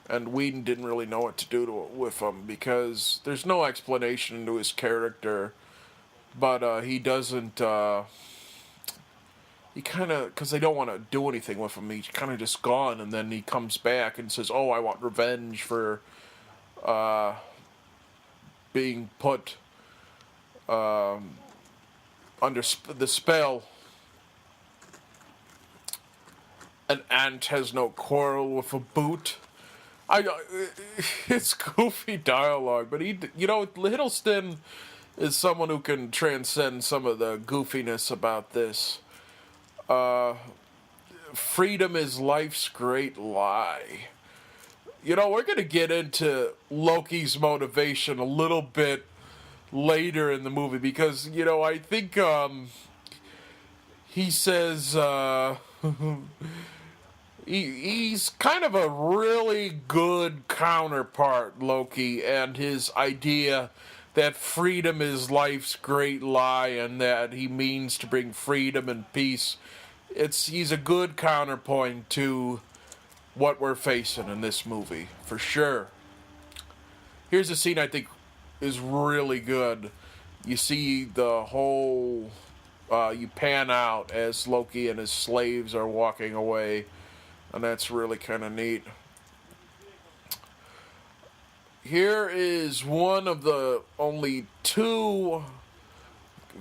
and Whedon didn't really know what to do with him because there's no explanation into his character. But he doesn't. He kind of, because they don't want to do anything with him. He's kind of just gone, and then he comes back and says, "Oh, I want revenge for being put under the spell. An ant has no quarrel with a boot." It's goofy dialogue, but you know, Hiddleston is someone who can transcend some of the goofiness about this. Freedom is life's great lie. You know, we're going to get into Loki's motivation a little bit later in the movie because, you know, I think he says he's kind of a really good counterpart, Loki, and his idea that freedom is life's great lie and that he means to bring freedom and peace. He's a good counterpoint to what we're facing in this movie, for sure. Here's a scene I think is really good. You see the whole, you pan out as Loki and his slaves are walking away, and that's really kind of neat. Here is one of the only two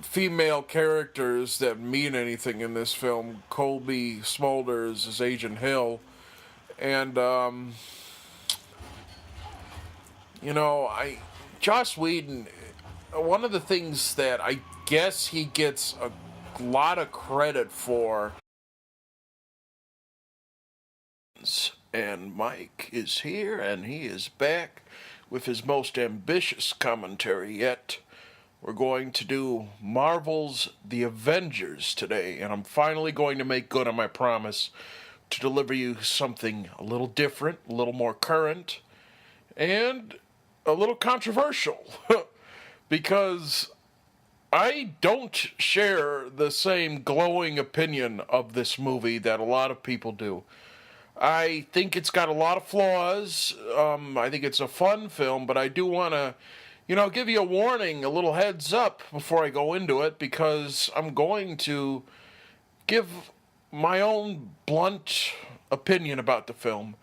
female characters that mean anything in this film. Colby Smulders is Agent Hill. And, you know, Joss Whedon, one of the things that I guess he gets a lot of credit for, and Mike is here, and he is back with his most ambitious commentary yet. We're going to do Marvel's The Avengers today, and I'm finally going to make good on my promise to deliver you something a little different, a little more current, and a little controversial. Because I don't share the same glowing opinion of this movie that a lot of people do. I think it's got a lot of flaws. I think it's a fun film, but I do want to, you know, give you a warning, a little heads up before I go into it, because I'm going to give my own blunt opinion about the film.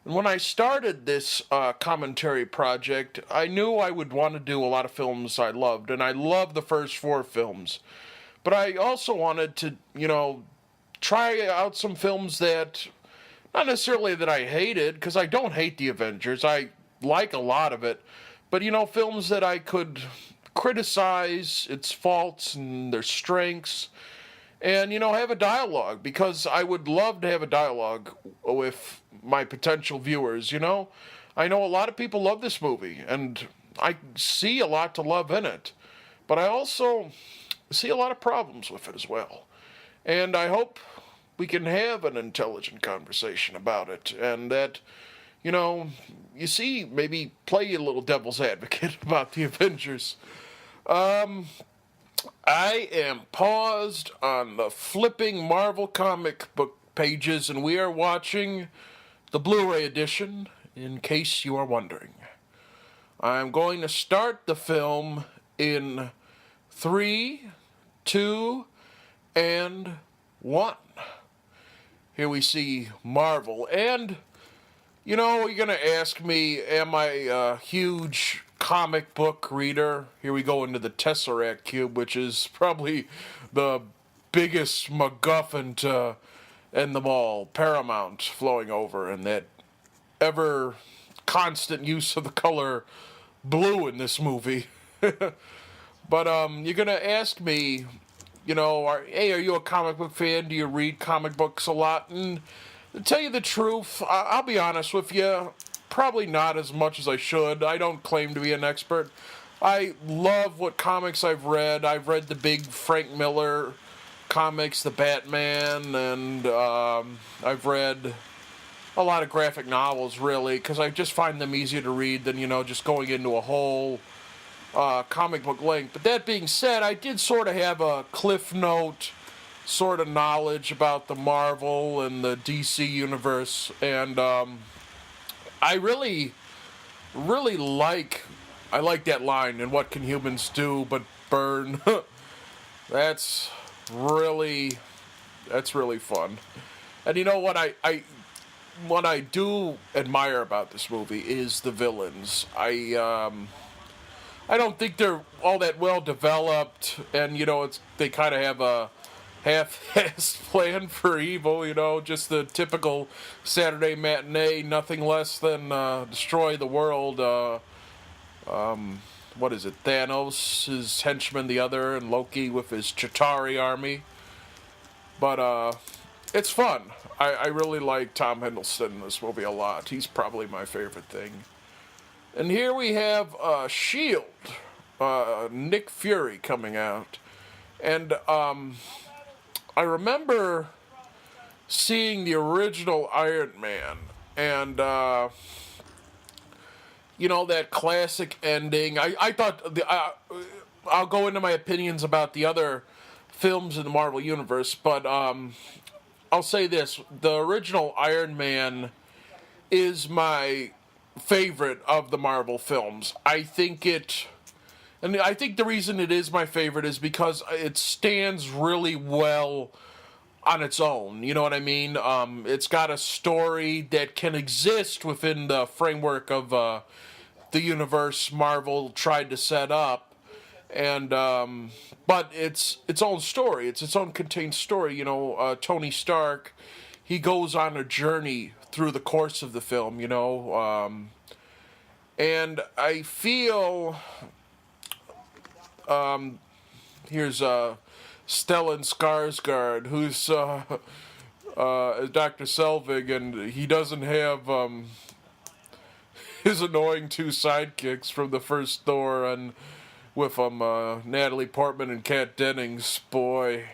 And when I started this commentary project, I knew I would want to do a lot of films I loved, and I loved the first four films. But I also wanted to, try out some films that, not necessarily that I hated, because I don't hate the Avengers. I like a lot of it. But, films that I could criticize its faults and their strengths, and have a dialogue, because I would love to have a dialogue with my potential viewers. I know a lot of people love this movie, and I see a lot to love in it, but I also see a lot of problems with it as well, and I hope we can have an intelligent conversation about it, and that maybe play a little devil's advocate about the Avengers. I am paused on the flipping Marvel comic book pages, and we are watching the Blu-ray edition, in case you are wondering. I'm going to start the film in 3, 2, and 1. Here we see Marvel, and you're going to ask me, am I a huge comic book reader? Here we go into the Tesseract Cube, which is probably the biggest MacGuffin to end them all. Paramount flowing over, and that ever constant use of the color blue in this movie. But you're going to ask me, are you a comic book fan? Do you read comic books a lot? And to tell you the truth, I'll be honest with you, probably not as much as I should. I don't claim to be an expert. I love what comics I've read. I've read the big Frank Miller comics, the Batman, and I've read a lot of graphic novels, really, because I just find them easier to read than, just going into a whole comic book length. But that being said, I did sort of have a Cliff Note sort of knowledge about the Marvel and the DC universe, and I really like that line, and what can humans do but burn? That's really fun. And what I do admire about this movie is the villains. I don't think they're all that well developed, and they kind of have a half-assed plan for evil, just the typical Saturday matinee, nothing less than destroy the world. What is it? Thanos, his henchman, the other, and Loki with his Chitauri army. But it's fun. I really like Tom Hiddleston in this movie a lot. He's probably my favorite thing. And here we have S.H.I.E.L.D., Nick Fury coming out. And I remember seeing the original Iron Man, and that classic ending. I thought I'll go into my opinions about the other films in the Marvel Universe, but I'll say this: the original Iron Man is my favorite of the Marvel films. I think the reason it is my favorite is because it stands really well on its own. You know what I mean? It's got a story that can exist within the framework of the universe Marvel tried to set up, and but it's its own story. It's its own contained story. Tony Stark, he goes on a journey through the course of the film. And I feel. Here's Stellan Skarsgård, who's Dr. Selvig, and he doesn't have his annoying two sidekicks from the first Thor, and with Natalie Portman and Kat Dennings. Boy,